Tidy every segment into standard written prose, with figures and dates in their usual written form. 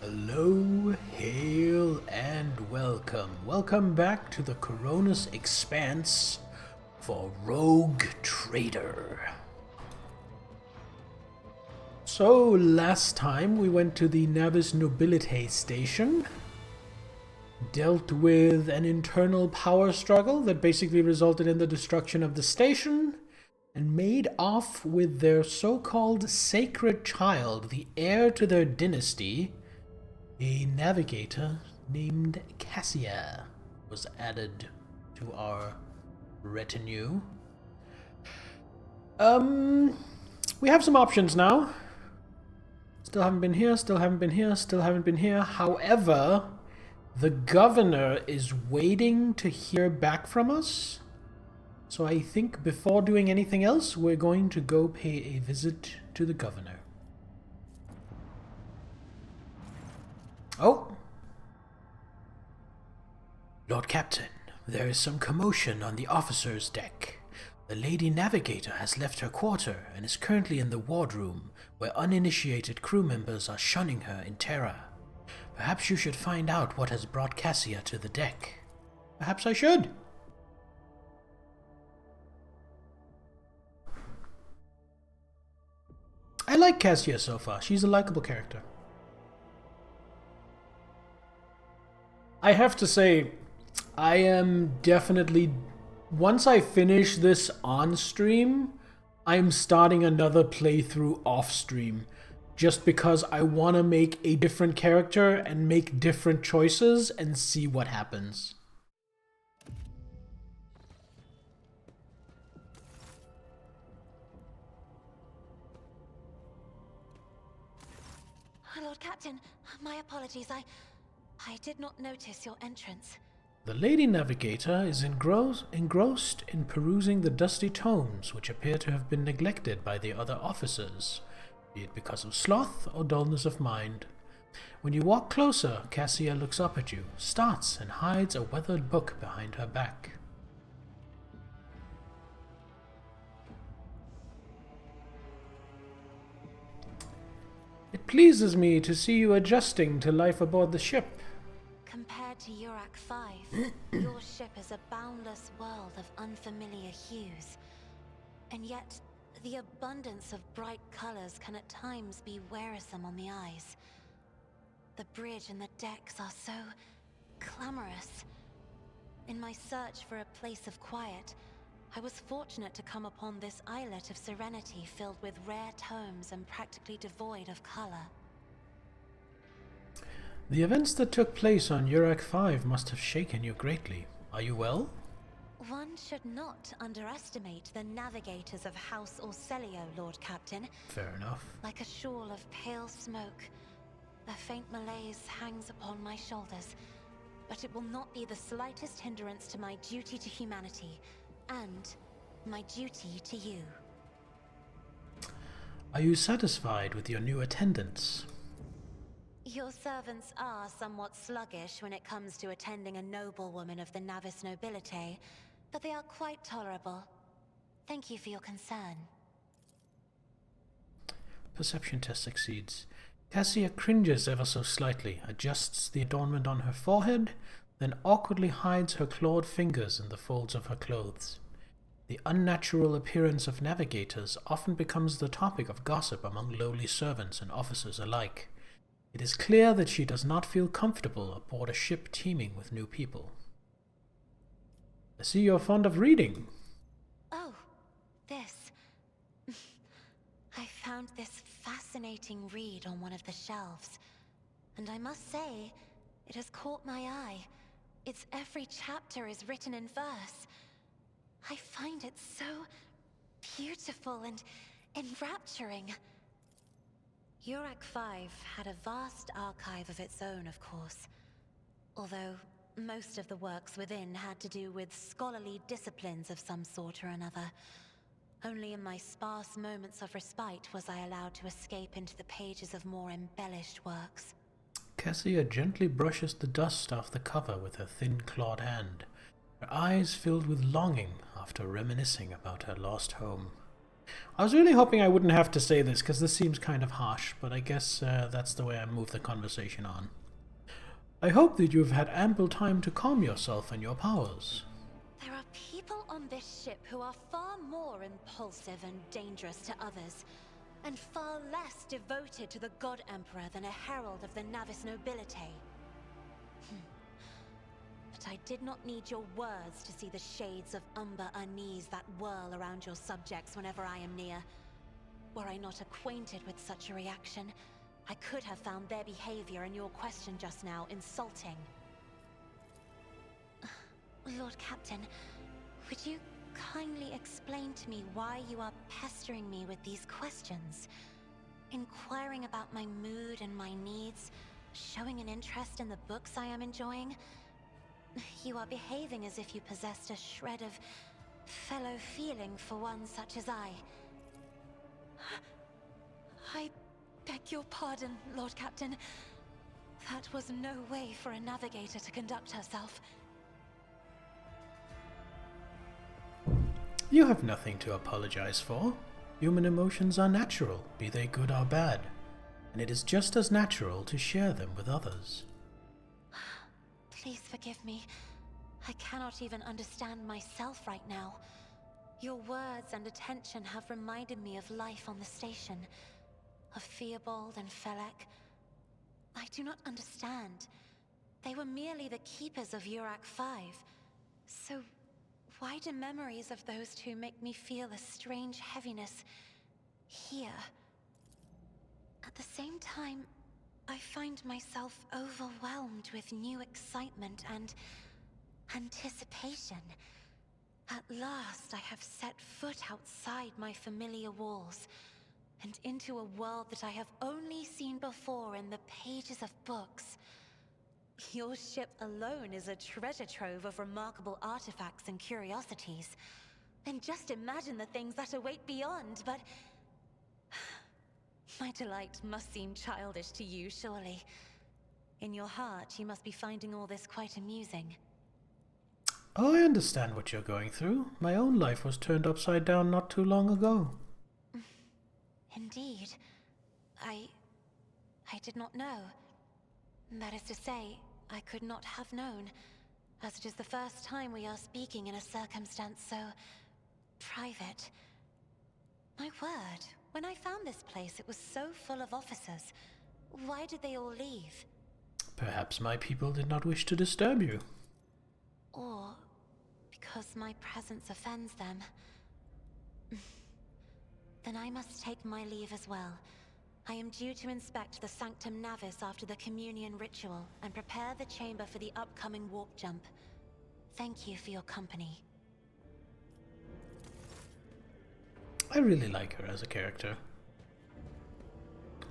Hello, hail, and welcome. Welcome back to the Coronis Expanse for Rogue Trader. So, last time we went to the Navis Nobilite station, dealt with an internal power struggle that basically resulted in the destruction of the station, and made off with their so-called sacred child, the heir to their dynasty. A navigator named Cassia was added to our retinue. We have some options now. Still haven't been here, still haven't been here, still haven't been here. However, the governor is waiting to hear back from us. So I think before doing anything else, we're going to go pay a visit to the governor. Oh! Lord Captain, there is some commotion on the officer's deck. The Lady Navigator has left her quarter and is currently in the wardroom, where uninitiated crew members are shunning her in terror. Perhaps you should find out what has brought Cassia to the deck. Perhaps I should. I like Cassia so far. She's a likable character. I have to say, I am definitely... Once I finish this on stream, I'm starting another playthrough off stream. Just because I want to make a different character and make different choices and see what happens. Lord Captain, my apologies. I did not notice your entrance. The Lady Navigator is engrossed in perusing the dusty tomes which appear to have been neglected by the other officers, be it because of sloth or dullness of mind. When you walk closer, Cassia looks up at you, starts, and hides a weathered book behind her back. It pleases me to see you adjusting to life aboard the ship. Compared to Urak 5, your ship is a boundless world of unfamiliar hues. And yet, the abundance of bright colors can at times be wearisome on the eyes. The bridge and the decks are so clamorous. In my search for a place of quiet, I was fortunate to come upon this islet of serenity filled with rare tomes and practically devoid of color. The events that took place on Urak 5 must have shaken you greatly. Are you well? One should not underestimate the navigators of House Orselio, Lord Captain. Fair enough. Like a shawl of pale smoke, a faint malaise hangs upon my shoulders, but it will not be the slightest hindrance to my duty to humanity, and my duty to you. Are you satisfied with your new attendants? Your servants are somewhat sluggish when it comes to attending a noblewoman of the Navis Nobilite, but they are quite tolerable. Thank you for your concern. Perception test succeeds. Cassia cringes ever so slightly, adjusts the adornment on her forehead, then awkwardly hides her clawed fingers in the folds of her clothes. The unnatural appearance of navigators often becomes the topic of gossip among lowly servants and officers alike. It is clear that she does not feel comfortable aboard a ship teeming with new people. I see you're fond of reading. Oh, this. I found this fascinating read on one of the shelves, and I must say, it has caught my eye. Its every chapter is written in verse. I find it so beautiful and enrapturing. Urak 5 had a vast archive of its own, of course. Although most of the works within had to do with scholarly disciplines of some sort or another. Only in my sparse moments of respite was I allowed to escape into the pages of more embellished works. Cassia gently brushes the dust off the cover with her thin clawed hand, her eyes filled with longing after reminiscing about her lost home. I was really hoping I wouldn't have to say this, because this seems kind of harsh, but I guess that's the way I move the conversation on. I hope that you've had ample time to calm yourself and your powers. There are people on this ship who are far more impulsive and dangerous to others, and far less devoted to the God Emperor than a herald of the Navis nobility. But I did not need your words to see the shades of umber unease that whirl around your subjects whenever I am near. Were I not acquainted with such a reaction, I could have found their behavior and your question just now insulting. Lord Captain, would you kindly explain to me why you are pestering me with these questions? Inquiring about my mood and my needs, showing an interest in the books I am enjoying. You are behaving as if you possessed a shred of fellow feeling for one such as I. I beg your pardon, Lord Captain. That was no way for a navigator to conduct herself. You have nothing to apologize for. Human emotions are natural, be they good or bad, and it is just as natural to share them with others. Please forgive me. I cannot even understand myself right now. Your words and attention have reminded me of life on the station, of Theobald and Felek. I do not understand. They were merely the keepers of Urak 5. So why do memories of those two make me feel a strange heaviness here? At the same time, I find myself overwhelmed with new excitement and anticipation. At last, I have set foot outside my familiar walls and into a world that I have only seen before in the pages of books. Your ship alone is a treasure trove of remarkable artifacts and curiosities. And just imagine the things that await beyond, but my delight must seem childish to you, surely. In your heart, you must be finding all this quite amusing. Oh, I understand what you're going through. My own life was turned upside down not too long ago. Indeed. I did not know. That is to say, I could not have known, as it is the first time we are speaking in a circumstance so private. My word, when I found this place, it was so full of officers. Why did they all leave? Perhaps my people did not wish to disturb you. Or because my presence offends them. Then I must take my leave as well. I am due to inspect the Sanctum Navis after the communion ritual and prepare the chamber for the upcoming warp jump. Thank you for your company. I really like her as a character.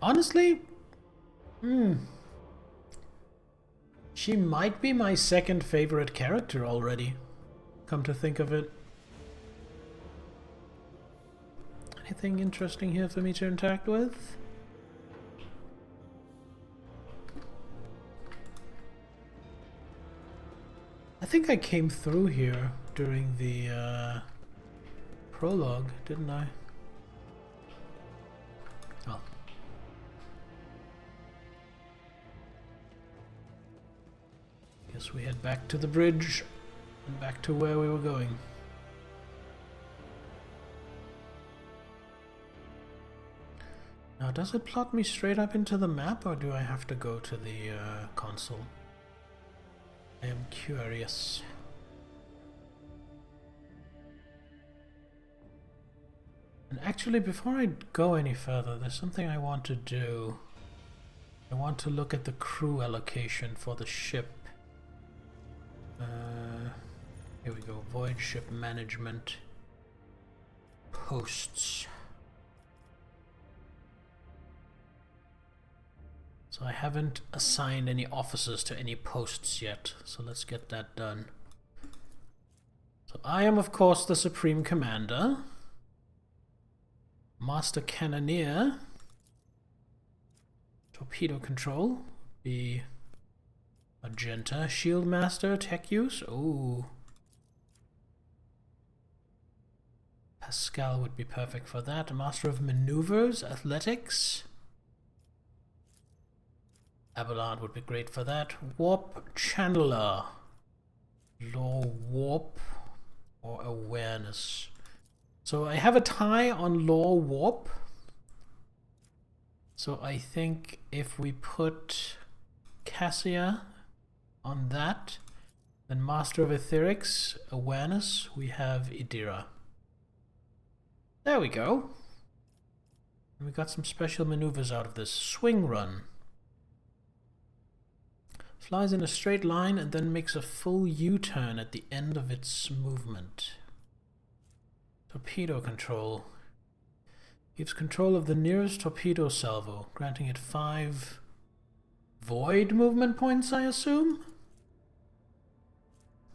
Honestly, she might be my second favorite character already, come to think of it. Anything interesting here for me to interact with? I think I came through here during the prologue, didn't I? Oh. Guess we head back to the bridge and back to where we were going. Now, does it plot me straight up into the map, or do I have to go to the console? I am curious. And actually, before I go any further, there's something I want to do. I want to look at the crew allocation for the ship. Here we go. Void ship management. Posts. So I haven't assigned any officers to any posts yet, so let's get that done. So I am, of course, the Supreme Commander. Master Cannoneer. Torpedo Control. Be Magenta. Shield Master. Tech Use. Ooh. Pascal would be perfect for that. Master of Maneuvers, Athletics. Abelard would be great for that. Warp Channeler. Law Warp or Awareness. So I have a tie on Law Warp. So I think if we put Cassia on that, then Master of Etherics, Awareness, we have Idira. There we go. And we got some special maneuvers out of this. Swing Run. Flies in a straight line and then makes a full U-turn at the end of its movement. Torpedo Control. Gives control of the nearest torpedo salvo, granting it 5 void movement points, I assume?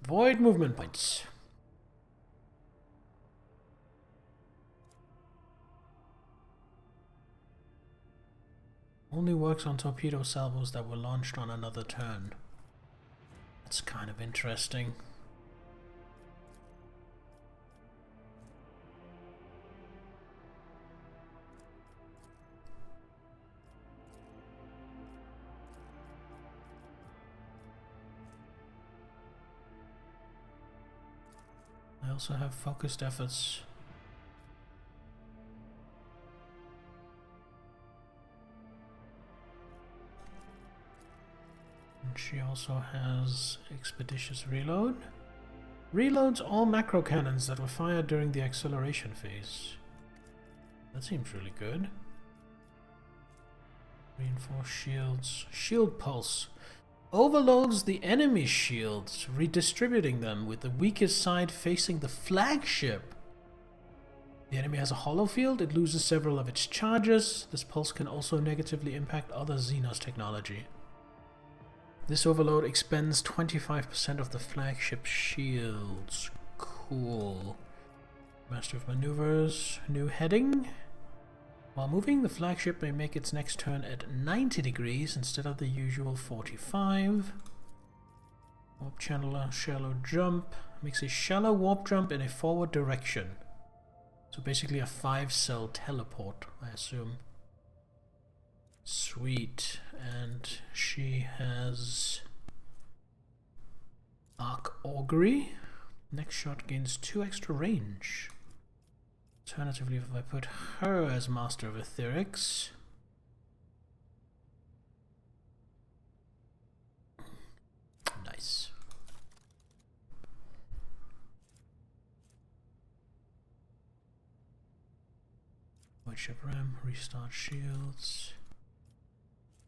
Void movement points. Only works on torpedo salvos that were launched on another turn. That's kind of interesting. I also have focused efforts. And she also has Expeditious Reload. Reloads all macro cannons that were fired during the acceleration phase. That seems really good. Reinforced shields. Shield Pulse. Overloads the enemy shields, redistributing them with the weakest side facing the flagship. The enemy has a hollow field, it loses several of its charges. This pulse can also negatively impact other Xenos technology. This overload expends 25% of the flagship shields. Cool. Master of Maneuvers, new heading. While moving, the flagship may make its next turn at 90 degrees instead of the usual 45. Warp Channeler, shallow jump. Makes a shallow warp jump in a forward direction. So basically a 5-cell teleport, I assume. Sweet. And she has Arc Augury. Next shot gains 2 extra range. Alternatively, if I put her as Master of Etherics, nice. White ship ram, restart shields.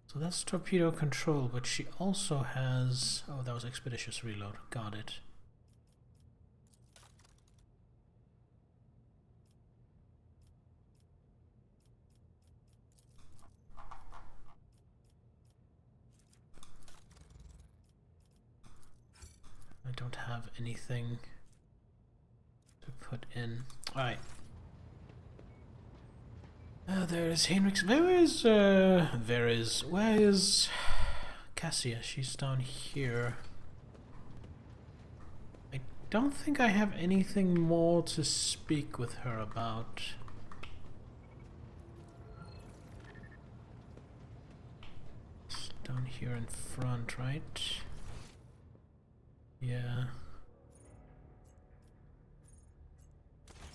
So that's torpedo control, but she also has... oh, that was Expeditious Reload. Got it. I don't have anything to put in. Alright. There is Heinrichs. Where is Cassia? She's down here. I don't think I have anything more to speak with her about. It's down here in front, right? Yeah.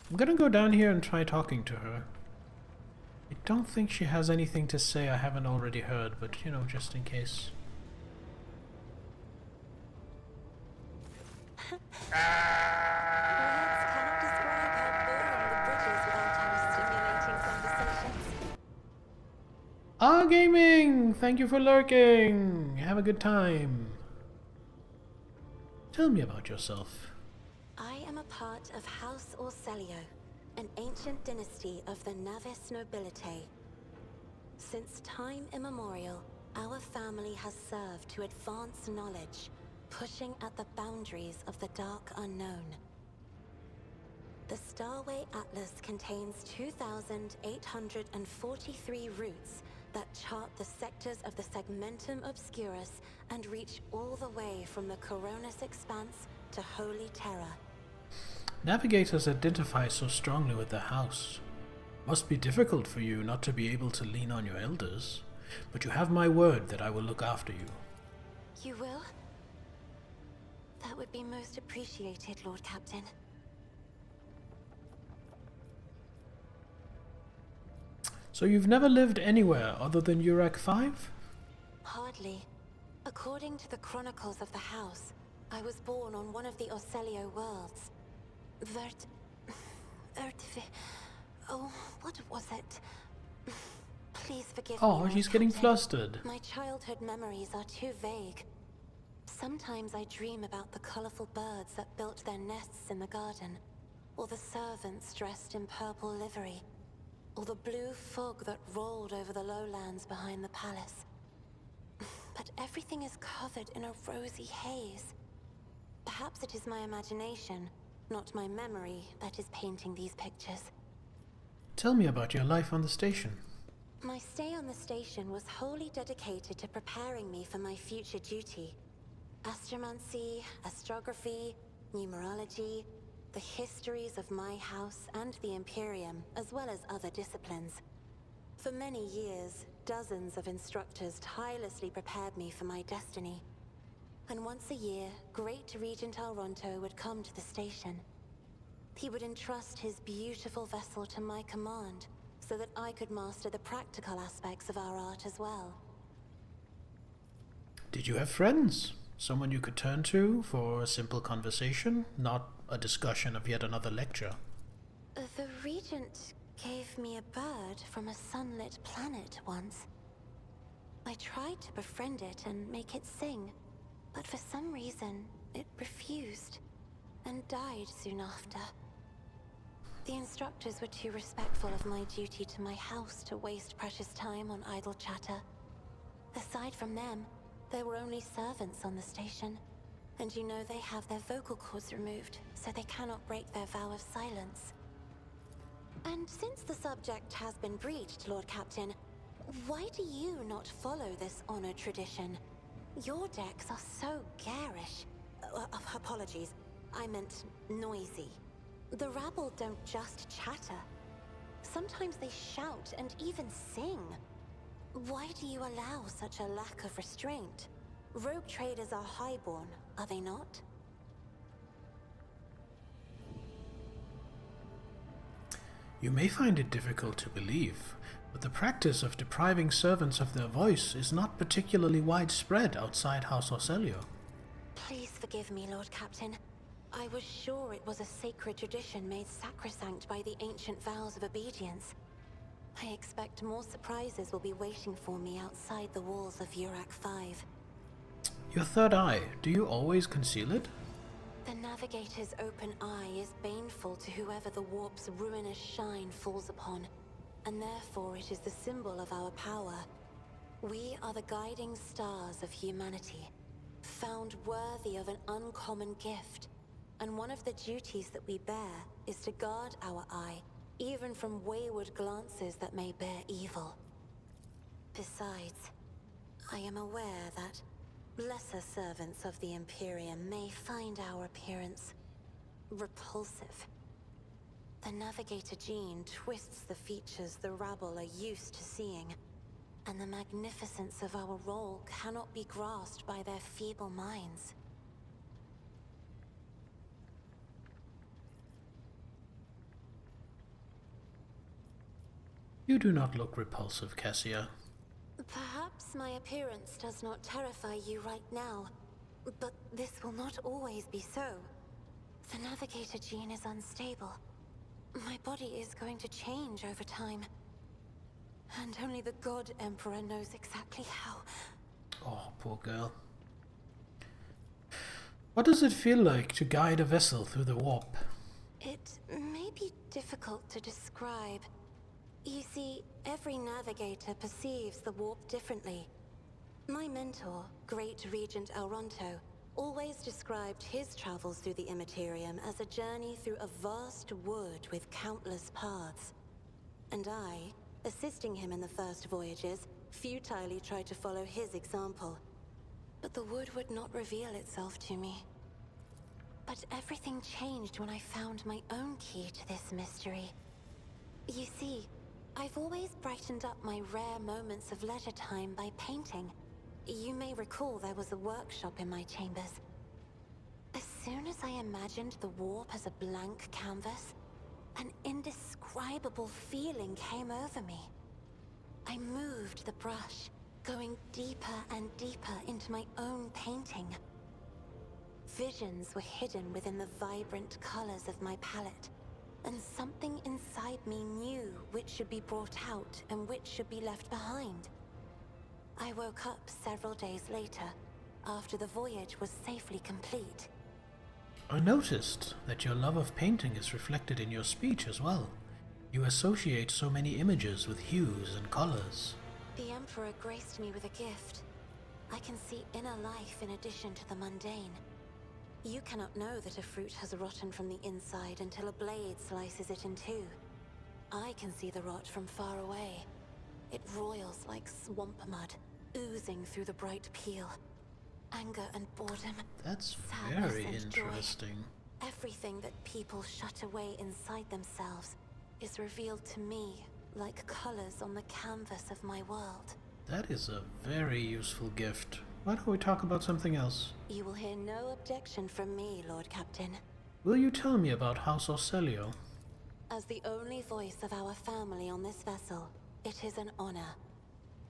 I'm gonna go down here and try talking to her. I don't think she has anything to say I haven't already heard, but you know, just in case. Words cannot describe how boring the bridge is without our stimulating conversations. Ah, Gaming! Thank you for lurking! Have a good time. Tell me about yourself. I am a part of House Orselio, an ancient dynasty of the Navis nobility. Since time immemorial, our family has served to advance knowledge, pushing at the boundaries of the dark unknown. The Starway Atlas contains 2,843 routes that chart the sectors of the Segmentum Obscurus and reach all the way from the Coronis Expanse to Holy Terror. Navigators identify so strongly with the house. Must be difficult for you not to be able to lean on your elders, but you have my word that I will look after you. You will? That would be most appreciated, Lord Captain. So you've never lived anywhere other than Urak 5? Hardly. According to the chronicles of the house, I was born on one of the Orcelio worlds. Oh, what was it? Please forgive me. Oh, she's getting Captain. flustered. My childhood memories are too vague. Sometimes I dream about the colorful birds that built their nests in the garden, or the servants dressed in purple livery, or the blue fog that rolled over the lowlands behind the palace. But everything is covered in a rosy haze. Perhaps it is my imagination, not my memory, that is painting these pictures. Tell me about your life on the station. My stay on the station was wholly dedicated to preparing me for my future duty. Astromancy, astrography, numerology, the histories of my house and the Imperium, as well as other disciplines. For many years, dozens of instructors tirelessly prepared me for my destiny. And once a year, Great Regent Alronto would come to the station. He would entrust his beautiful vessel to my command, so that I could master the practical aspects of our art as well. Did you have friends? Someone you could turn to for a simple conversation, not a discussion of yet another lecture? The Regent gave me a bird from a sunlit planet once. I tried to befriend it and make it sing, but for some reason, it refused, and died soon after. The instructors were too respectful of my duty to my house to waste precious time on idle chatter. Aside from them, there were only servants on the station, and you know they have their vocal cords removed, so they cannot break their vow of silence. And since the subject has been breached, Lord Captain, why do you not follow this honored tradition? Your decks are so garish. Apologies, I meant noisy. The rabble don't just chatter. Sometimes they shout and even sing. Why do you allow such a lack of restraint? Rogue traders are highborn, are they not? You may find it difficult to believe, but the practice of depriving servants of their voice is not particularly widespread outside House Orcelio. Please forgive me, Lord Captain. I was sure it was a sacred tradition made sacrosanct by the ancient vows of obedience. I expect more surprises will be waiting for me outside the walls of Urak 5. Your third eye, do you always conceal it? The Navigator's open eye is baneful to whoever the warp's ruinous shine falls upon, and therefore it is the symbol of our power. We are the guiding stars of humanity, found worthy of an uncommon gift, and one of the duties that we bear is to guard our eye, even from wayward glances that may bear evil. Besides, I am aware that lesser servants of the Imperium may find our appearance repulsive. The Navigator gene twists the features the rabble are used to seeing, and the magnificence of our role cannot be grasped by their feeble minds. You do not look repulsive, Cassia. Perhaps my appearance does not terrify you right now, but this will not always be so. The Navigator gene is unstable. My body is going to change over time. And only the God Emperor knows exactly how. Oh, poor girl. What does it feel like to guide a vessel through the warp? It may be difficult to describe. You see, every navigator perceives the warp differently. My mentor, Great Regent Alronto, always described his travels through the Immaterium as a journey through a vast wood with countless paths. And I, assisting him in the first voyages, futilely tried to follow his example. But the wood would not reveal itself to me. But everything changed when I found my own key to this mystery. You see, I've always brightened up my rare moments of leisure time by painting. You may recall there was a workshop in my chambers. As soon as I imagined the warp as a blank canvas, an indescribable feeling came over me. I moved the brush, going deeper and deeper into my own painting. Visions were hidden within the vibrant colors of my palette, and something inside me knew which should be brought out and which should be left behind. I woke up several days later, after the voyage was safely complete. I noticed that your love of painting is reflected in your speech as well. You associate so many images with hues and colors. The Emperor graced me with a gift. I can see inner life in addition to the mundane. You cannot know that a fruit has rotten from the inside until a blade slices it in two. I can see the rot from far away. It roils like swamp mud, oozing through the bright peel. Anger and boredom. That's sadness very and interesting. Joy. Everything that people shut away inside themselves is revealed to me like colors on the canvas of my world. That is a very useful gift. Why don't we talk about something else? You will hear no objection from me, Lord Captain. Will you tell me about House Orselio? As the only voice of our family on this vessel, it is an honor.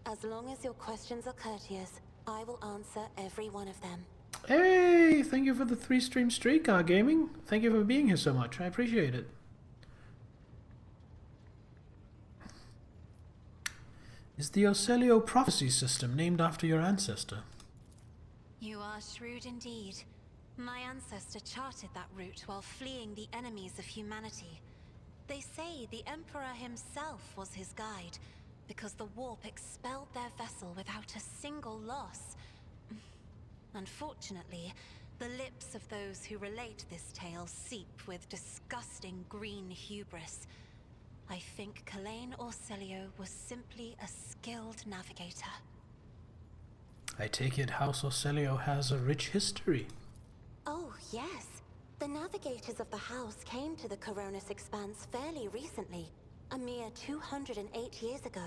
As long as your questions are courteous, I will answer every one of them. Hey, thank you for the 3-stream streak, Gaming. Thank you for being here so much. I appreciate it. Is the Orselio prophecy system named after your ancestor? You are shrewd indeed. My ancestor charted that route while fleeing the enemies of humanity. They say the Emperor himself was his guide, because the warp expelled their vessel without a single loss. Unfortunately, the lips of those who relate this tale seep with disgusting green hubris. I think Kalain Orselio was simply a skilled navigator. I take it House Orselio has a rich history. Oh, yes. The navigators of the house came to the Coronis Expanse fairly recently, a mere 208 years ago.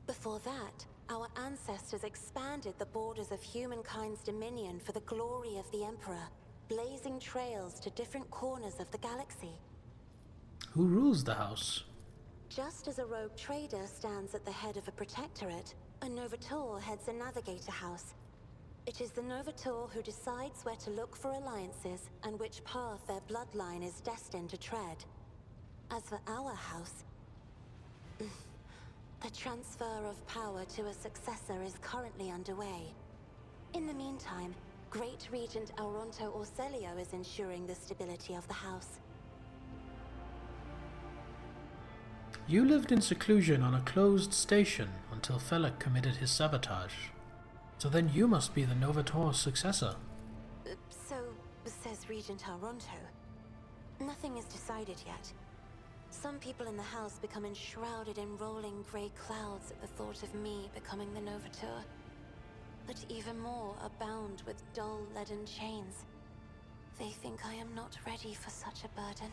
Before that, our ancestors expanded the borders of humankind's dominion for the glory of the Emperor, blazing trails to different corners of the galaxy. Who rules the house? Just as a rogue trader stands at the head of a protectorate, a Novator heads a navigator house. It is the Novator who decides where to look for alliances and which path their bloodline is destined to tread. As for our house, the transfer of power to a successor is currently underway. In the meantime, Great Regent Auronto Orselio is ensuring the stability of the house. You lived in seclusion on a closed station until Felek committed his sabotage. So then you must be the Novator's successor. So says Regent Auronto. Nothing is decided yet. Some people in the house become enshrouded in rolling grey clouds at the thought of me becoming the Novator. But even more are bound with dull leaden chains. They think I am not ready for such a burden.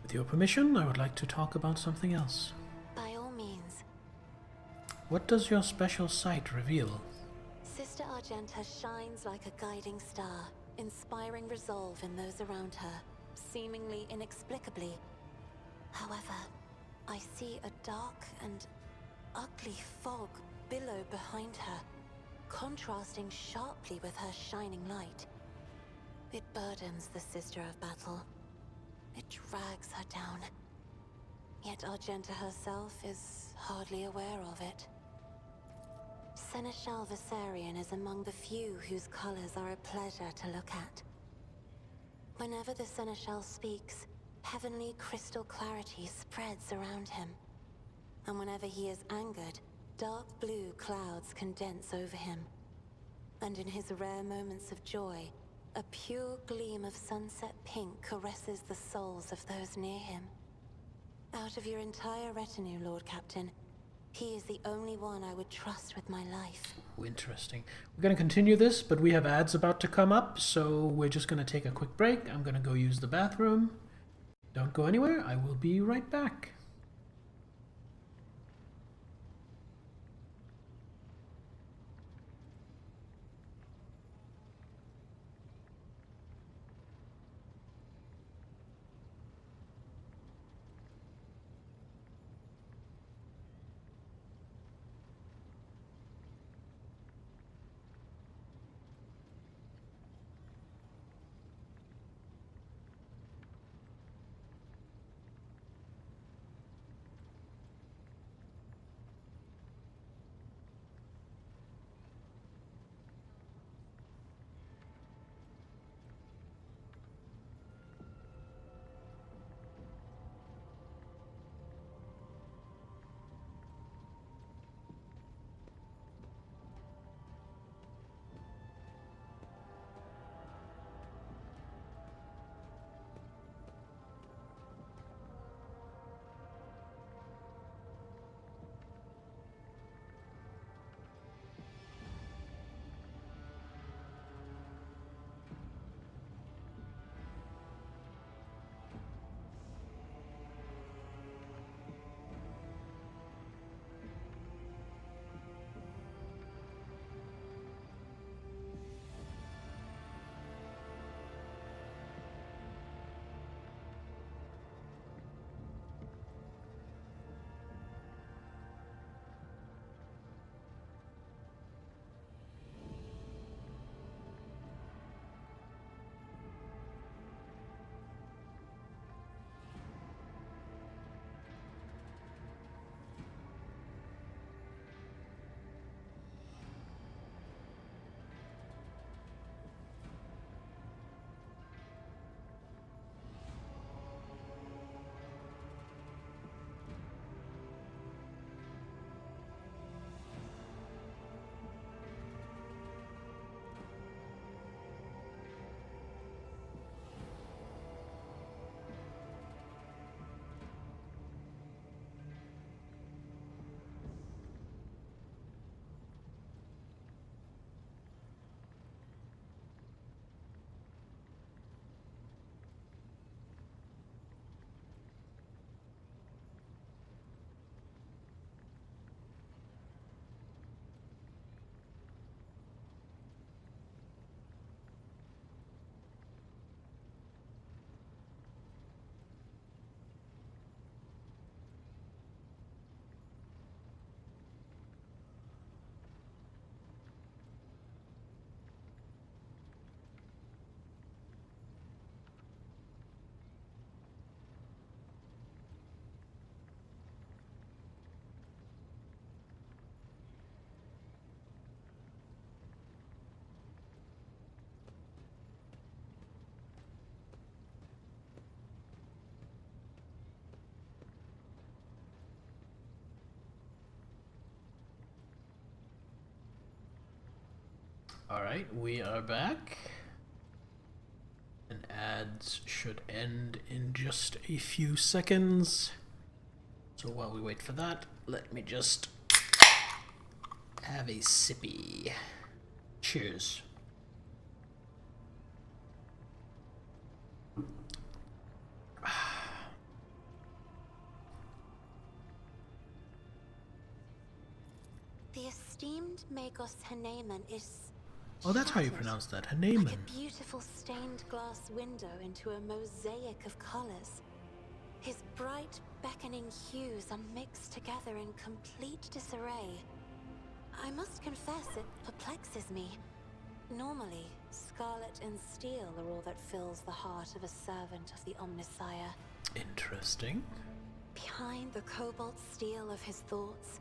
With your permission, I would like to talk about something else. By all means. What does your special sight reveal? Sister Argenta shines like a guiding star, inspiring resolve in those around her, seemingly inexplicably. However, I see a dark and ugly fog billow behind her, contrasting sharply with her shining light. It burdens the Sister of Battle. It drags her down. Yet Argenta herself is hardly aware of it. Seneschal Viserion is among the few whose colors are a pleasure to look at. Whenever the Seneschal speaks, heavenly crystal clarity spreads around him. And whenever he is angered, dark blue clouds condense over him. And in his rare moments of joy, a pure gleam of sunset pink caresses the souls of those near him. Out of your entire retinue, Lord Captain, He is the only one I would trust with my life. Oh, interesting. We're going to continue this, but we have ads about to come up, so we're just going to take a quick break. I'm going to go use the bathroom. Don't go anywhere. I will be right back. Alright, we are back. And ads should end in just a few seconds. So while we wait for that, let me just have a sippy. Cheers. The esteemed Magos Haneman is Oh, that's how you shattered, pronounce that. like Haneman. a beautiful stained glass window into a mosaic of colors. His bright, beckoning hues are mixed together in complete disarray. I must confess it perplexes me. Normally, scarlet and steel are all that fills the heart of a servant of the Omnissiah. Interesting. Behind the cobalt steel of his thoughts,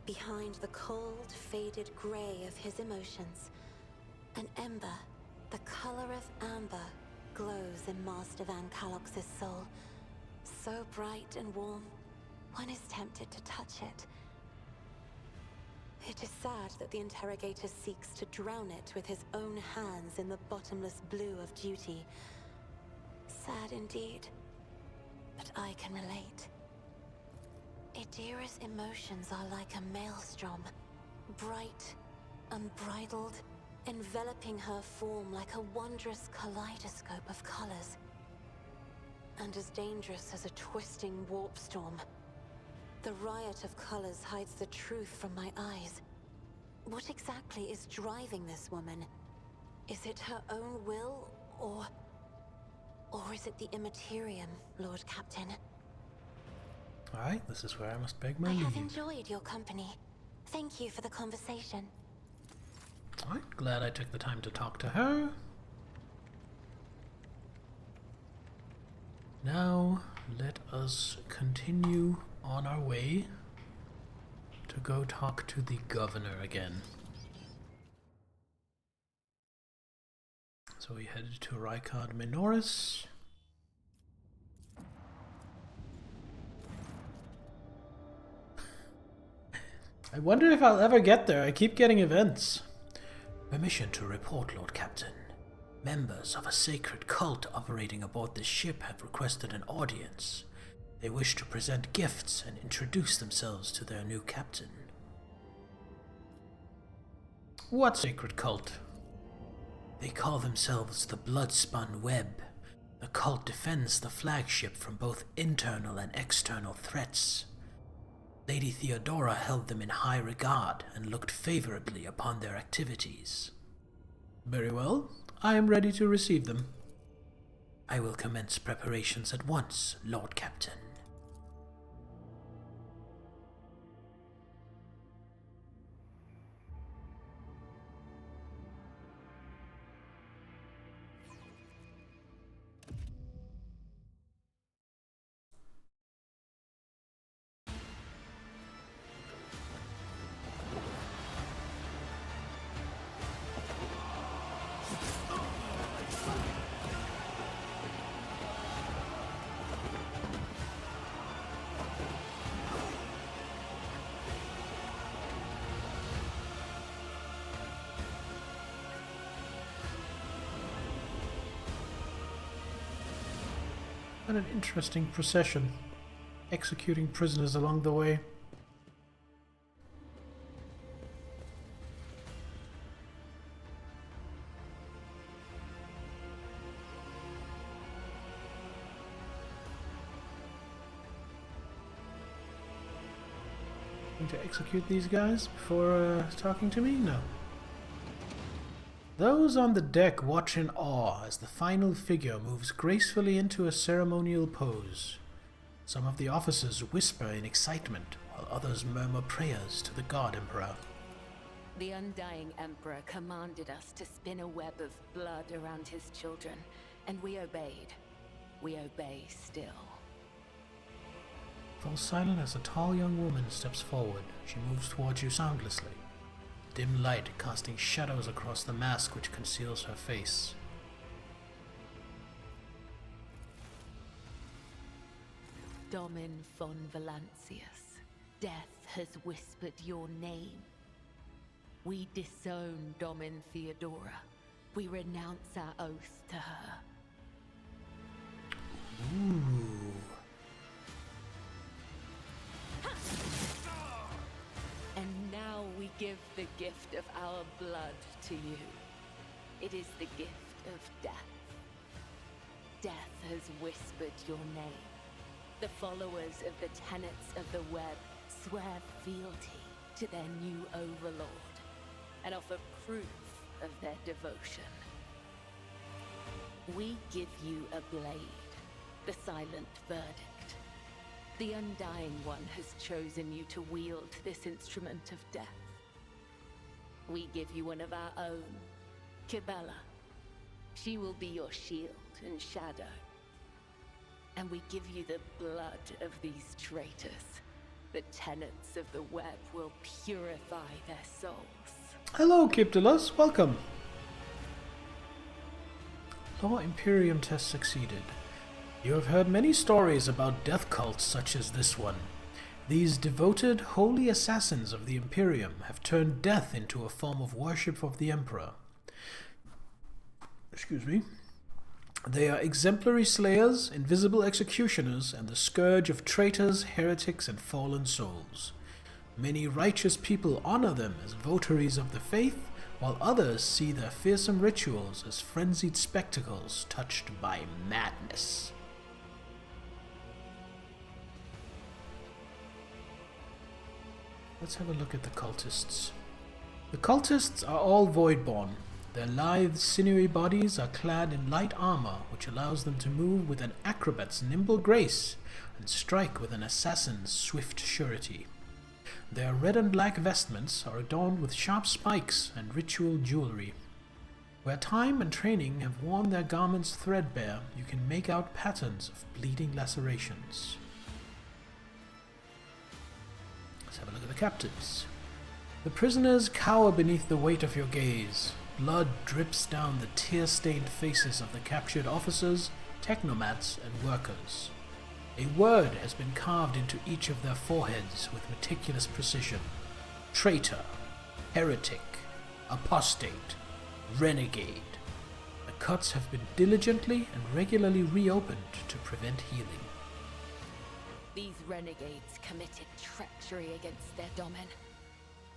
behind the cold, faded gray of his emotions, an ember, the color of amber, glows in Master Van Kalox's soul. So bright and warm, one is tempted to touch it. It is sad that the interrogator seeks to drown it with his own hands in the bottomless blue of duty. Sad indeed, but I can relate. Idira's emotions are like a maelstrom, bright, unbridled, enveloping her form like a wondrous kaleidoscope of colors. And as dangerous as a twisting warp storm. The riot of colors hides the truth from my eyes. What exactly is driving this woman? Is it her own will, or is it the Immaterium, Lord Captain? Alright, this is where I must beg my I leave. have enjoyed your company. Thank you for the conversation. Alright, glad I took the time to talk to her. Now, let us continue on our way to go talk to the governor again. So we headed to Rykard Minoris. I wonder if I'll ever get there. I keep getting events. Permission to report, Lord Captain. Members of a sacred cult operating aboard this ship have requested an audience. They wish to present gifts and introduce themselves to their new captain. What sacred cult? They call themselves the Bloodspun Web. The cult defends the flagship from both internal and external threats. Lady Theodora held them in high regard and looked favorably upon their activities. Very well, I am ready to receive them. I will commence preparations at once, Lord Captain. What an interesting procession, executing prisoners along the way. Going to execute these guys before talking to me? No. Those on the deck watch in awe as the final figure moves gracefully into a ceremonial pose. Some of the officers whisper in excitement, while others murmur prayers to the God Emperor. The Undying Emperor commanded us to spin a web of blood around his children, and we obeyed. We obey still. Fall silent as a tall young woman steps forward. She moves towards you soundlessly. Dim light casting shadows across the mask which conceals her face. Domin von Valancius, death has whispered your name. We disown Domin Theodora. We renounce our oath to her. Ooh. And now we give the gift of our blood to you. It is the gift of death. Death has whispered your name. The followers of the tenets of the web swear fealty to their new overlord and offer proof of their devotion. We give you a blade, the silent verdict. The Undying One has chosen you to wield this instrument of death. We give you one of our own, Kibella. She will be your shield and shadow. And we give you the blood of these traitors. The tenets of the web will purify their souls. Hello, Kiptulus. Welcome. Law Imperium test succeeded. You have heard many stories about death cults such as this one. These devoted, holy assassins of the Imperium have turned death into a form of worship of the Emperor. Excuse me. They are exemplary slayers, invisible executioners, and the scourge of traitors, heretics, and fallen souls. Many righteous people honor them as votaries of the faith, while others see their fearsome rituals as frenzied spectacles touched by madness. Let's have a look at the cultists. The cultists are all voidborn. Their lithe, sinewy bodies are clad in light armor, which allows them to move with an acrobat's nimble grace and strike with an assassin's swift surety. Their red and black vestments are adorned with sharp spikes and ritual jewelry. Where time and training have worn their garments threadbare, you can make out patterns of bleeding lacerations. Let's have a look at the captives. The prisoners cower beneath the weight of your gaze. Blood drips down the tear-stained faces of the captured officers, technomats, and workers. A word has been carved into each of their foreheads with meticulous precision. Traitor, heretic, apostate, renegade. The cuts have been diligently and regularly reopened to prevent healing. These renegades committed treachery against their domin.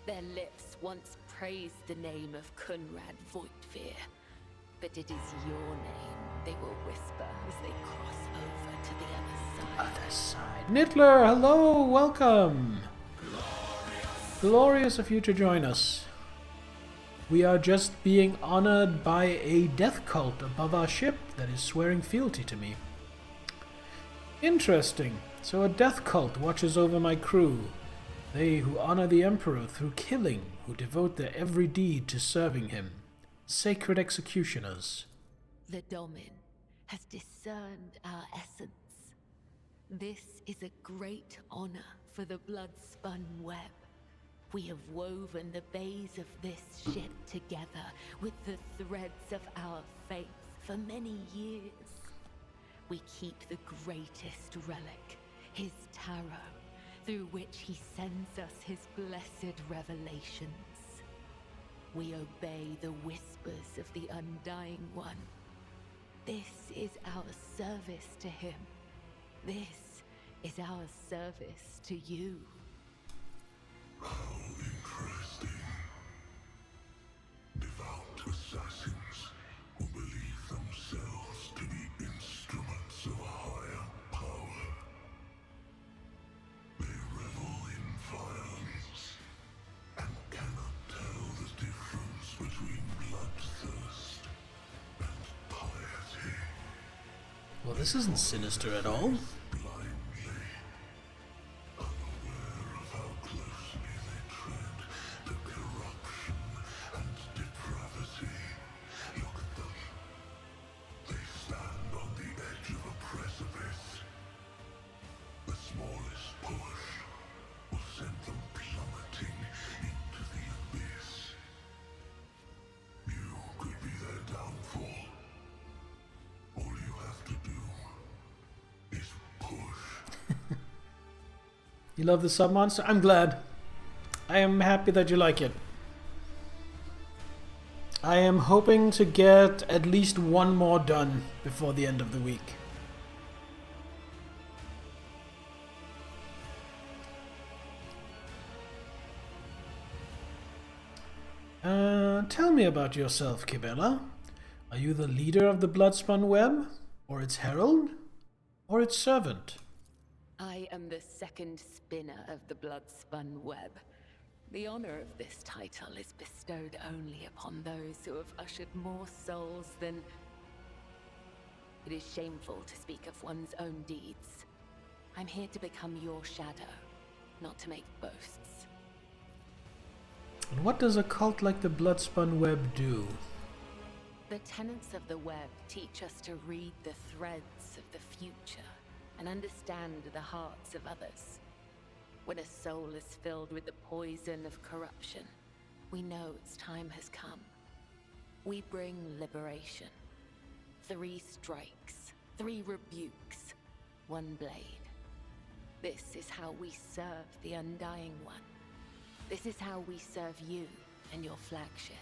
Their lips once praised the name of Kunrad Voigtveer, but it is your name they will whisper as they cross over to the other side. Nittler, hello, welcome! Glorious of you to join us. We are just being honored by a death cult above our ship that is swearing fealty to me. Interesting. So a death cult watches over my crew. They who honor the Emperor through killing, who devote their every deed to serving him. Sacred executioners. The Domin has discerned our essence. This is a great honor for the blood-spun web. We have woven the bays of this ship together with the threads of our faith for many years. We keep the greatest relic, his tarot, through which he sends us his blessed revelations. We obey the whispers of the Undying One. This is our service to him. This is our service to you. How interesting. Devout assassins who believe themselves to be instruments of a higher power. They revel in violence and cannot tell the difference between bloodthirst and piety. Well, this isn't sinister at all. Blindly, unaware of how closely they tread the corruption and depravity. Look at them. They stand on the edge of a precipice. The smallest push will send them plummeting into the abyss. You could be their downfall. All you have to do is push. You love the sub-monster? I'm glad. I am happy that you like it. I am hoping to get at least one more done before the end of the week. Tell me about yourself, Kibella. Are you the leader of the Bloodspun Web? Or its herald? Or its servant? I am the second spinner of the blood-spun web. The honor of this title is bestowed only upon those who have ushered more souls than... It is shameful to speak of one's own deeds. I'm here to become your shadow, not to make boasts. And what does a cult like the Bloodspun Web do? The tenets of the web teach us to read the threads of the future and understand the hearts of others. When a soul is filled with the poison of corruption, we know its time has come. We bring liberation. 3 strikes, 3 rebukes, 1 blade. This is how we serve the Undying One. This is how we serve you and your flagship.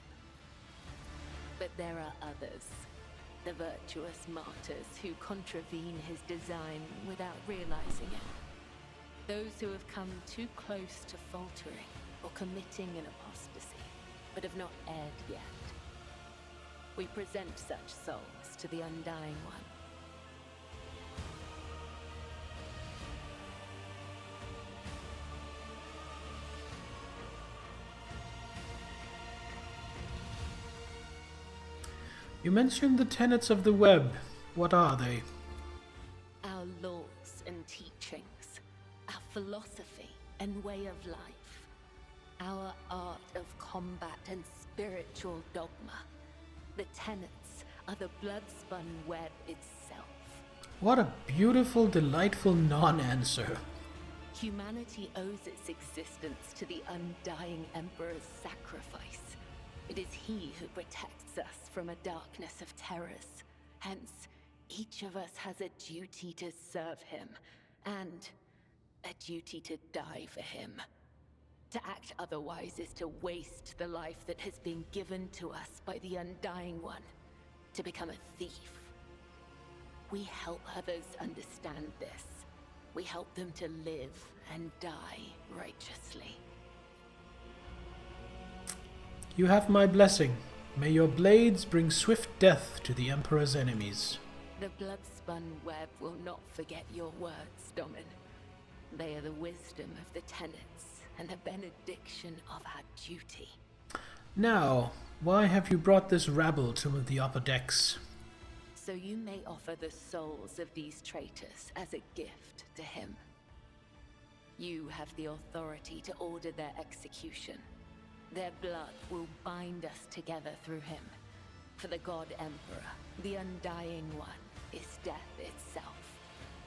But there are others. The virtuous martyrs who contravene his design without realizing it. Those who have come too close to faltering or committing an apostasy, but have not erred yet. We present such souls to the Undying One. You mentioned the tenets of the web. What are they? Our laws and teachings, our philosophy and way of life, our art of combat and spiritual dogma. The tenets are the blood-spun web itself. What a beautiful, delightful non-answer. Humanity owes its existence to the Undying Emperor's sacrifice. It is he who protects us from a darkness of terrors. Hence, each of us has a duty to serve him, and a duty to die for him. To act otherwise is to waste the life that has been given to us by the Undying One, to become a thief. We help others understand this. We help them to live and die righteously. You have my blessing. May your blades bring swift death to the Emperor's enemies. The blood-spun web will not forget your words, Domin. They are the wisdom of the tenets and the benediction of our duty. Now, why have you brought this rabble to the upper decks? So you may offer the souls of these traitors as a gift to him. You have the authority to order their execution. Their blood will bind us together through him. For the God Emperor, the Undying One, is death itself.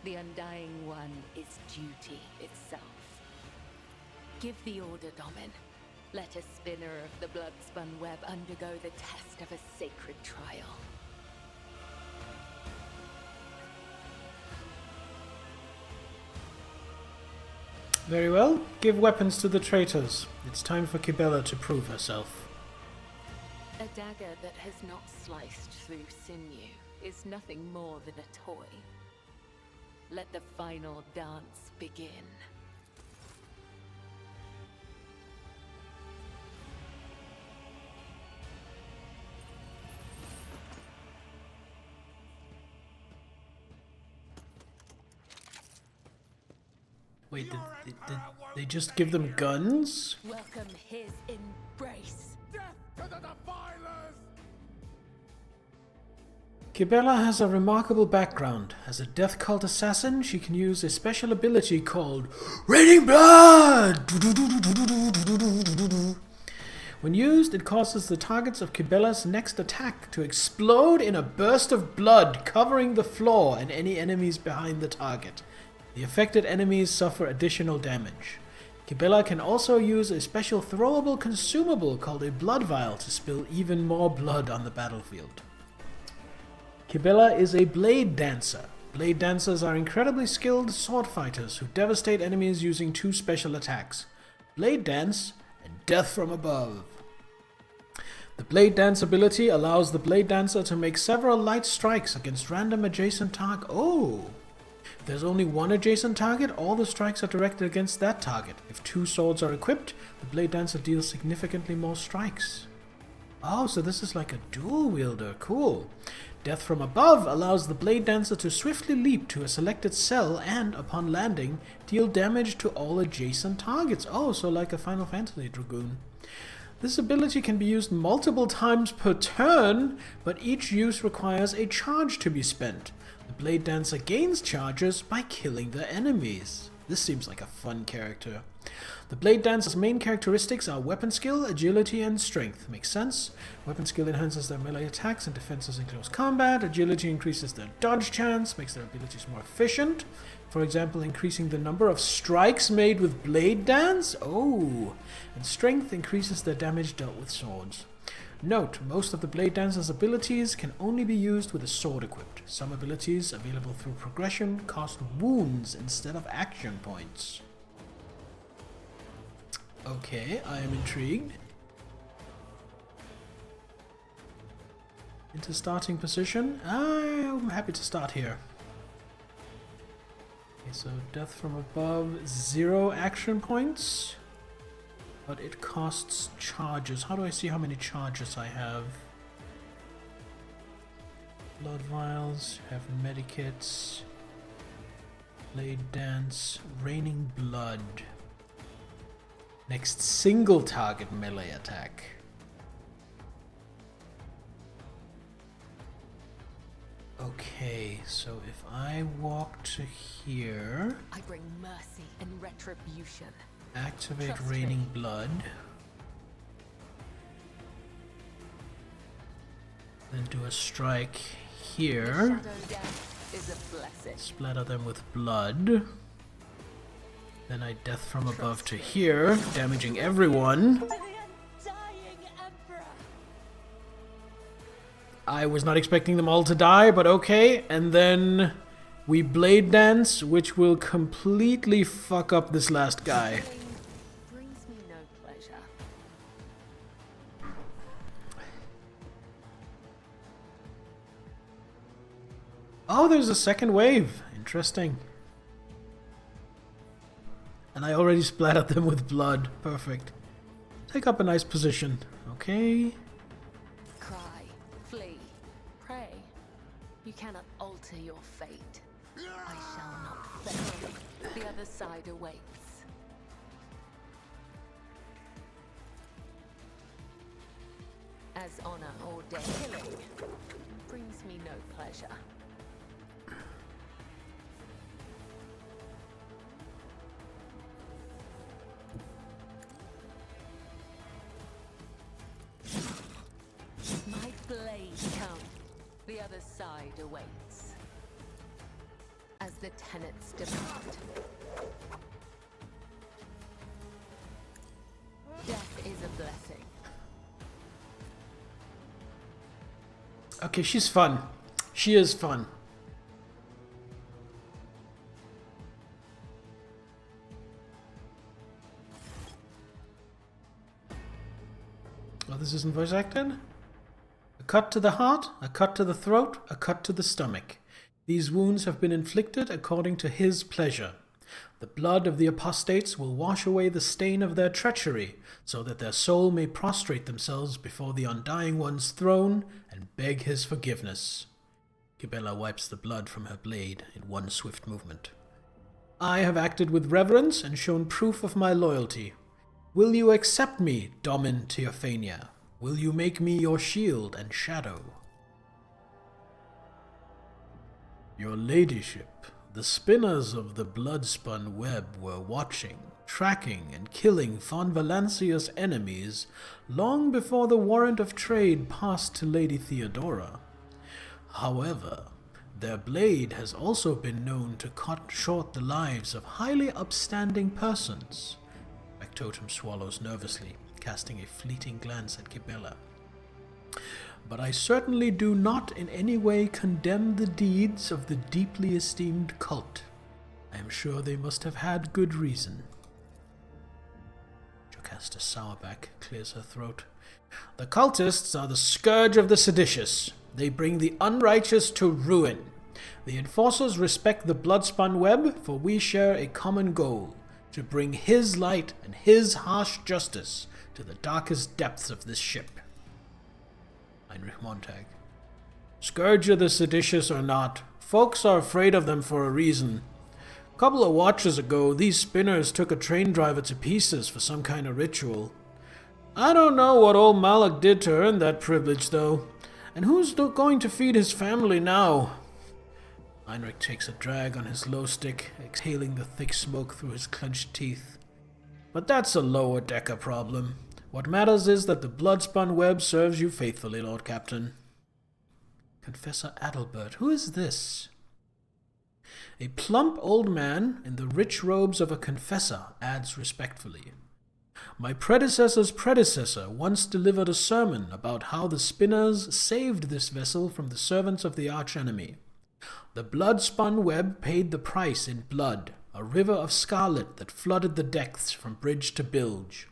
The Undying One is duty itself. Give the order, Domin. Let a spinner of the blood-spun web undergo the test of a sacred trial. Very well. Give weapons to the traitors. It's time for Kibella to prove herself. A dagger that has not sliced through sinew is nothing more than a toy. Let the final dance begin. Wait, did they just give them guns? Welcome his embrace. Death to the defilers! Kibella has a remarkable background. As a death cult assassin, she can use a special ability called Raining Blood! When used, it causes the targets of Kibella's next attack to explode in a burst of blood, covering the floor and any enemies behind the target. The affected enemies suffer additional damage. Kibella can also use a special throwable consumable called a blood vial to spill even more blood on the battlefield. Kibella is a blade dancer. Blade dancers are incredibly skilled sword fighters who devastate enemies using two special attacks: Blade Dance and Death from Above. The Blade Dance ability allows the Blade Dancer to make several light strikes against random adjacent targets. Oh! If there's only one adjacent target, all the strikes are directed against that target. If two swords are equipped, the Blade Dancer deals significantly more strikes. Oh, so this is like a dual wielder. Cool. Death from Above allows the Blade Dancer to swiftly leap to a selected cell and, upon landing, deal damage to all adjacent targets. Oh, so like a Final Fantasy Dragoon. This ability can be used multiple times per turn, but each use requires a charge to be spent. The Blade Dancer gains charges by killing the enemies. This seems like a fun character. The Blade Dancer's main characteristics are weapon skill, agility, and strength. Makes sense. Weapon skill enhances their melee attacks and defenses in close combat. Agility increases their dodge chance, makes their abilities more efficient. For example, increasing the number of strikes made with Blade Dance. Oh! And strength increases their damage dealt with swords. Note, most of the Blade Dancer's abilities can only be used with a sword equipped. Some abilities, available through progression, cost wounds instead of action points. Okay, I am intrigued. Into starting position. I'm happy to start here. Okay, so death from above, 0 action points. But it costs charges. How do I see how many charges I have? Blood vials, have medikits, blade dance, raining blood. Next single target melee attack. Okay, so if I walk to here, I bring mercy and retribution. activate Trust raining me. blood, then do a strike here, Shadow death is a blessing. splatter them with blood. Then I death from above to here, damaging everyone. To the undying Emperor. I was not expecting them all to die, but okay. And then we blade dance, which will completely fuck up this last guy. Brings me no pleasure. Oh, there's a second wave. Interesting. And I already splattered them with blood. Perfect. Take up a nice position. Okay. Cry, flee, pray. You cannot alter your fate. I shall not fail. The other side awaits. As honor or death, killing brings me no pleasure. My blade come. The other side awaits. As the tenets demand. Death is a blessing. Okay, she's fun. She is fun. Oh, this isn't voice acted? A cut to the heart, a cut to the throat, a cut to the stomach. These wounds have been inflicted according to his pleasure. The blood of the apostates will wash away the stain of their treachery, so that their soul may prostrate themselves before the Undying One's throne and beg his forgiveness. Kibela wipes the blood from her blade in one swift movement. I have acted with reverence and shown proof of my loyalty. Will you accept me, Domin Teophania? Will you make me your shield and shadow? Your ladyship, the spinners of the blood-spun web were watching, tracking, and killing Von Valancia's enemies long before the warrant of trade passed to Lady Theodora. However, their blade has also been known to cut short the lives of highly upstanding persons. Factotum swallows nervously, casting a fleeting glance at Kibela. But I certainly do not in any way condemn the deeds of the deeply esteemed cult. I am sure they must have had good reason. Jocasta Sourback clears her throat. The cultists are the scourge of the seditious. They bring the unrighteous to ruin. The enforcers respect the bloodspun web, for we share a common goal, to bring his light and his harsh justice to the darkest depths of this ship. Heinrich Montag. Scourge of the seditious or not, folks are afraid of them for a reason. A couple of watches ago, these spinners took a train driver to pieces for some kind of ritual. I don't know what old Malak did to earn that privilege, though. And who's going to feed his family now? Heinrich takes a drag on his low stick, exhaling the thick smoke through his clenched teeth. But that's a lower decker problem. What matters is that the bloodspun web serves you faithfully, Lord Captain. Confessor Adalbert, who is this? A plump old man in the rich robes of a confessor adds respectfully. My predecessor's predecessor once delivered a sermon about how the spinners saved this vessel from the servants of the archenemy. The blood-spun web paid the price in blood, a river of scarlet that flooded the decks from bridge to bilge.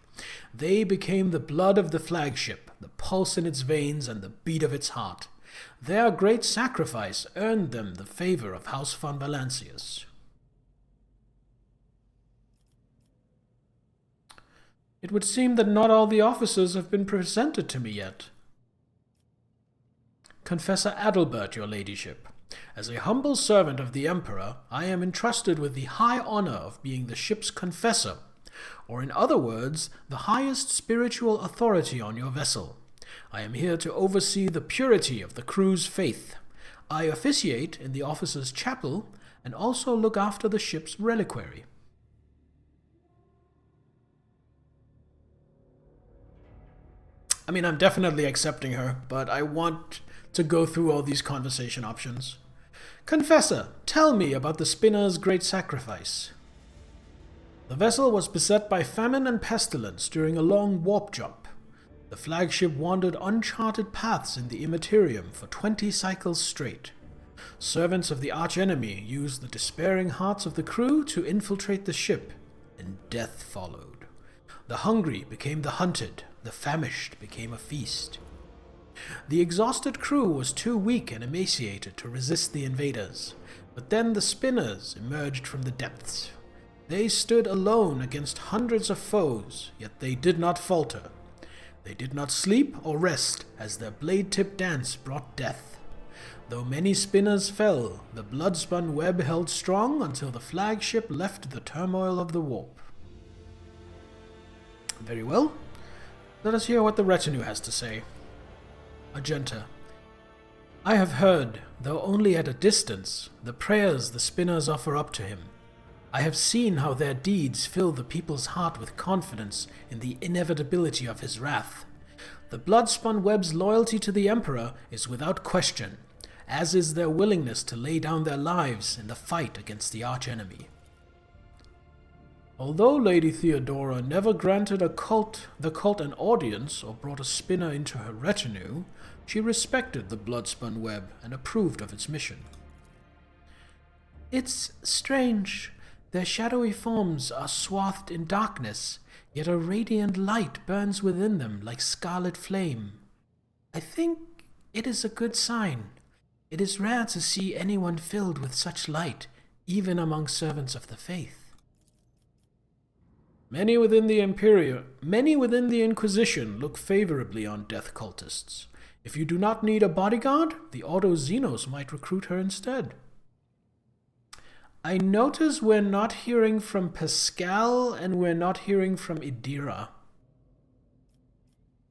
They became the blood of the flagship, the pulse in its veins and the beat of its heart. Their great sacrifice earned them the favor of House von Valancius. It would seem that not all the officers have been presented to me yet. Confessor Adalbert, your ladyship. As a humble servant of the Emperor, I am entrusted with the high honor of being the ship's confessor, or in other words, the highest spiritual authority on your vessel. I am here to oversee the purity of the crew's faith. I officiate in the officers' chapel and also look after the ship's reliquary. I mean, I'm definitely accepting her, but I want to go through all these conversation options. Confessor, tell me about the spinner's great sacrifice. The vessel was beset by famine and pestilence during a long warp jump. The flagship wandered uncharted paths in the immaterium for 20 cycles straight. Servants of the archenemy used the despairing hearts of the crew to infiltrate the ship, and death followed. The hungry became the hunted, the famished became a feast. The exhausted crew was too weak and emaciated to resist the invaders, but then the spinners emerged from the depths. They stood alone against hundreds of foes, yet they did not falter. They did not sleep or rest, as their blade-tip dance brought death. Though many spinners fell, the blood-spun web held strong until the flagship left the turmoil of the warp. Very well. Let us hear what the retinue has to say. Argenta. I have heard, though only at a distance, the prayers the spinners offer up to him. I have seen how their deeds fill the people's heart with confidence in the inevitability of his wrath. The blood-spun web's loyalty to the Emperor is without question, as is their willingness to lay down their lives in the fight against the archenemy. Although Lady Theodora never granted the cult an audience or brought a spinner into her retinue, she respected the blood-spun web and approved of its mission. It's strange. Their shadowy forms are swathed in darkness, yet a radiant light burns within them like scarlet flame. I think it is a good sign. It is rare to see anyone filled with such light, even among servants of the faith. Many within the Inquisition look favorably on death cultists. If you do not need a bodyguard, the Ordo Xenos might recruit her instead. I notice we're not hearing from Pascal and we're not hearing from Idira.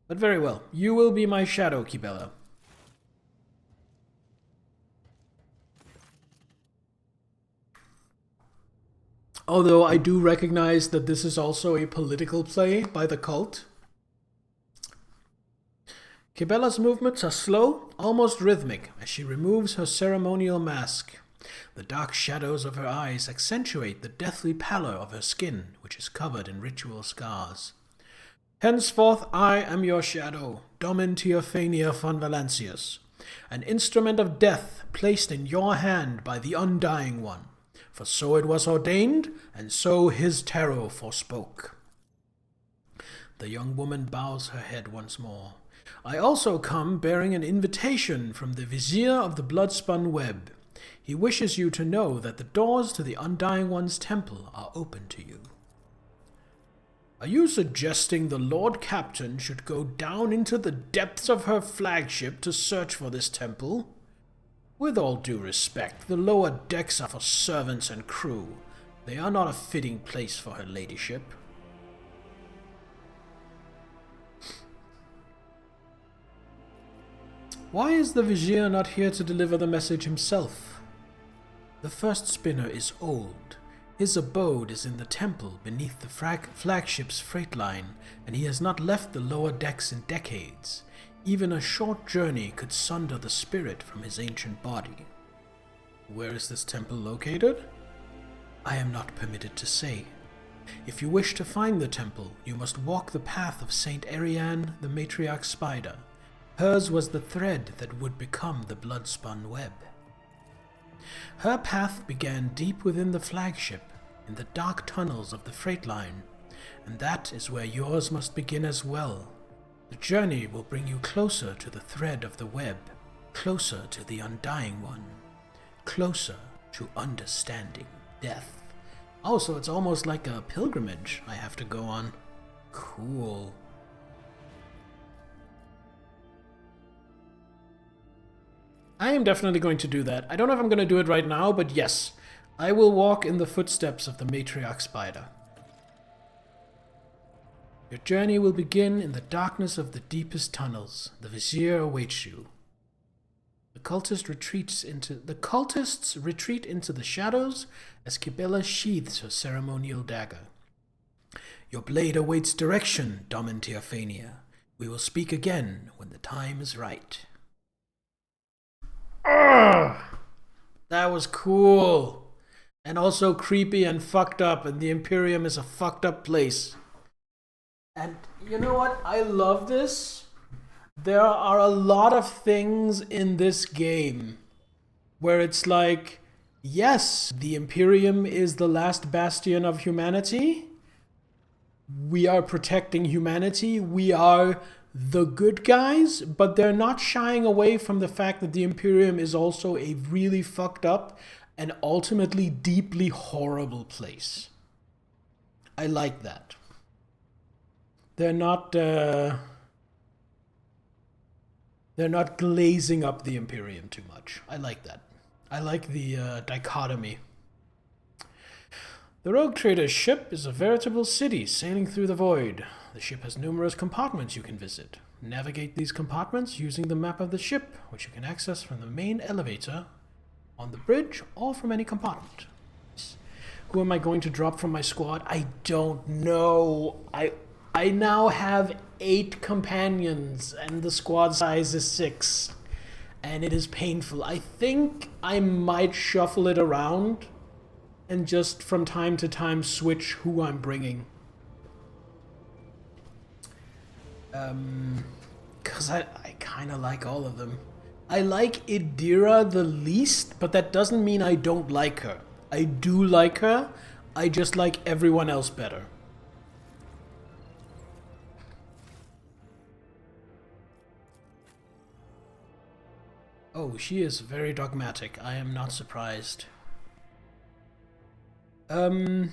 But very well, you will be my shadow, Kibella. Although I do recognize that this is also a political play by the cult. Kibella's movements are slow, almost rhythmic, as she removes her ceremonial mask. The dark shadows of her eyes accentuate the deathly pallor of her skin, which is covered in ritual scars. Henceforth I am your shadow, Domin Teophania von Valancius, an instrument of death placed in your hand by the Undying One. For so it was ordained, and so his tarot forspoke. The young woman bows her head once more. I also come bearing an invitation from the Vizier of the Bloodspun Web. He wishes you to know that the doors to the Undying One's temple are open to you. Are you suggesting the Lord Captain should go down into the depths of her flagship to search for this temple? With all due respect, the lower decks are for servants and crew. They are not a fitting place for her ladyship. Why is the Vizier not here to deliver the message himself? The first spinner is old. His abode is in the temple beneath the flagship's freight line, and he has not left the lower decks in decades. Even a short journey could sunder the spirit from his ancient body. Where is this temple located? I am not permitted to say. If you wish to find the temple, you must walk the path of Saint Ariane, the matriarch spider. Hers was the thread that would become the blood-spun web. Her path began deep within the flagship, in the dark tunnels of the freight line, and that is where yours must begin as well. The journey will bring you closer to the thread of the web. Closer to the Undying One. Closer to understanding death. Oh, so it's almost like a pilgrimage I have to go on. Cool. I am definitely going to do that. I don't know if I'm going to do it right now, but yes. I will walk in the footsteps of the matriarch spider. Your journey will begin in the darkness of the deepest tunnels. The vizier awaits you. The cultists retreat into the shadows as Kibela sheathes her ceremonial dagger. Your blade awaits direction, Domintiafania. We will speak again when the time is right. Ugh! That was cool. And also creepy and fucked up, and the Imperium is a fucked up place. And you know what? I love this. There are a lot of things in this game where it's like, yes, the Imperium is the last bastion of humanity. We are protecting humanity. We are the good guys, but they're not shying away from the fact that the Imperium is also a really fucked up and ultimately deeply horrible place. I like that. They're not glazing up the Imperium too much. I like that. I like the dichotomy. The rogue trader's ship is a veritable city sailing through the void. The ship has numerous compartments you can visit. Navigate these compartments using the map of the ship, which you can access from the main elevator on the bridge or from any compartment. Who am I going to drop from my squad? I don't know. I now have 8 companions and the squad size is 6. And it is painful. I think I might shuffle it around and just from time to time switch who I'm bringing. Because I kind of like all of them. I like Idira the least, but that doesn't mean I don't like her. I do like her, I just like everyone else better. Oh, she is very dogmatic. I am not surprised. Let's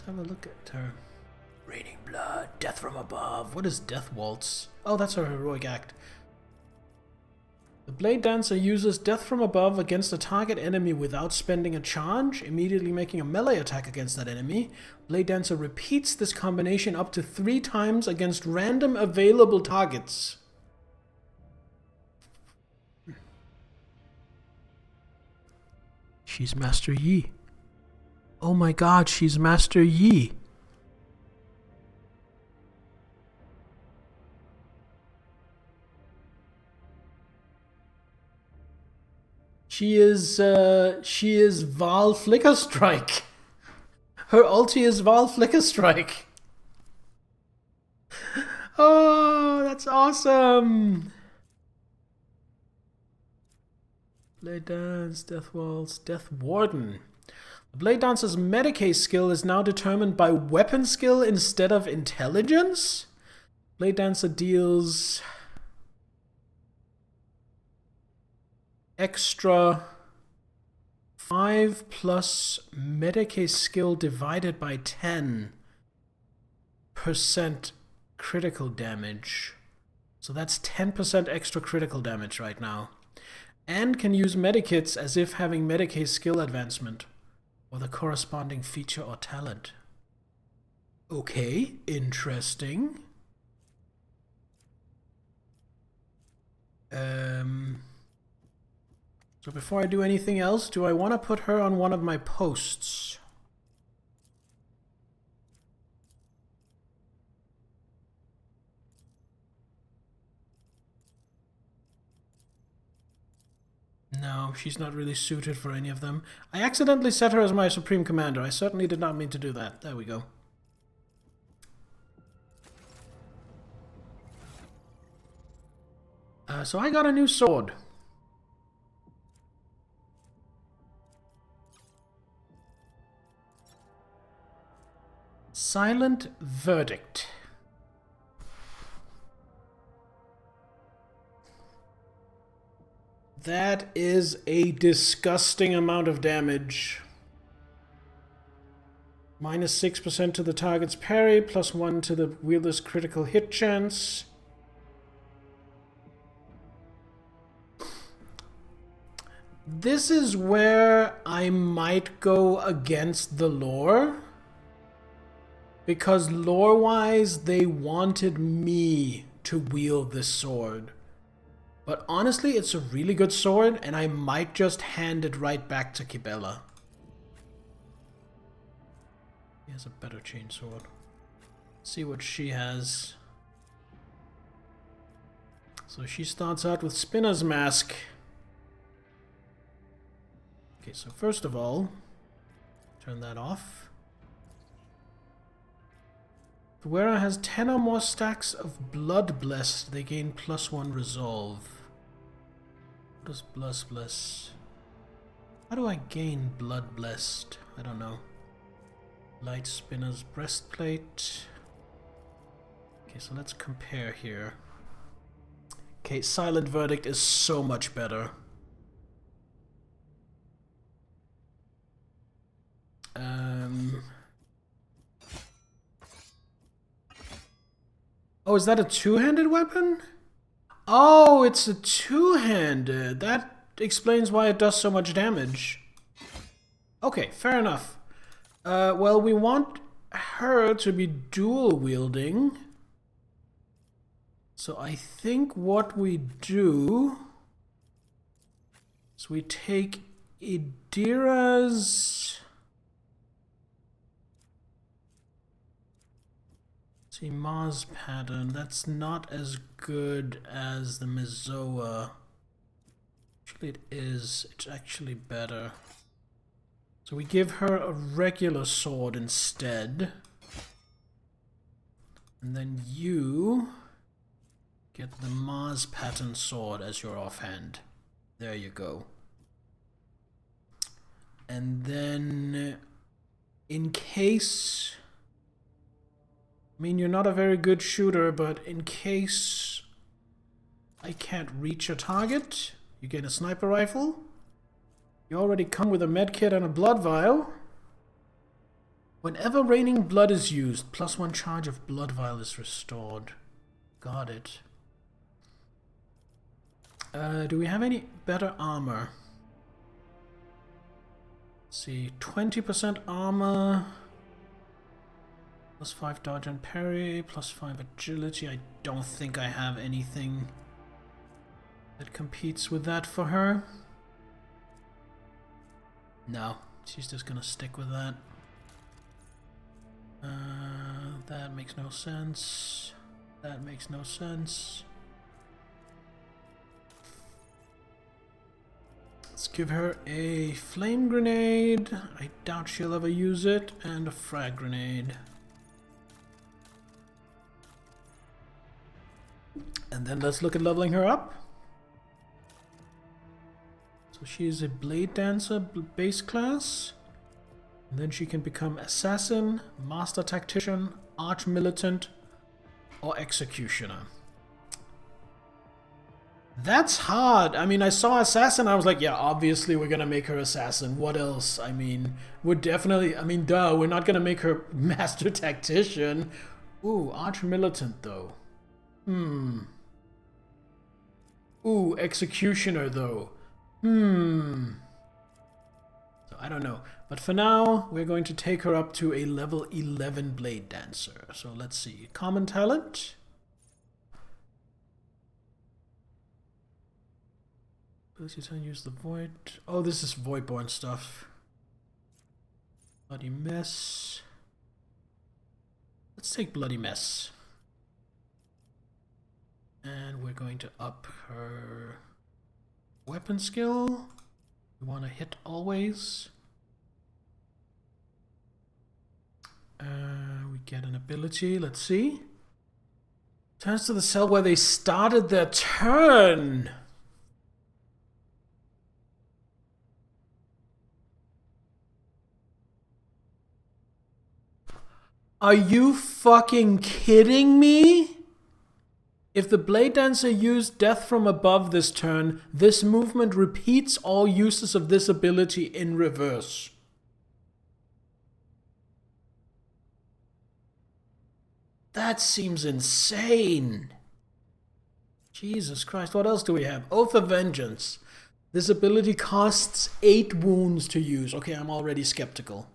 have a look at her. Raining blood, death from above. What is Death Waltz? Oh, that's her heroic act. The Blade Dancer uses Death from Above against a target enemy without spending a charge, immediately making a melee attack against that enemy. Blade Dancer repeats this combination up to 3 times against random available targets. She's Master Yi. Oh my god, she's Master Yi. She is Val Flickerstrike. Her ulti is Val Flickerstrike. Oh, that's awesome. Blade Dance, Death Waltz, Death Warden. The Blade Dancer's Medicae skill is now determined by weapon skill instead of intelligence. Blade Dancer deals extra 5 plus Medicae skill divided by 10% critical damage. So that's 10% extra critical damage right now. And can use medikits as if having Medicae skill advancement or the corresponding feature or talent. Okay, interesting. So before I do anything else, do I want to put her on one of my posts? No, she's not really suited for any of them. I accidentally set her as my Supreme Commander. I certainly did not mean to do that. There we go. So I got a new sword. Silent Verdict. That is a disgusting amount of damage. Minus 6% to the target's parry, plus 1 to the wielder's critical hit chance. This is where I might go against the lore. Because lore-wise, they wanted me to wield this sword. But honestly, it's a really good sword, and I might just hand it right back to Kibella. He has a better chainsword. See what she has. So she starts out with Spinner's Mask. Okay, so first of all, turn that off. The wearer has 10 or more stacks of Blood Blessed. They gain +1 resolve. What is Blood Blessed? How do I gain Blood Blessed? I don't know. Light Spinner's Breastplate. Okay, so let's compare here. Okay, Silent Verdict is so much better. Oh, is that a two-handed weapon? Oh, it's a two-handed. That explains why it does so much damage. Okay, fair enough. Well, we want her to be dual-wielding. So I think what we do is we take Idira's... See, Mars pattern. That's not as good as the Mizoa. Actually, it is. It's actually better. So we give her a regular sword instead. And then you get the Mars pattern sword as your offhand. There you go. And then in case... I mean, you're not a very good shooter, but in case I can't reach a target, you get a sniper rifle. You already come with a medkit and a blood vial. Whenever raining blood is used, +1 charge of blood vial is restored. Got it. Do we have any better armor? Let's see, 20% armor. +5 dodge and parry, +5 agility. I don't think I have anything that competes with that for her. No, she's just gonna stick with that. That makes no sense. That makes no sense. Let's give her a flame grenade. I doubt she'll ever use it. And a frag grenade. And then let's look at leveling her up. So she is a Blade Dancer base class. And then she can become Assassin, Master Tactician, Arch Militant, or Executioner. That's hard. I mean, I saw Assassin, I was like, yeah, obviously we're gonna make her Assassin. What else? I mean, we're definitely, I mean, duh, we're not gonna make her Master Tactician. Ooh, Arch Militant though. Ooh, Executioner though. So I don't know. But for now, we're going to take her up to a level 11 Blade Dancer. So let's see. Common talent. Ability to use the Void. Oh, this is Voidborn stuff. Bloody Mess. Let's take Bloody Mess. And we're going to up her weapon skill. We want to hit always. We get an ability. Let's see. Turns to the cell where they started their turn. Are you fucking kidding me? If the Blade Dancer used Death from Above this turn, this movement repeats all uses of this ability in reverse. That seems insane. Jesus Christ, what else do we have? Oath of Vengeance. This ability costs 8 wounds to use. Okay, I'm already skeptical.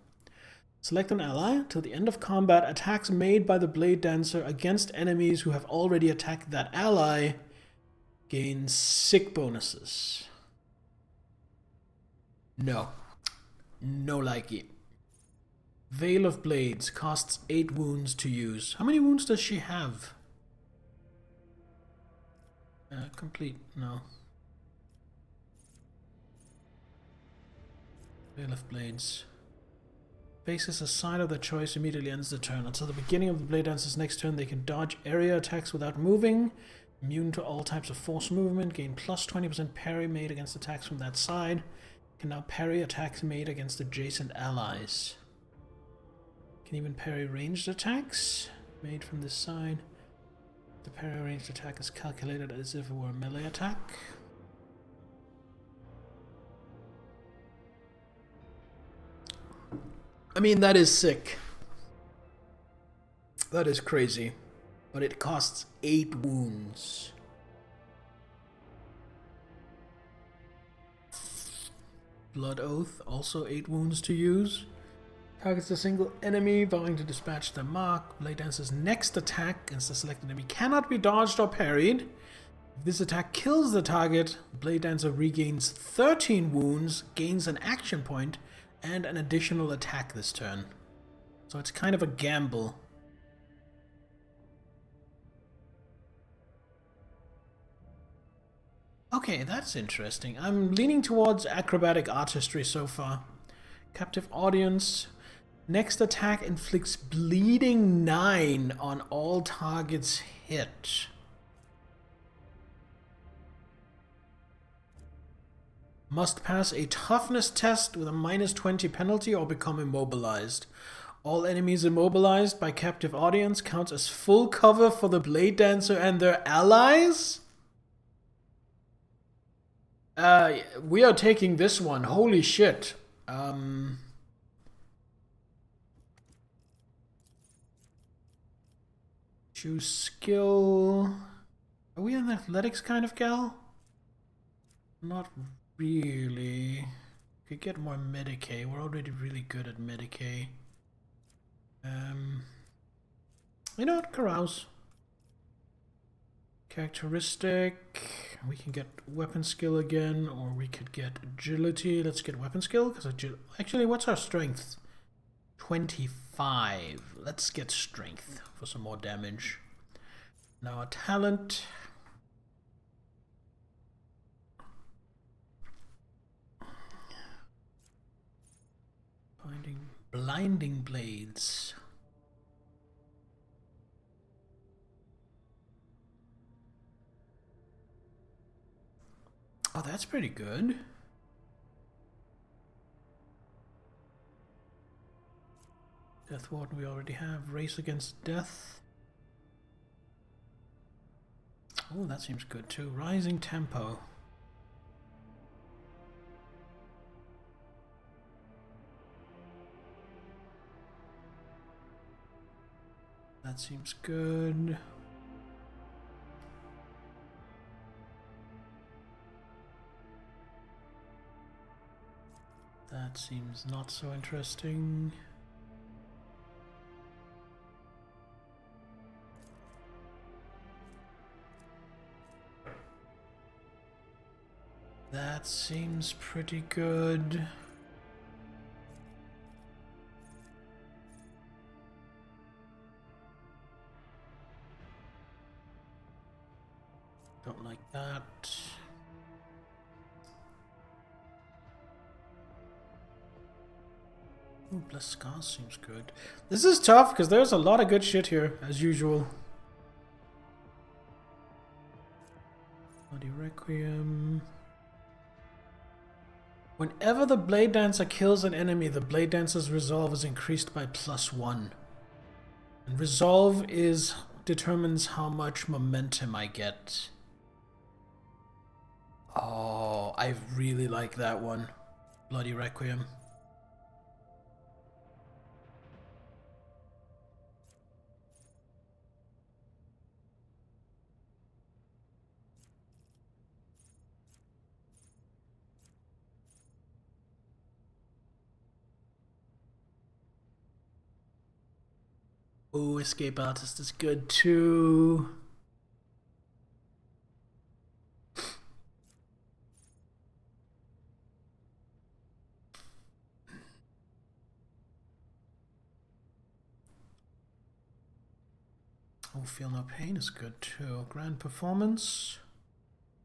Select an ally. Till the end of combat, attacks made by the Blade Dancer against enemies who have already attacked that ally gain sick bonuses. No. No likey. Veil of Blades costs 8 wounds to use. How many wounds does she have? Complete. No. Veil of Blades. Faces a side of their choice immediately ends the turn. Until the beginning of the Blade Dancer's next turn, they can dodge area attacks without moving. Immune to all types of force movement. Gain plus 20% parry made against attacks from that side. Can now parry attacks made against adjacent allies. Can even parry ranged attacks made from this side. The parry ranged attack is calculated as if it were a melee attack. I mean, that is sick. That is crazy. But it costs 8 wounds. Blood Oath, also 8 wounds to use. Targets a single enemy, vowing to dispatch their mark. Blade Dancer's next attack against the selected enemy cannot be dodged or parried. If this attack kills the target, Blade Dancer regains 13 wounds, gains an action point, and an additional attack this turn. So it's kind of a gamble. Okay, that's interesting. I'm leaning towards acrobatic artistry so far. Captive Audience. Next attack inflicts bleeding 9 on all targets hit. Must pass a toughness test with a -20 penalty or become immobilized. All enemies immobilized by Captive Audience counts as full cover for the Blade Dancer and their allies? We are taking this one. Holy shit. Choose skill. Are we an athletics kind of gal? Not really. Could get more Medicae. We're already really good at Medicae. You know what? Carouse. Characteristic. We can get weapon skill again, or we could get agility. Let's get weapon skill, because actually, what's our strength? 25. Let's get strength for some more damage. Now a talent. Finding blinding blades. Oh, that's pretty good. Death Warden we already have. Race Against Death. Oh, that seems good too. Rising Tempo. That seems good. That seems not so interesting. That seems pretty good. Don't like that. Ooh, Blessed Scars seems good. This is tough because there's a lot of good shit here, as usual. Bloody Requiem. Whenever the Blade Dancer kills an enemy, the Blade Dancer's resolve is increased by +1. And resolve is determines how much momentum I get. Oh, I really like that one. Bloody Requiem. Oh, Escape Artist is good too. Oh, Feel No Pain is good too. Grand Performance.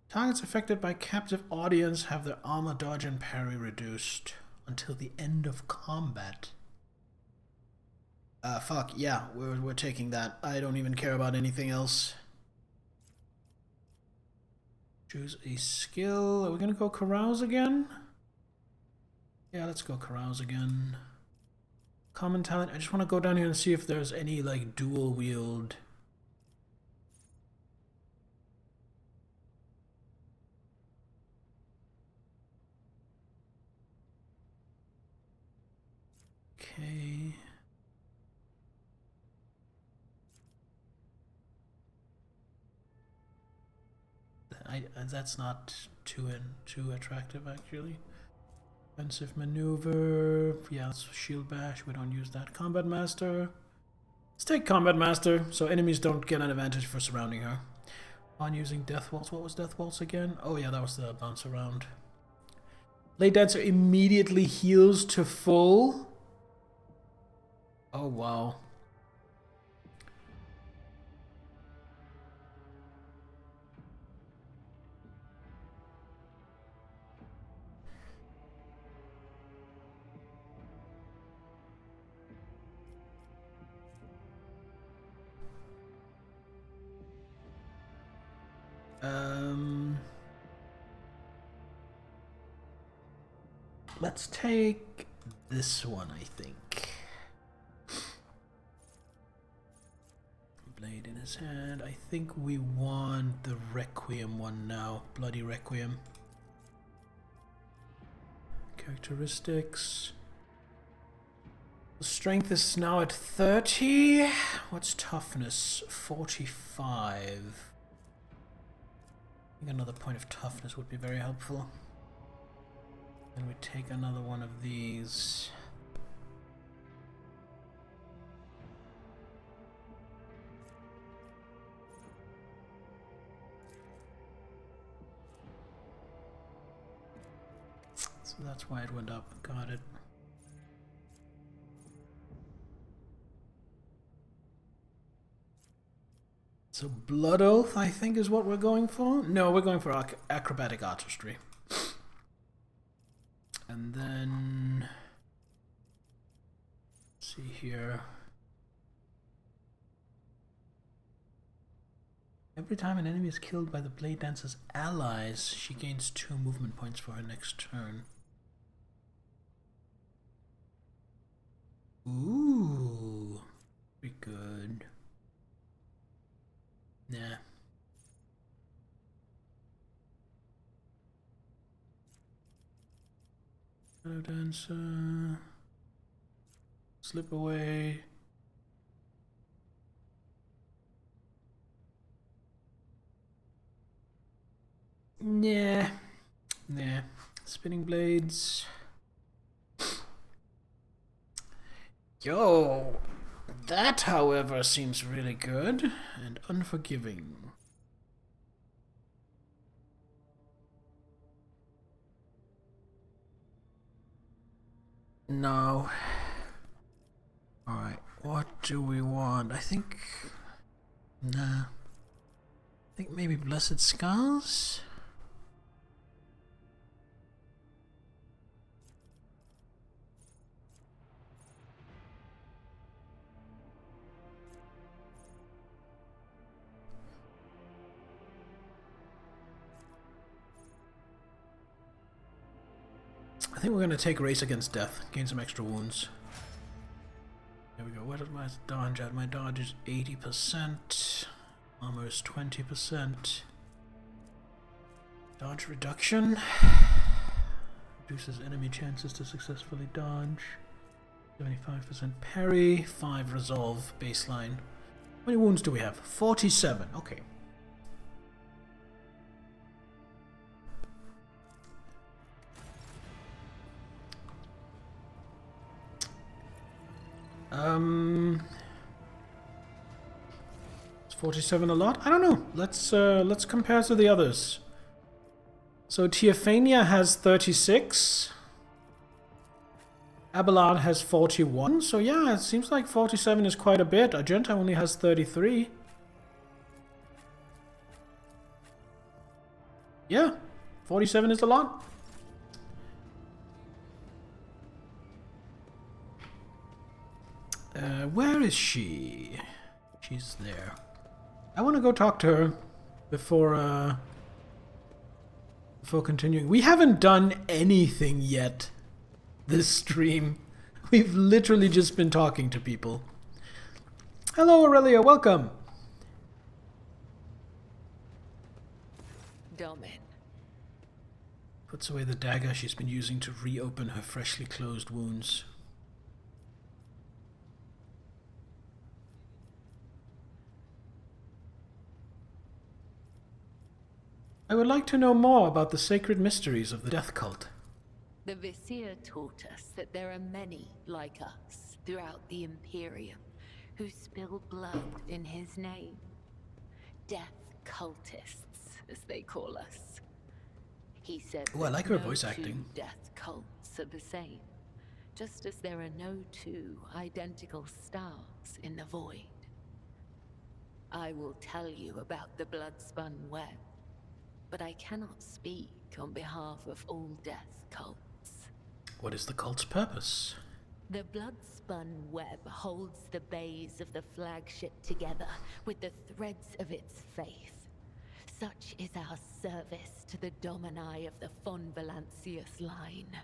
Targets affected by captive audience have their armor, dodge, and parry reduced until the end of combat. Fuck, yeah, we're taking that. I don't even care about anything else. Choose a skill. Are we gonna go Carouse again? Yeah, let's go Carouse again. Common talent. I just want to go down here and see if there's any, like, dual wield. Okay. That's not too attractive, actually. Offensive maneuver. Yeah, it's shield bash. We don't use that. Combat master. Let's take combat master, so enemies don't get an advantage for surrounding her. On using death waltz. What was death waltz again? Oh yeah, that was the bounce around. Blade dancer immediately heals to full. Oh wow. Let's take this one, I think. Blade in his hand. I think we want the Requiem one now. Bloody Requiem. Characteristics. The strength is now at 30. What's toughness? 45. I think another point of toughness would be very helpful. And we take another one of these. So that's why it went up. Got it. So Blood Oath, I think, is what we're going for. No, we're going for acrobatic artistry. And then, let's see here. Every time an enemy is killed by the Blade Dancer's allies, she gains 2 movement points for her next turn. Ooh, pretty good. Nah. Shadow Dancer. Slip away. Nah. Nah. Spinning Blades. Yo! That, however, seems really good and unforgiving. No. Alright, what do we want? I think... Nah. I think maybe Blessed Scars? I think we're going to take Race Against Death, gain some extra wounds. There we go. What did my dodge at? My dodge is 80%. Armor is 20%. Dodge reduction. Reduces enemy chances to successfully dodge. 75% parry. 5 resolve baseline. How many wounds do we have? 47. Okay. Is 47 a lot? I don't know. Let's compare to the others. So Teophania has 36. Abelard has 41. So yeah, it seems like 47 is quite a bit. Argenta only has 33. Yeah, 47 is a lot. Where is she? She's there. I want to go talk to her before continuing. We haven't done anything yet this stream. We've literally just been talking to people. Hello, Aurelia. Welcome. Domin. Puts away the dagger she's been using to reopen her freshly closed wounds. I would like to know more about the sacred mysteries of the death cult. The Vizier taught us that there are many like us throughout the Imperium who spill blood in his name. Death cultists, as they call us. He said Oh, I like her no voice two acting. death cults are the same, just as there are no two identical stars in the void. I will tell you about the blood-spun web, but I cannot speak on behalf of all death cults. What is the cult's purpose? The blood-spun web holds the bays of the flagship together with the threads of its faith. Such is our service to the Domini of the von Valancius line.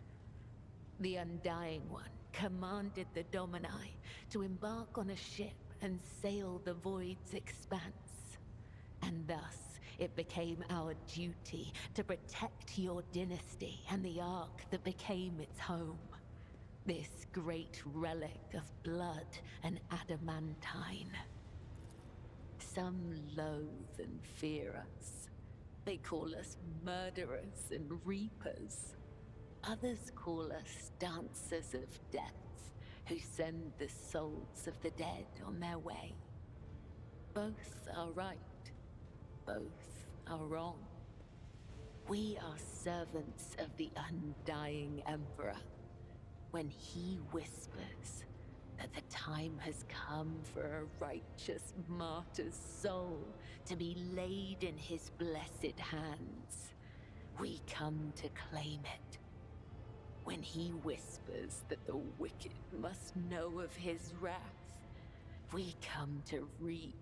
The Undying One commanded the Domini to embark on a ship and sail the void's expanse. And thus, it became our duty to protect your dynasty and the Ark that became its home. This great relic of blood and adamantine. Some loathe and fear us. They call us murderers and reapers. Others call us dancers of death, who send the souls of the dead on their way. Both are right. Both are wrong. We are servants of the undying Emperor. When he whispers that the time has come for a righteous martyr's soul to be laid in his blessed hands, we come to claim it. When he whispers that the wicked must know of his wrath, we come to reap.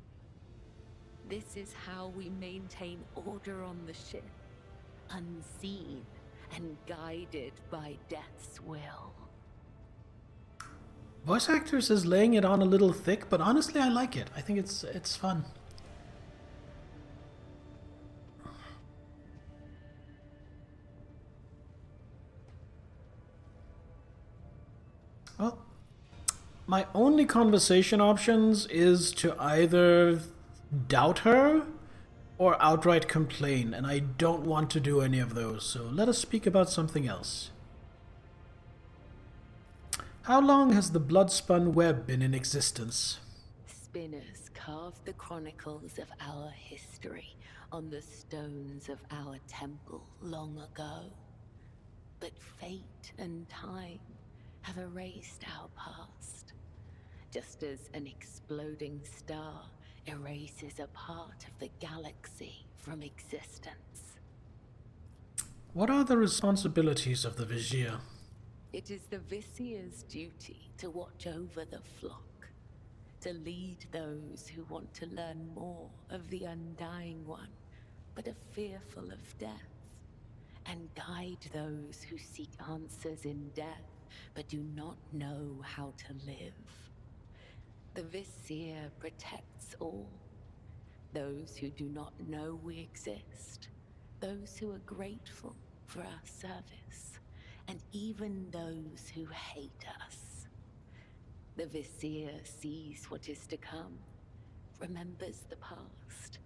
This is how we maintain order on the ship, unseen and guided by death's will. Voice actors is laying it on a little thick, but honestly I like it. I think it's fun. Well, my only conversation options is to either doubt her or outright complain, and I don't want to do any of those, so let us speak about something else. How long has the blood-spun web been in existence? Spinners carved the chronicles of our history on the stones of our temple long ago. But fate and time have erased our past, just as an exploding star erases a part of the galaxy from existence. What are the responsibilities of the Vizier? It is the Vizier's duty to watch over the flock, to lead those who want to learn more of the Undying One, but are fearful of death, and guide those who seek answers in death, but do not know how to live. The Vizier protects all. Those who do not know we exist, those who are grateful for our service, and even those who hate us. The Vizier sees what is to come, remembers the past,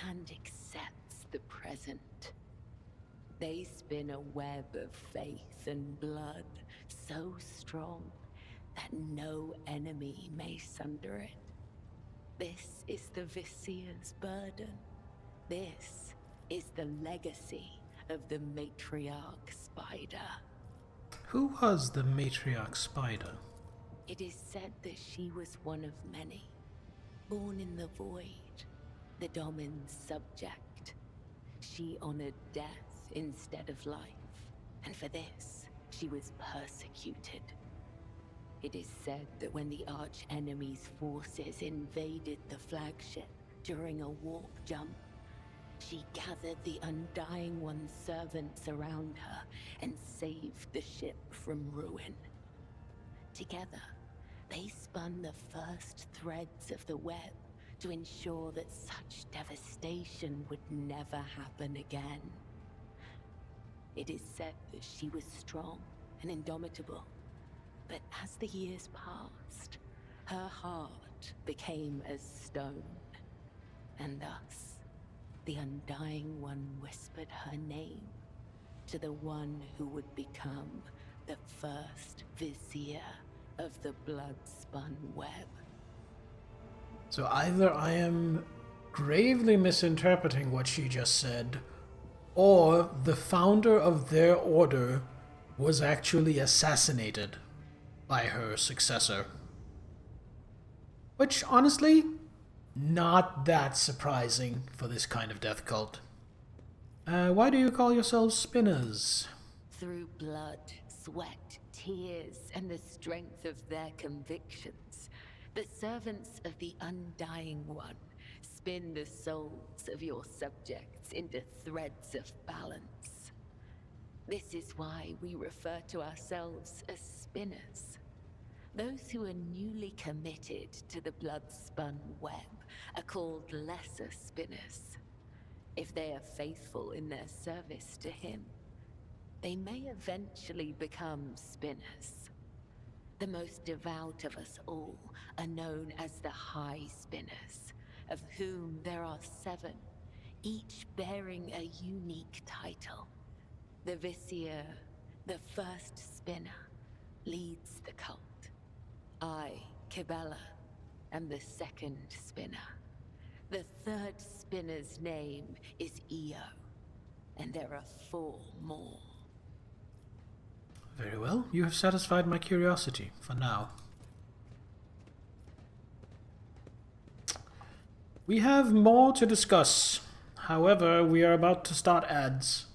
and accepts the present. They spin a web of faith and blood so strong that no enemy may sunder it. This is the Vizier's burden. This is the legacy of the Matriarch Spider. Who was the Matriarch Spider? It is said that she was one of many, born in the void, the Domin's subject. She honored death instead of life, and for this, she was persecuted. It is said that when the arch-enemy's forces invaded the flagship during a warp jump, she gathered the Undying One's servants around her and saved the ship from ruin. Together, they spun the first threads of the web to ensure that such devastation would never happen again. It is said that she was strong and indomitable, but as the years passed, her heart became as stone, and thus, the Undying One whispered her name to the one who would become the first Vizier of the blood-spun web. So either I am gravely misinterpreting what she just said, or the founder of their order was actually assassinated by her successor. Which, honestly, not that surprising for this kind of death cult. Why do you call yourselves spinners? Through blood, sweat, tears, and the strength of their convictions, the servants of the Undying One spin the souls of your subjects into threads of balance. This is why we refer to ourselves as spinners. Those who are newly committed to the blood-spun web are called lesser spinners. If they are faithful in their service to him, they may eventually become spinners. The most devout of us all are known as the High Spinners, of whom there are 7, each bearing a unique title. The Vizier, the first spinner, leads the cult. I, Kibella, am the second spinner. The third spinner's name is Io, and there are 4 more. Very well, you have satisfied my curiosity, for now. We have more to discuss. However, we are about to start ads.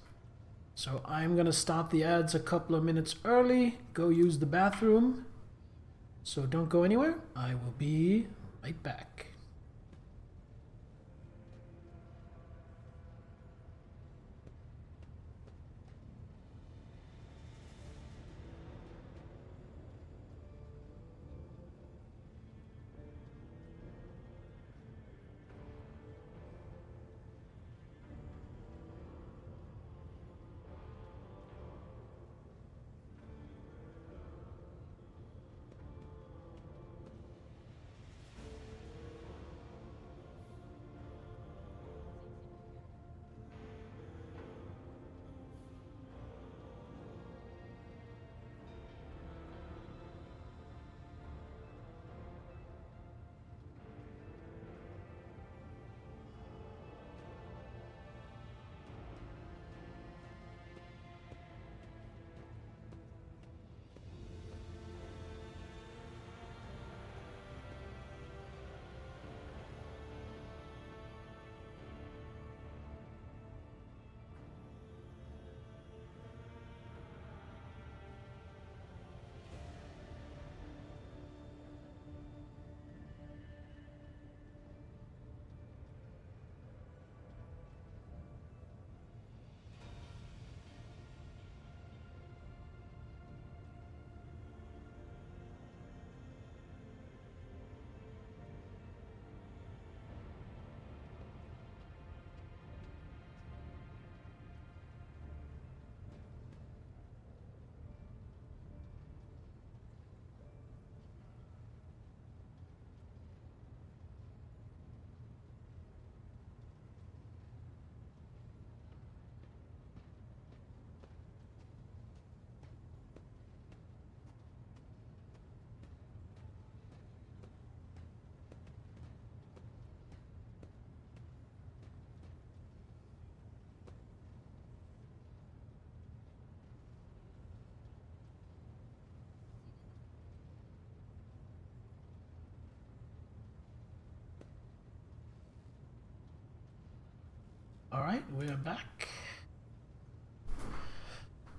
So I'm gonna start the ads a couple of minutes early, go use the bathroom. So don't go anywhere, I will be right back. Alright, we're back.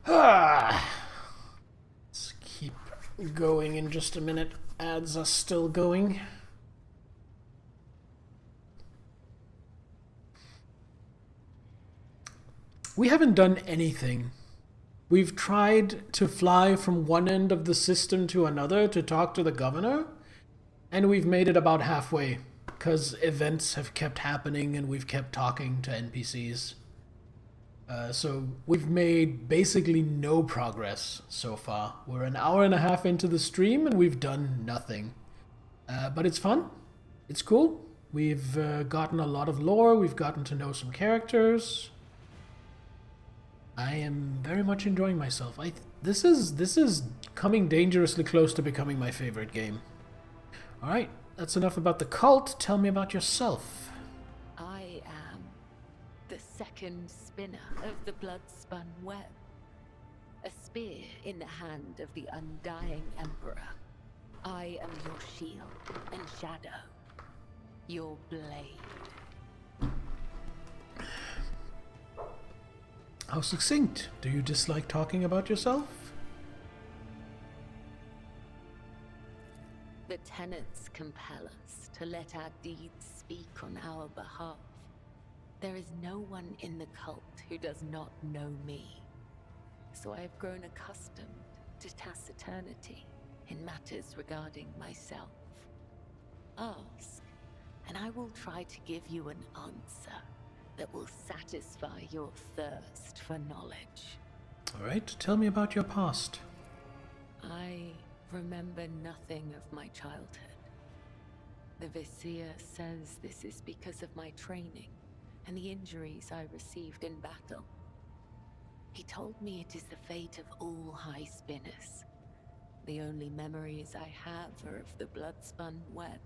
Let's keep going in just a minute. Ads are still going. We haven't done anything. We've tried to fly from one end of the system to another to talk to the governor, and we've made it about halfway, because events have kept happening and we've kept talking to NPCs. So we've made basically no progress so far. We're an hour and a half into the stream and we've done nothing. But it's fun. It's cool. We've gotten a lot of lore. We've gotten to know some characters. I am very much enjoying myself. This is coming dangerously close to becoming my favorite game. Alright, that's enough about the cult. Tell me about yourself. I am the second spinner of the blood-spun web. A spear in the hand of the undying Emperor. I am your shield and shadow. Your blade. How succinct. Do you dislike talking about yourself? The tenets compel us to let our deeds speak on our behalf. There is no one in the cult who does not know me. So I have grown accustomed to taciturnity in matters regarding myself. Ask, and I will try to give you an answer that will satisfy your thirst for knowledge. Alright, tell me about your past. I remember nothing of my childhood. The Vizier says this is because of my training and the injuries I received in battle. He told me it is the fate of all high spinners. The only memories I have are of the blood-spun web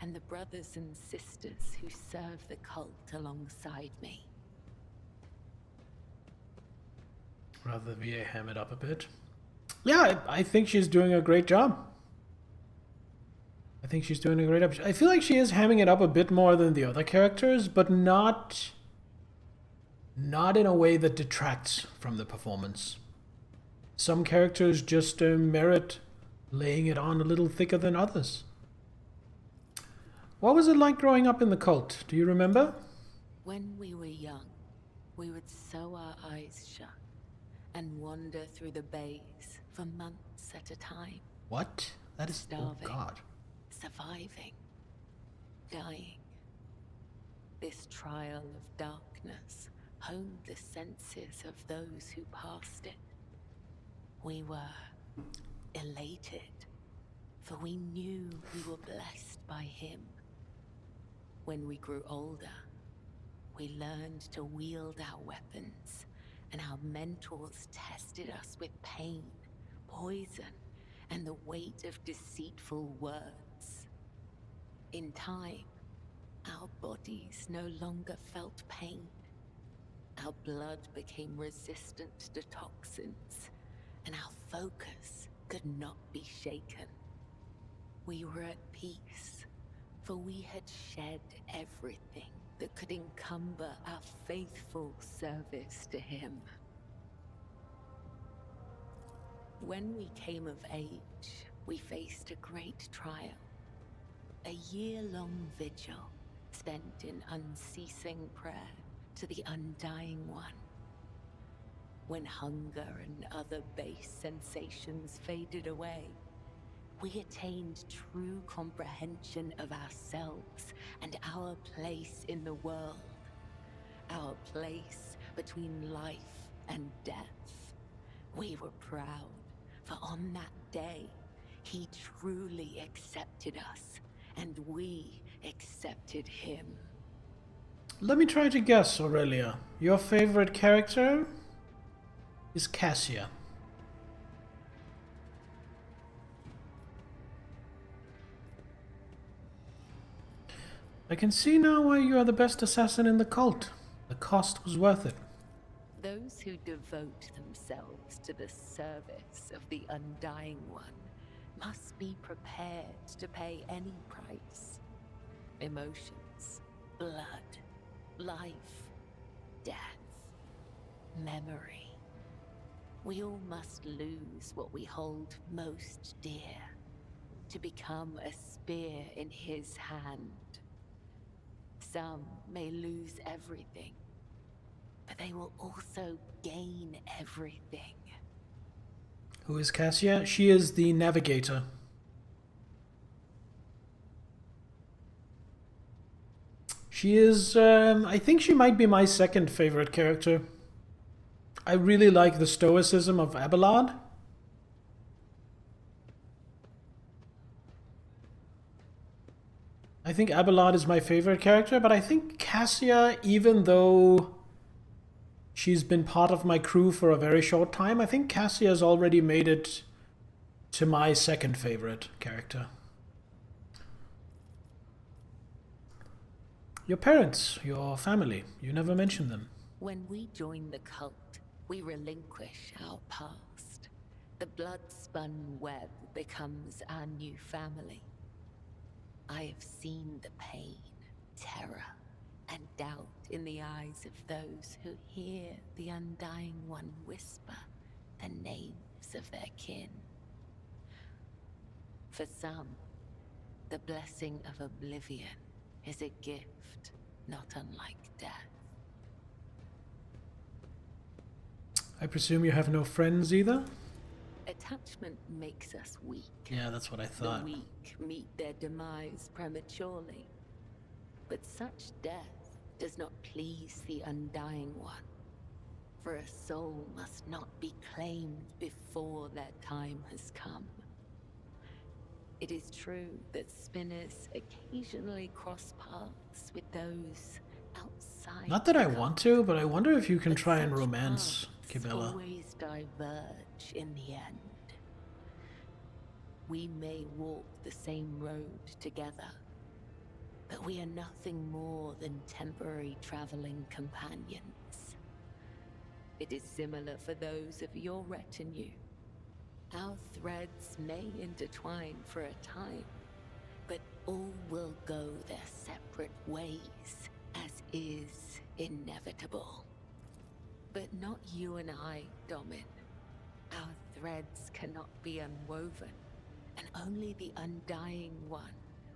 and the brothers and sisters who serve the cult alongside me. Rather the VA ham it up a bit. Yeah, I think she's doing a great job. I think she's doing a great job. I feel like she is hamming it up a bit more than the other characters, but not in a way that detracts from the performance. Some characters just merit laying it on a little thicker than others. What was it like growing up in the cult? Do you remember? When we were young, we would sew our eyes shut and wander through the bays for months at a time. What? That is... Starving. Oh, God. Surviving. Dying. This trial of darkness honed the senses of those who passed it. We were elated, for we knew we were blessed by him. When we grew older, we learned to wield our weapons, and our mentors tested us with pain, poison, and the weight of deceitful words. In time, our bodies no longer felt pain. Our blood became resistant to toxins, and our focus could not be shaken. We were at peace, for we had shed everything that could encumber our faithful service to him. When we came of age, we faced a great trial. A year-long vigil spent in unceasing prayer to the Undying One. When hunger and other base sensations faded away, we attained true comprehension of ourselves and our place in the world. Our place between life and death. We were proud, for on that day, he truly accepted us, and we accepted him. Let me try to guess, Aurelia. Your favorite character is Cassia. I can see now why you are the best assassin in the cult. The cost was worth it. Those who devote themselves to the service of the Undying One must be prepared to pay any price. Emotions, blood, life, memory. We all must lose what we hold most dear to become a spear in his hand. Some may lose everything, but they will also gain everything. Who is Cassia? She is the navigator. She is, I think she might be my second favorite character. I really like the stoicism of Abelard. I think Abelard is my favorite character, but I think Cassia, even though she's been part of my crew for a very short time, I think Cassia has already made it to my second favorite character. Your parents, your family, you never mentioned them. When we join the cult, we relinquish our past. The blood-spun web becomes our new family. I have seen the pain, terror, and doubt in the eyes of those who hear the Undying One whisper the names of their kin. For some, the blessing of oblivion is a gift not unlike death. I presume you have no friends either? Attachment makes us weak. Yeah, that's what I thought. The weak meet their demise prematurely. But such death does not please the Undying One. For a soul must not be claimed before their time has come. It is true that spinners occasionally cross paths with those outside. Not that I want to, but I wonder if you can try and romance Kibella. Always diverge in the end. We may walk the same road together, but we are nothing more than temporary traveling companions. It is similar for those of your retinue. Our threads may intertwine for a time, but all will go their separate ways, as is inevitable. But not you and I, Domin. Our threads cannot be unwoven, and only the Undying One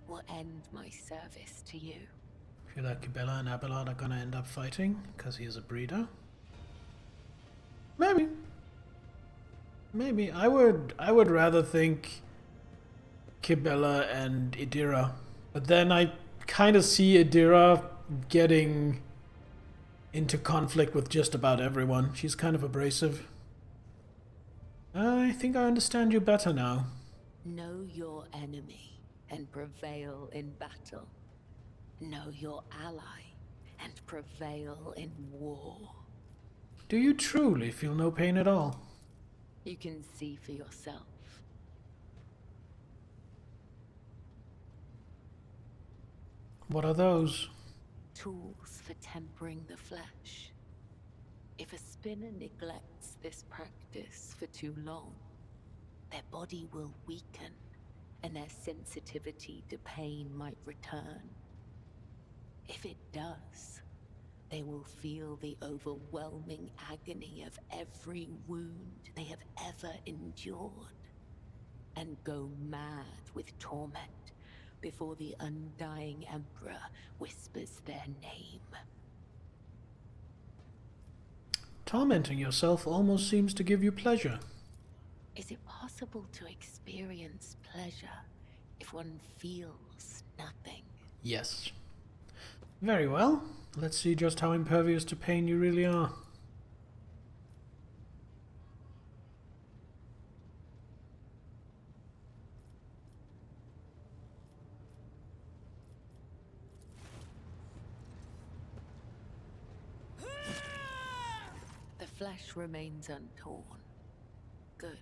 will end my service to you. I feel like Kibella and Abelard are gonna end up fighting, because he is a breeder. Maybe. Maybe. I would rather think Kibella and Idira. But then I kind of see Idira getting into conflict with just about everyone. She's kind of abrasive. I think I understand you better now. Know your enemy and prevail in battle. Know your ally and prevail in war. Do you truly feel no pain at all? You can see for yourself. What are those? Tools for tempering the flesh. If a spinner neglects this practice for too long, their body will weaken and their sensitivity to pain might return. If it does, they will feel the overwhelming agony of every wound they have ever endured and go mad with torment before the Undying Emperor whispers their name. Tormenting yourself almost seems to give you pleasure. Is it possible to experience pleasure if one feels nothing? Yes. Very well. Let's see just how impervious to pain you really are. The flesh remains untorn. Good.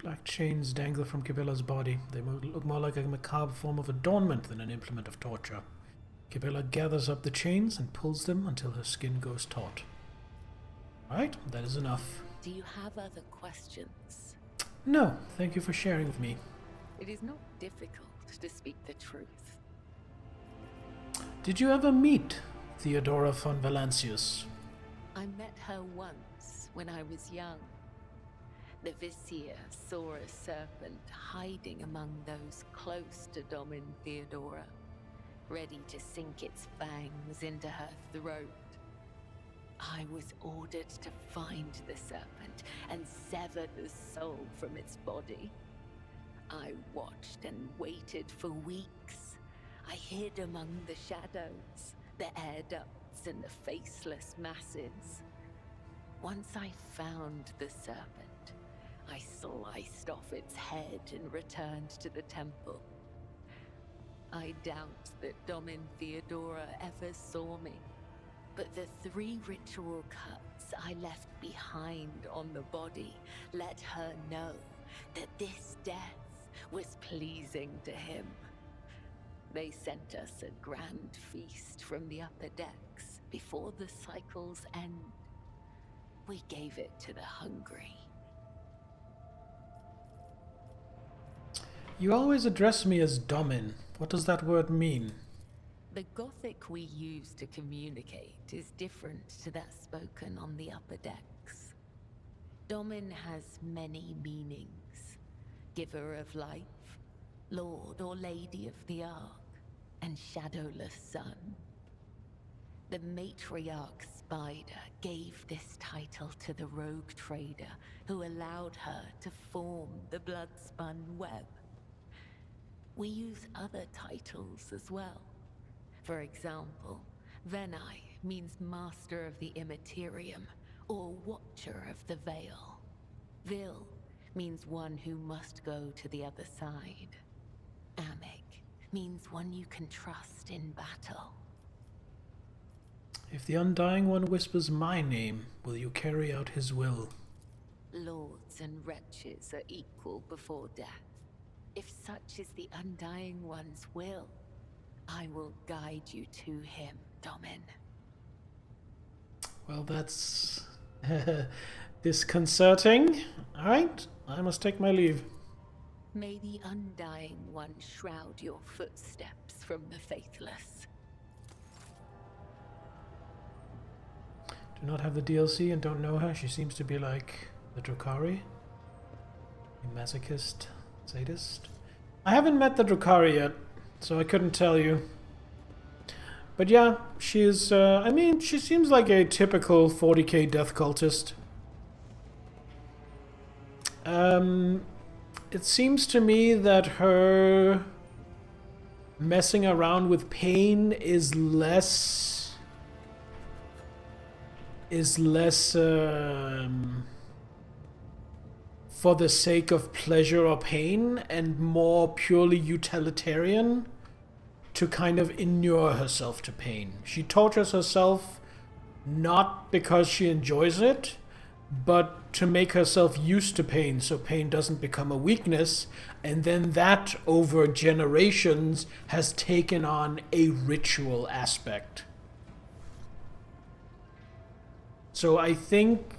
Black chains dangle from Kibella's body. They look more like a macabre form of adornment than an implement of torture. Kibella gathers up the chains and pulls them until her skin goes taut. Right, that is enough. Do you have other questions? No, thank you for sharing with me. It is not difficult to speak the truth. Did you ever meet Theodora von Valancius? I met her once when I was young. The Vizier saw a serpent hiding among those close to Domin Theodora, ready to sink its fangs into her throat. I was ordered to find the serpent and sever the soul from its body. I watched and waited for weeks. I hid among the shadows, the air ducts and the faceless masses. Once I found the serpent, I sliced off its head and returned to the temple. I doubt that Domin Theodora ever saw me, but the 3 ritual cuts I left behind on the body let her know that this death was pleasing to him. They sent us a grand feast from the upper decks before the cycle's end. We gave it to the hungry. You always address me as Domin. What does that word mean? The Gothic we use to communicate is different to that spoken on the upper decks. Domin has many meanings. Giver of life, Lord or Lady of the Ark, and Shadowless Sun. The matriarch Spider gave this title to the rogue trader who allowed her to form the blood-spun web. We use other titles as well. For example, Venai means Master of the Immaterium, or Watcher of the Veil. Vil means one who must go to the other side. Amig means one you can trust in battle. If the Undying One whispers my name, will you carry out his will? Lords and wretches are equal before death. If such is the Undying One's will, I will guide you to him, Domin. Well, that's disconcerting. Alright, I must take my leave. May the Undying One shroud your footsteps from the faithless. Do not have the DLC and don't know her. She seems to be like the Drukhari. A masochist, sadist. I haven't met the Drukhari yet, so I couldn't tell you. But yeah, she's, I mean, she seems like a typical 40k death cultist. It seems to me that her messing around with pain is less for the sake of pleasure or pain and more purely utilitarian, to kind of inure herself to pain. She tortures herself not because she enjoys it, but to make herself used to pain so pain doesn't become a weakness, and then that over generations has taken on a ritual aspect. So I think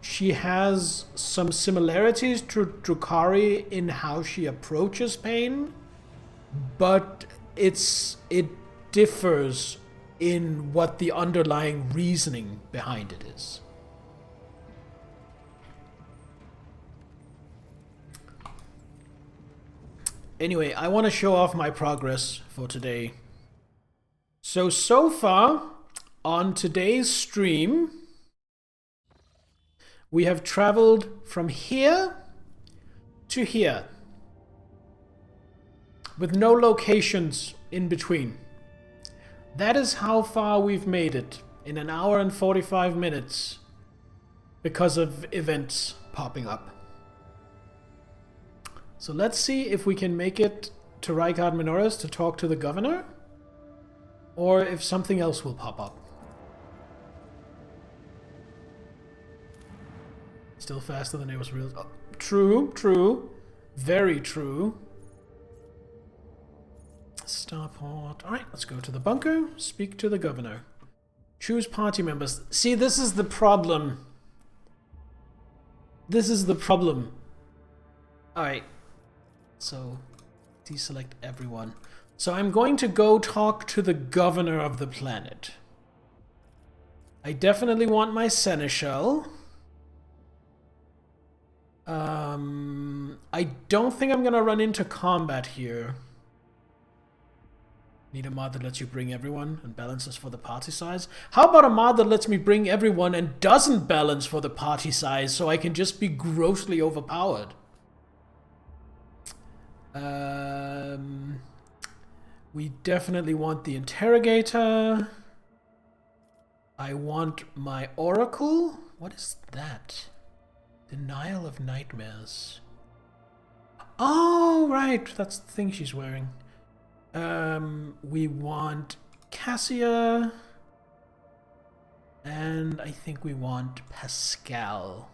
she has some similarities to Drukhari in how she approaches pain, but it differs in what the underlying reasoning behind it is. Anyway, I want to show off my progress for today. So far on today's stream, we have traveled from here to here, with no locations in between. That is how far we've made it in an hour and 45 minutes because of events popping up. So let's see if we can make it to Rykard Minoris to talk to the governor, or if something else will pop up. Still faster than it was real. Oh, true. Very true. Starport. Alright, let's go to the bunker. Speak to the governor. Choose party members. See, this is the problem. Alright. So, deselect everyone. So I'm going to go talk to the governor of the planet. I definitely want my seneschal. I don't think I'm gonna run into combat here. Need a mod that lets you bring everyone and balances for the party size. How about a mod that lets me bring everyone and doesn't balance for the party size, so I can just be grossly overpowered? We definitely want the interrogator. I want my oracle. What is that? Denial of nightmares. Oh, right. That's the thing she's wearing. We want Cassia. And I think we want Pascal.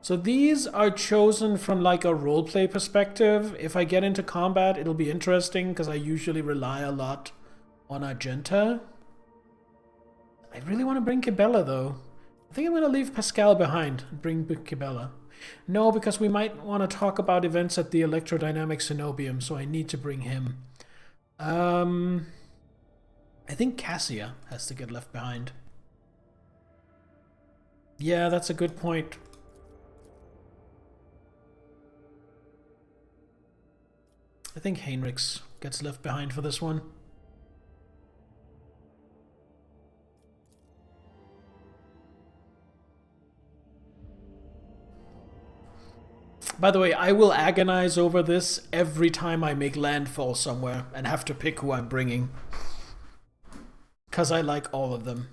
So these are chosen from like a roleplay perspective. If I get into combat, it'll be interesting because I usually rely a lot on Argenta. I really want to bring Kibella though. I think I'm going to leave Pascal behind and bring Kibella. No, because we might want to talk about events at the Electrodynamic Cenobium, so I need to bring him. I think Cassia has to get left behind. Yeah, that's a good point. I think Heinrichs gets left behind for this one. By the way, I will agonize over this every time I make landfall somewhere and have to pick who I'm bringing. Because I like all of them.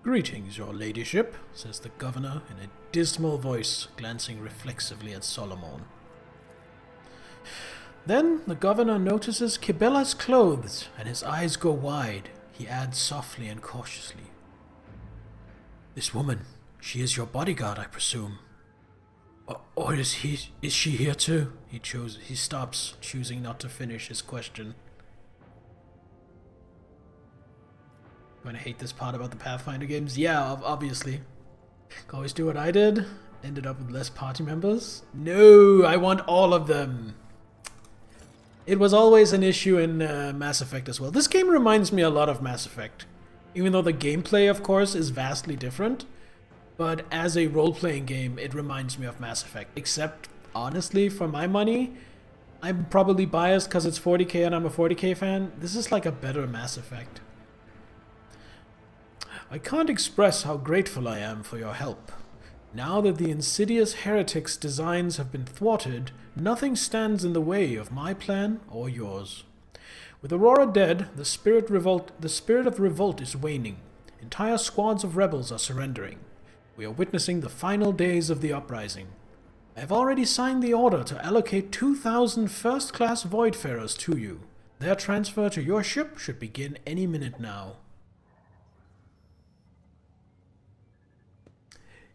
Greetings, your ladyship, says the governor in a dismal voice, glancing reflexively at Solomon. Then the governor notices Kibella's clothes, and his eyes go wide. He adds softly and cautiously. This woman, she is your bodyguard, I presume. Or is she here too? He stops, choosing not to finish his question. I'm gonna hate this part about the Pathfinder games. Yeah, obviously. Can always do what I did. Ended up with less party members. No, I want all of them. It was always an issue in Mass Effect as well. This game reminds me a lot of Mass Effect. Even though the gameplay, of course, is vastly different. But as a role-playing game, it reminds me of Mass Effect. Except, honestly, for my money, I'm probably biased because it's 40k and I'm a 40k fan. This is like a better Mass Effect. I can't express how grateful I am for your help. Now that the insidious heretic's designs have been thwarted, nothing stands in the way of my plan or yours. With Aurora dead, the spirit of revolt is waning. Entire squads of rebels are surrendering. We are witnessing the final days of the uprising. I have already signed the order to allocate 2,000 first-class Voidfarers to you. Their transfer to your ship should begin any minute now.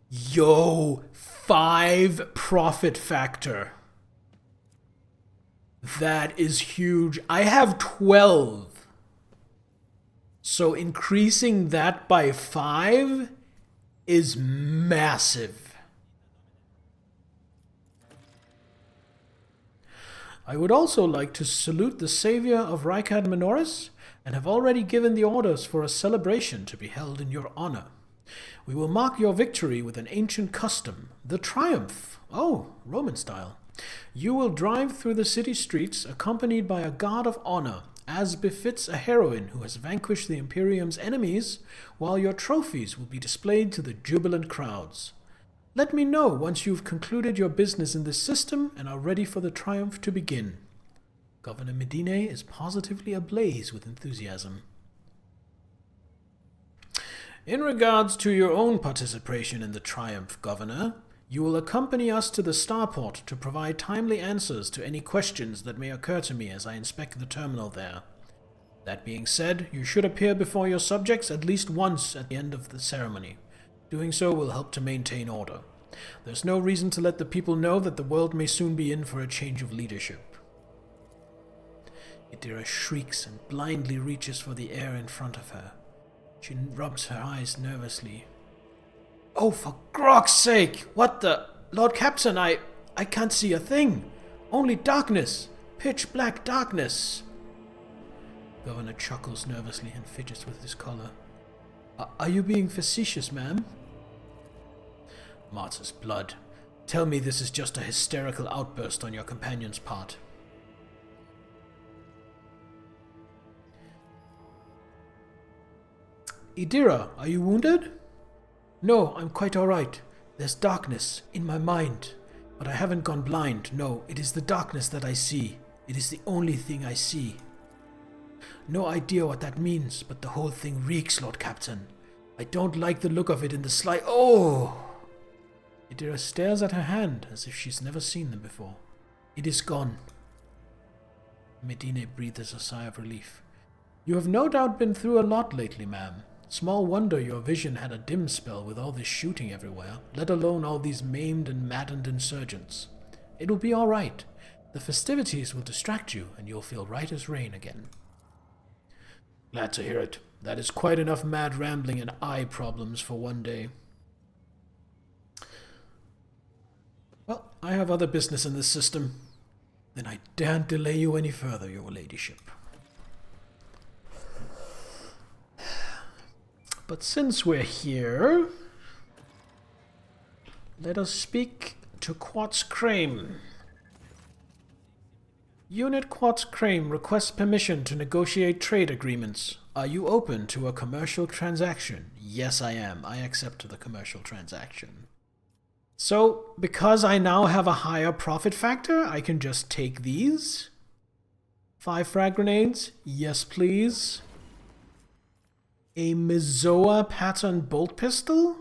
Yo, 5 profit factor. That is huge. I have 12. So increasing that by 5 is massive. I would also like to salute the savior of Rykad Minoris and have already given the orders for a celebration to be held in your honor. We will mark your victory with an ancient custom, the Triumph. Oh, Roman style. You will drive through the city streets accompanied by a guard of honor, as befits a heroine who has vanquished the Imperium's enemies, while your trophies will be displayed to the jubilant crowds. Let me know once you've concluded your business in this system and are ready for the Triumph to begin. Governor Medine is positively ablaze with enthusiasm. In regards to your own participation in the Triumph, Governor, you will accompany us to the starport to provide timely answers to any questions that may occur to me as I inspect the terminal there. That being said, you should appear before your subjects at least once at the end of the ceremony. Doing so will help to maintain order. There's no reason to let the people know that the world may soon be in for a change of leadership. Idira shrieks and blindly reaches for the air in front of her. She rubs her eyes nervously. Oh, for grog's sake! What the... Lord Captain, I can't see a thing. Only darkness. Pitch black darkness. Governor chuckles nervously and fidgets with his collar. Are you being facetious, ma'am? Martyr's blood. Tell me this is just a hysterical outburst on your companion's part. Idira, are you wounded? No, I'm quite alright. There's darkness in my mind. But I haven't gone blind. No, it is the darkness that I see. It is the only thing I see. No idea what that means, but the whole thing reeks, Lord Captain. I don't like the look of it in the sly... Oh! Idira stares at her hand as if she's never seen them before. It is gone. Medine breathes a sigh of relief. You have no doubt been through a lot lately, ma'am. Small wonder your vision had a dim spell with all this shooting everywhere, let alone all these maimed and maddened insurgents. It'll be all right. The festivities will distract you, and you'll feel right as rain again. Glad to hear it. That is quite enough mad rambling and eye problems for one day. Well, I have other business in this system. Then I daren't delay you any further, your ladyship. But since we're here, let us speak to Quartz Crane. Unit Quartz Crane requests permission to negotiate trade agreements. Are you open to a commercial transaction? Yes, I am. I accept the commercial transaction. So, because I now have a higher profit factor, I can just take these. 5 frag grenades? Yes, please. A Mizoa pattern bolt pistol?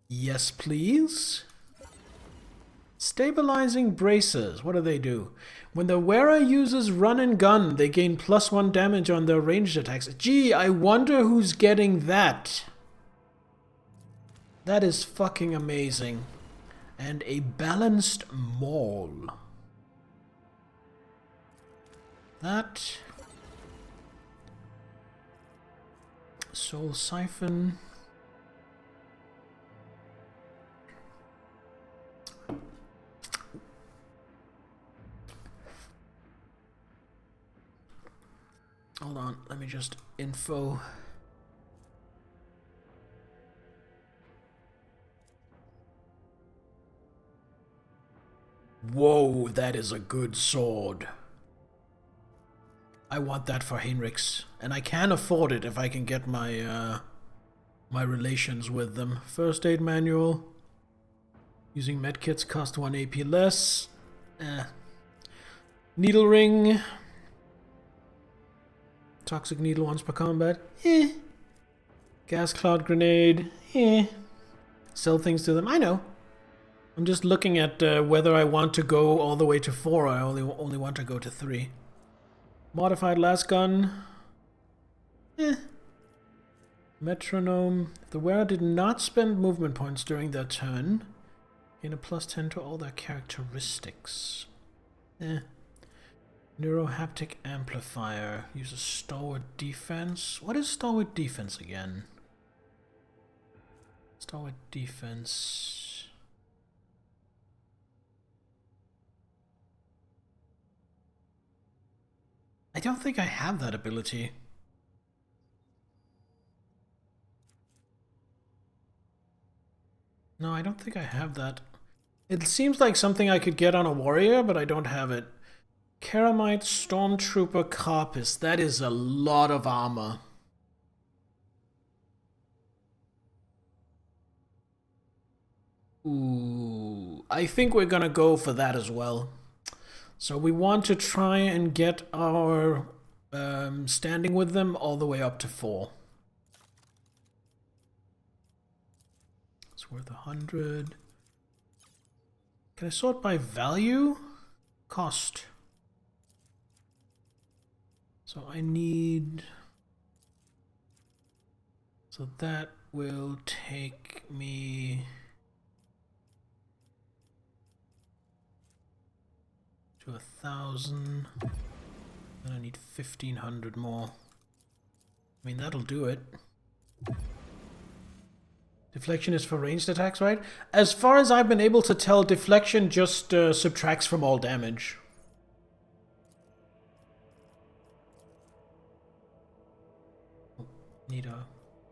Yes, please. Stabilizing braces. What do they do? When the wearer uses run and gun, they gain +1 damage on their ranged attacks. Gee, I wonder who's getting that. That is fucking amazing. And a balanced maul. That... Soul Siphon. Hold on, let me just info. Whoa, that is a good sword. I want that for Heinrichs, and I can afford it if I can get my my relations with them. First aid manual. Using medkits cost 1 AP less. Needle ring. Toxic needle once per combat. Gas cloud grenade. Sell things to them. I know. I'm just looking at whether I want to go all the way to 4 or I only want to go to 3. Modified last gun. Metronome. If the wearer did not spend movement points during their turn, gain a +10 to all their characteristics. Neurohaptic amplifier. Uses stalwart defense. What is stalwart defense again? Stalwart defense. I don't think I have that ability. No, I don't think I have that. It seems like something I could get on a warrior, but I don't have it. Keramite Stormtrooper Carpus. That is a lot of armor. Ooh, I think we're gonna go for that as well. So we want to try and get our standing with them all the way up to 4. It's worth 100. Can I sort by value? Cost. So I need... So that will take me... to 1,000. Then I need 1,500 more. I mean, that'll do it. Deflection is for ranged attacks, right? As far as I've been able to tell, deflection just subtracts from all damage. Need a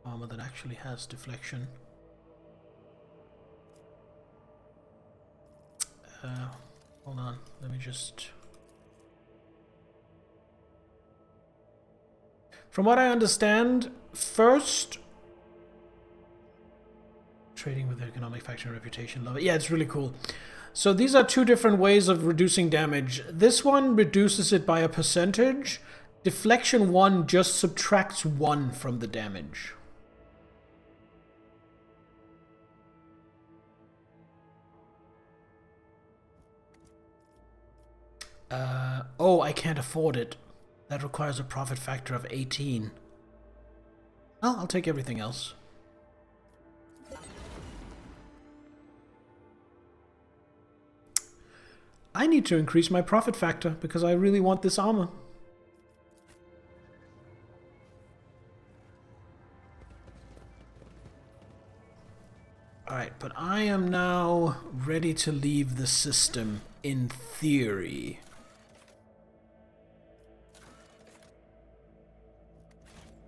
armor that actually has deflection. Hold on, let me just... From what I understand, first... Trading with economic factor and reputation level. Yeah, it's really cool. So these are two different ways of reducing damage. This one reduces it by a percentage. Deflection 1 just subtracts 1 from the damage. Oh, I can't afford it. That requires a profit factor of 18. Well, I'll take everything else. I need to increase my profit factor because I really want this armor. Alright, but I am now ready to leave the system, in theory.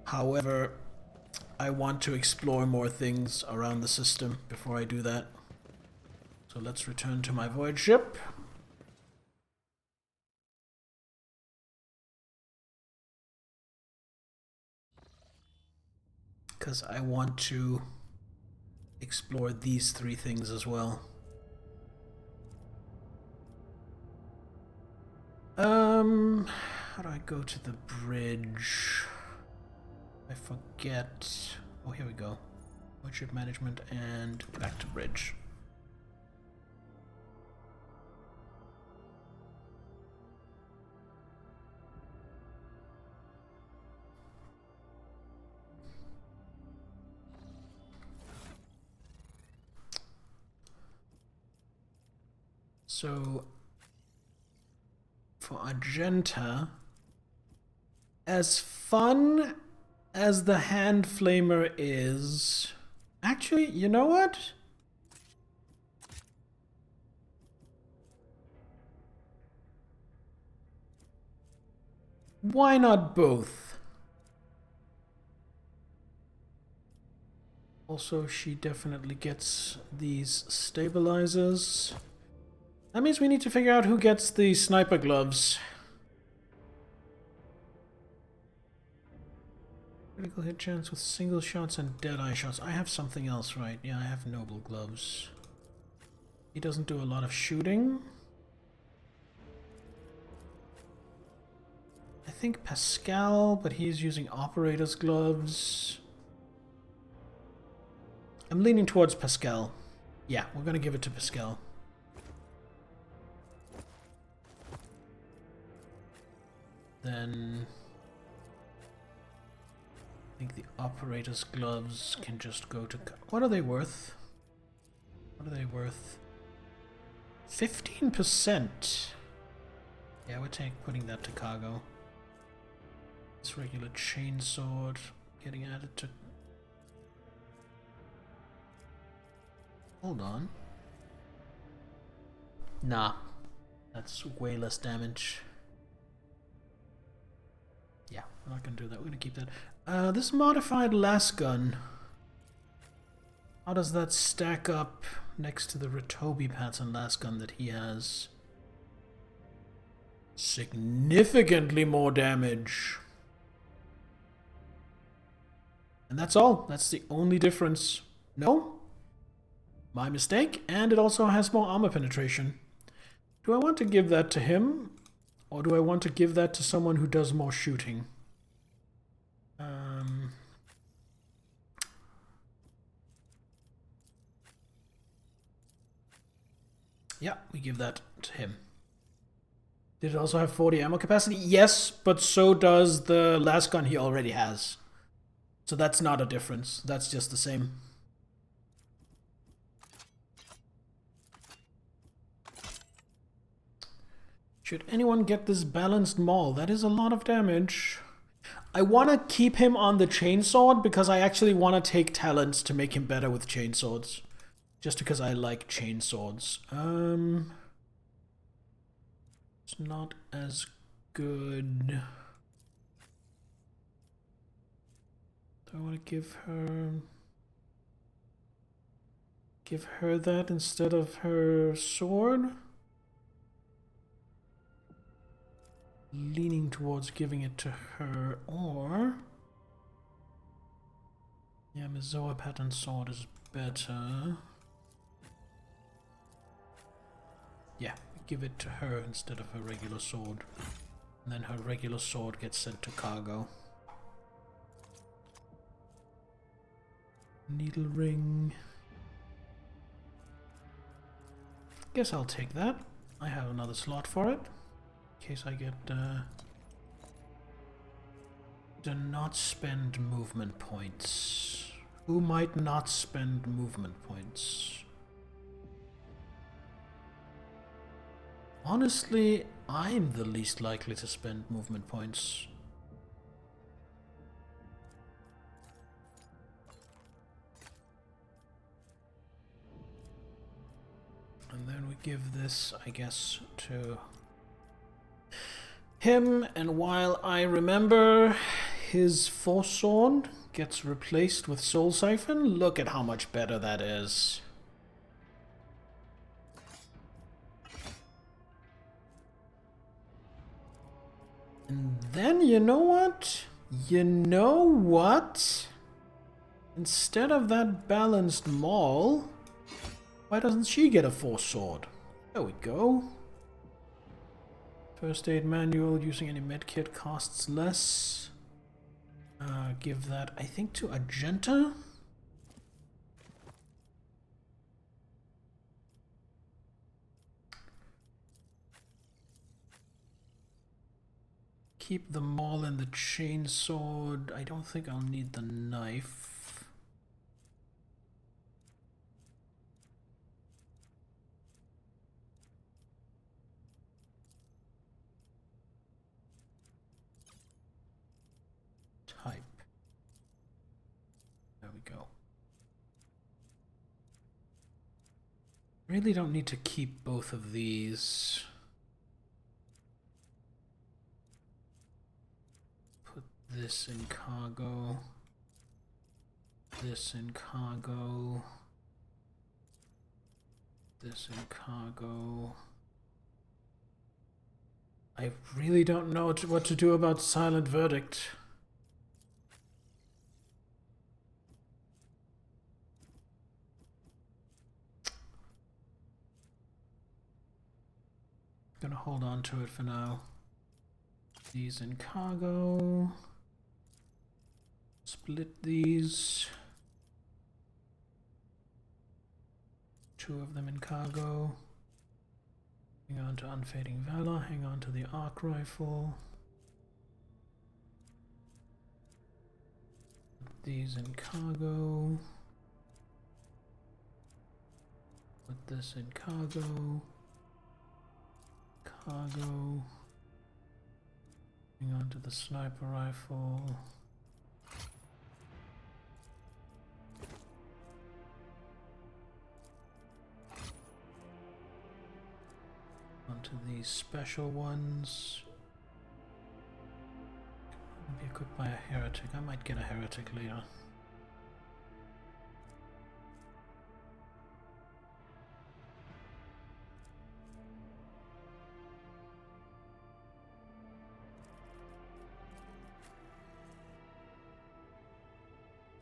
However, I want to explore more things around the system before I do that. So let's return to my void ship. Because I want to explore these three things as well. How do I go to the bridge? I forget. Oh, here we go. Void ship management and back to bridge. So, for Argenta, as fun as the hand flamer is... Actually, you know what? Why not both? Also, she definitely gets these stabilizers. That means we need to figure out who gets the sniper gloves. Critical hit chance with single shots and dead-eye shots. I have something else, right? Yeah, I have noble gloves. He doesn't do a lot of shooting. I think Pascal, but he's using operator's gloves. I'm leaning towards Pascal. Yeah, we're gonna give it to Pascal. Then I think the operator's gloves can just go to... What are they worth? What are they worth? 15%. Yeah, we're putting that to cargo. This regular chainsword getting added to... Hold on. Nah. That's way less damage. Yeah, we're not going to do that. We're going to keep that. This modified lasgun. How does that stack up next to the Ritobi pattern lasgun that he has? Significantly more damage. And that's all. That's the only difference. No? My mistake. And it also has more armor penetration. Do I want to give that to him? Or do I want to give that to someone who does more shooting? Yeah, we give that to him. Did it also have 40 ammo capacity? Yes, but so does the last gun he already has. So that's not a difference. That's just the same. Should anyone get this balanced maul? That is a lot of damage. I want to keep him on the chainsword because I actually want to take talents to make him better with chainswords. Just because I like chainswords. It's not as good. Do I want to give her that instead of her sword? Leaning towards giving it to her, or yeah, Mizoa pattern sword is better. Yeah, give it to her instead of her regular sword. And then her regular sword gets sent to cargo. Needle ring. Guess I'll take that. I have another slot for it. In case I get... Do not spend movement points. Who might not spend movement points? Honestly, I'm the least likely to spend movement points. And then we give this, I guess, to him, and while I remember his force sword gets replaced with Soul Siphon, look at how much better that is. And then, you know what? Instead of that balanced maul, why doesn't she get a force sword? There we go. First aid manual, using any medkit costs less. Give that, I think, to Argenta. Keep the maul and the chainsword. I don't think I'll need the knife. Type. There we go. Really don't need to keep both of these. This in cargo. This in cargo. This in cargo. I really don't know what to do about Silent Verdict. Gonna hold on to it for now. These in cargo. Split these. 2 of them in cargo. Hang on to Unfading Valor. Hang on to the arc rifle. Put these in cargo. Put this in cargo. Cargo. Hang on to the sniper rifle. Onto these special ones. Be equipped by a heretic. I might get a heretic later.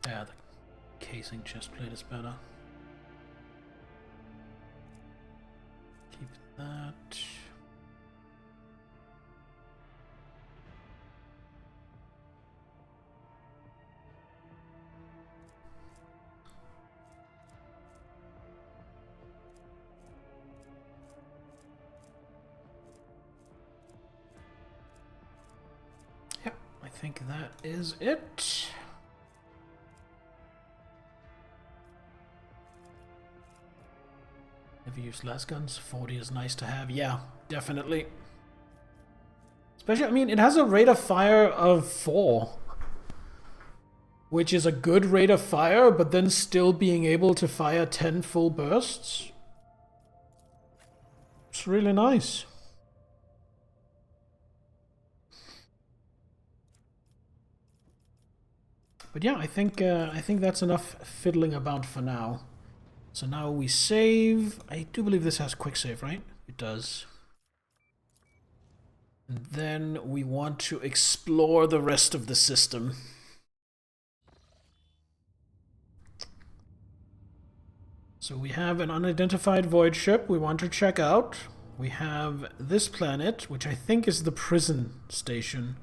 Yeah, the casing chestplate is better. Keep that. Yep, I think that is it. Never used las guns. 40 is nice to have. Yeah, definitely. Especially, I mean, it has a rate of fire of 4. Which is a good rate of fire, but then still being able to fire 10 full bursts. It's really nice. But yeah, I think that's enough fiddling about for now. So now we save. I do believe this has quick save, right? It does. And then we want to explore the rest of the system. So we have an unidentified void ship we want to check out. We have this planet, which I think is the prison station.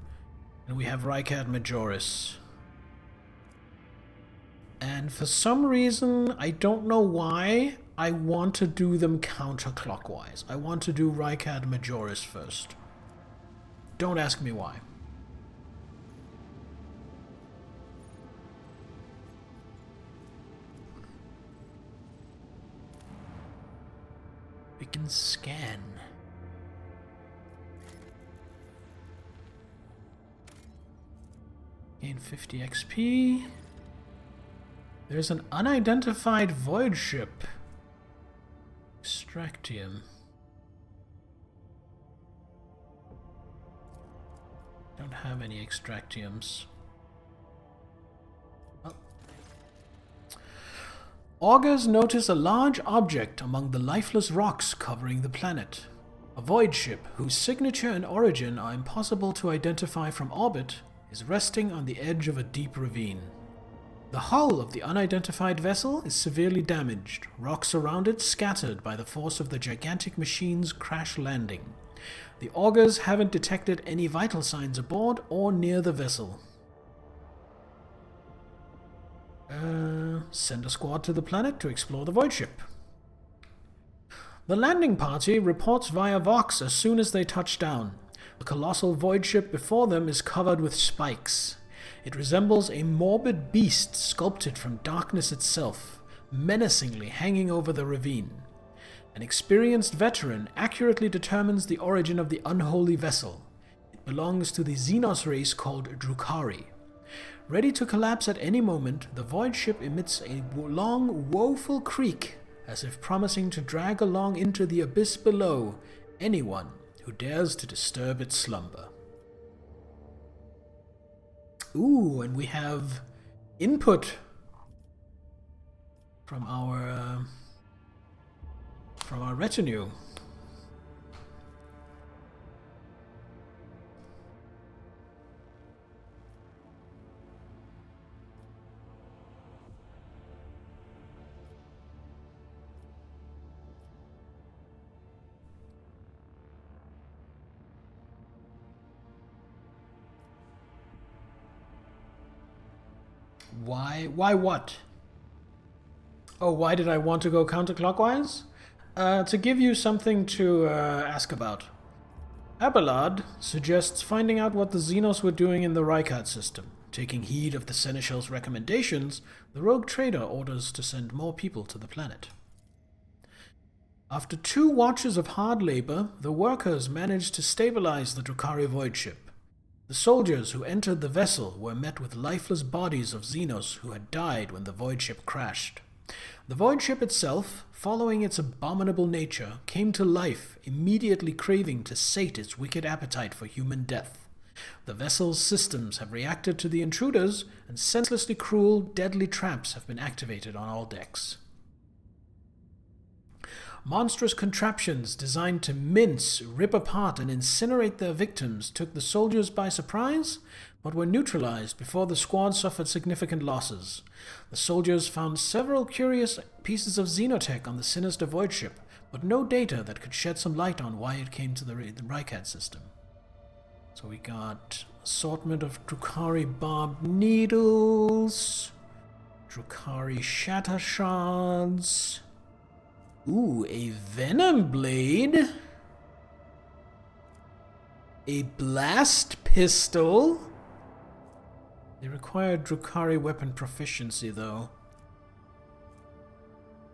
And we have Rykad Majoris. And for some reason, I don't know why, I want to do them counterclockwise. I want to do Rykad Majoris first. Don't ask me why. We can scan. Gain 50 XP. There's an unidentified void ship. Extractium. Don't have any extractiums. Oh. Augurs notice a large object among the lifeless rocks covering the planet. A void ship whose signature and origin are impossible to identify from orbit is resting on the edge of a deep ravine. The hull of the unidentified vessel is severely damaged, rocks around it scattered by the force of the gigantic machine's crash landing. The augurs haven't detected any vital signs aboard or near the vessel. Send a squad to the planet to explore the void ship. The landing party reports via Vox as soon as they touch down. The colossal void ship before them is covered with spikes. It resembles a morbid beast sculpted from darkness itself, menacingly hanging over the ravine. An experienced veteran accurately determines the origin of the unholy vessel. It belongs to the Xenos race called Drukhari. Ready to collapse at any moment, the void ship emits a long, woeful creak, as if promising to drag along into the abyss below anyone who dares to disturb its slumber. Ooh, and we have input from our retinue. Why what? Oh, why did I want to go counterclockwise? To give you something to ask about. Abelard suggests finding out what the Xenos were doing in the Rykad system. Taking heed of the Seneschal's recommendations, the rogue trader orders to send more people to the planet. After 2 watches of hard labor, the workers managed to stabilize the Drukhari void ship. The soldiers who entered the vessel were met with lifeless bodies of Xenos who had died when the void ship crashed. The void ship itself, following its abominable nature, came to life, immediately craving to sate its wicked appetite for human death. The vessel's systems have reacted to the intruders, and senselessly cruel, deadly traps have been activated on all decks. Monstrous contraptions designed to mince, rip apart, and incinerate their victims took the soldiers by surprise, but were neutralized before the squad suffered significant losses. The soldiers found several curious pieces of xenotech on the sinister void ship, but no data that could shed some light on why it came to the Rykad system. So we got assortment of Drukhari barbed needles, Drukhari shatter shards. Ooh, a venom blade. A blast pistol. They require Drukhari weapon proficiency, though.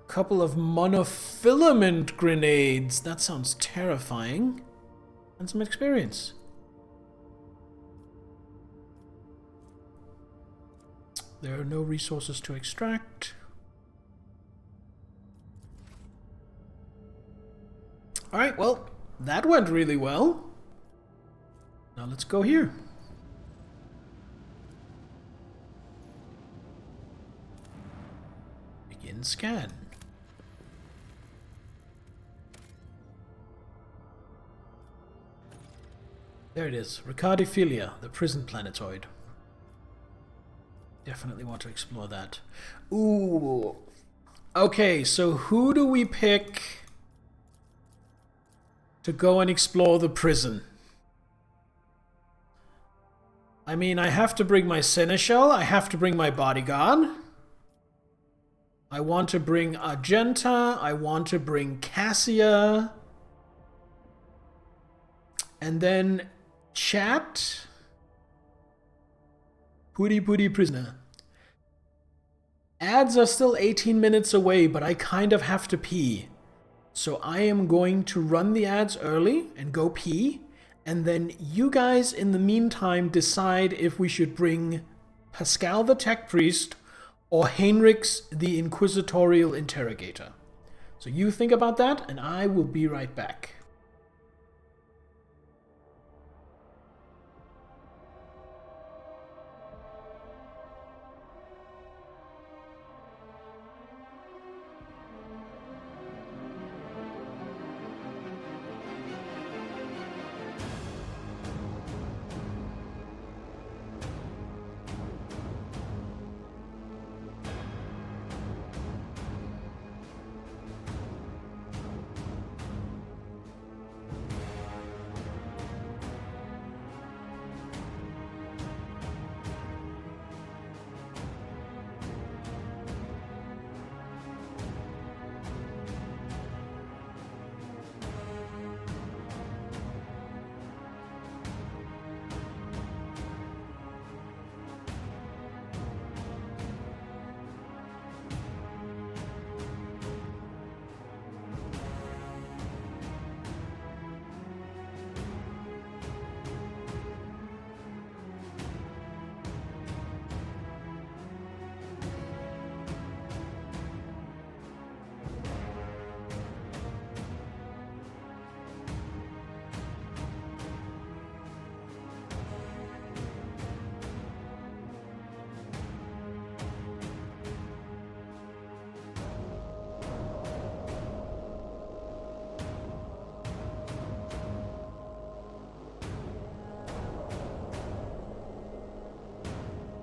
Couple of monofilament grenades. That sounds terrifying. And some experience. There are no resources to extract. Alright, well, that went really well. Now let's go here. Begin scan. There it is. Ricardiphilia, the prison planetoid. Definitely want to explore that. Ooh. Okay, so who do we pick to go and explore the prison? I mean, I have to bring my seneschal, I have to bring my bodyguard. I want to bring Argenta, I want to bring Cassia. And then chat. Pooty pooty prisoner. Ads are still 18 minutes away, but I kind of have to pee. So I am going to run the ads early and go pee. And then you guys, in the meantime, decide if we should bring Pascal the Tech Priest or Heinrichs the Inquisitorial Interrogator. So you think about that, and I will be right back.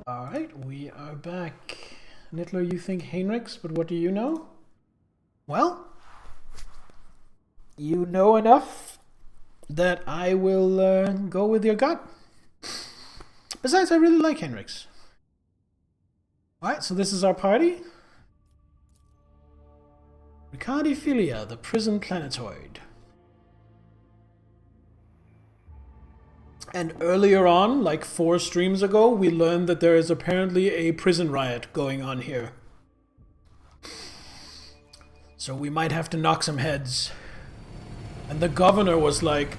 Alright, we are back. Nittler, you think Heinrichs, but what do you know? Well, you know enough that I will go with your gut. Besides, I really like Heinrichs. Alright, so this is our party. Ricardiphilia, the prison planetoid. And earlier on, like 4 streams ago, we learned that there is apparently a prison riot going on here. So we might have to knock some heads. And the governor was like,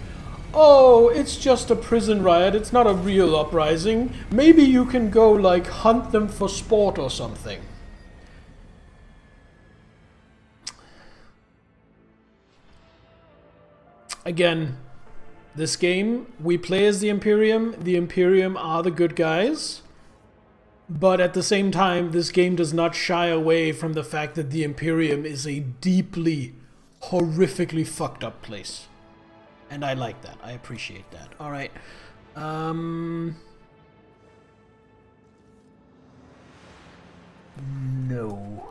oh, it's just a prison riot, it's not a real uprising. Maybe you can go, like, hunt them for sport or something. Again, this game, we play as the Imperium. The Imperium are the good guys. But at the same time, this game does not shy away from the fact that the Imperium is a deeply, horrifically fucked up place. And I like that. I appreciate that. Alright. No.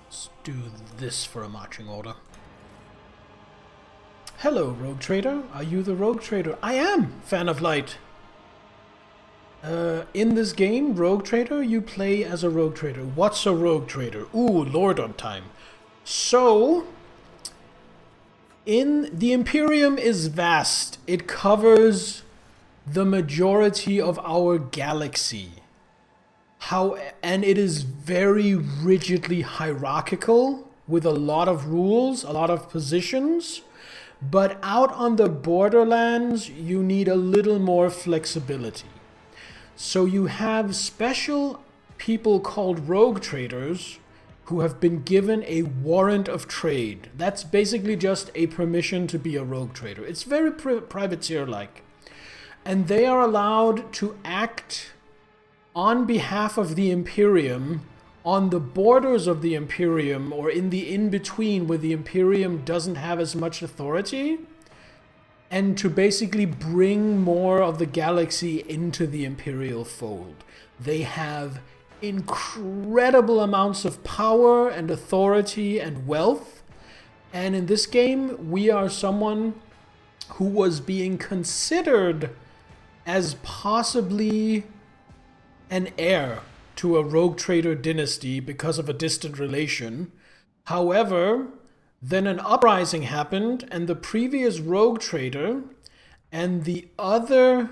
Let's do this for a marching order. Hello, Rogue Trader. Are you the Rogue Trader? I am, Fan of Light. In this game, Rogue Trader, you play as a Rogue Trader. What's a Rogue Trader? Ooh, Lord on time. So, the Imperium is vast. It covers the majority of our galaxy. And it is very rigidly hierarchical with a lot of rules, a lot of positions. But out on the borderlands, you need a little more flexibility. So you have special people called rogue traders who have been given a warrant of trade. That's basically just a permission to be a rogue trader. It's very privateer-like. And they are allowed to act on behalf of the Imperium on the borders of the Imperium, or in the in-between where the Imperium doesn't have as much authority, and to basically bring more of the galaxy into the Imperial fold. They have incredible amounts of power and authority and wealth, and in this game we are someone who was being considered as possibly an heir to a rogue trader dynasty because of a distant relation. However, then an uprising happened, and the previous rogue trader and the other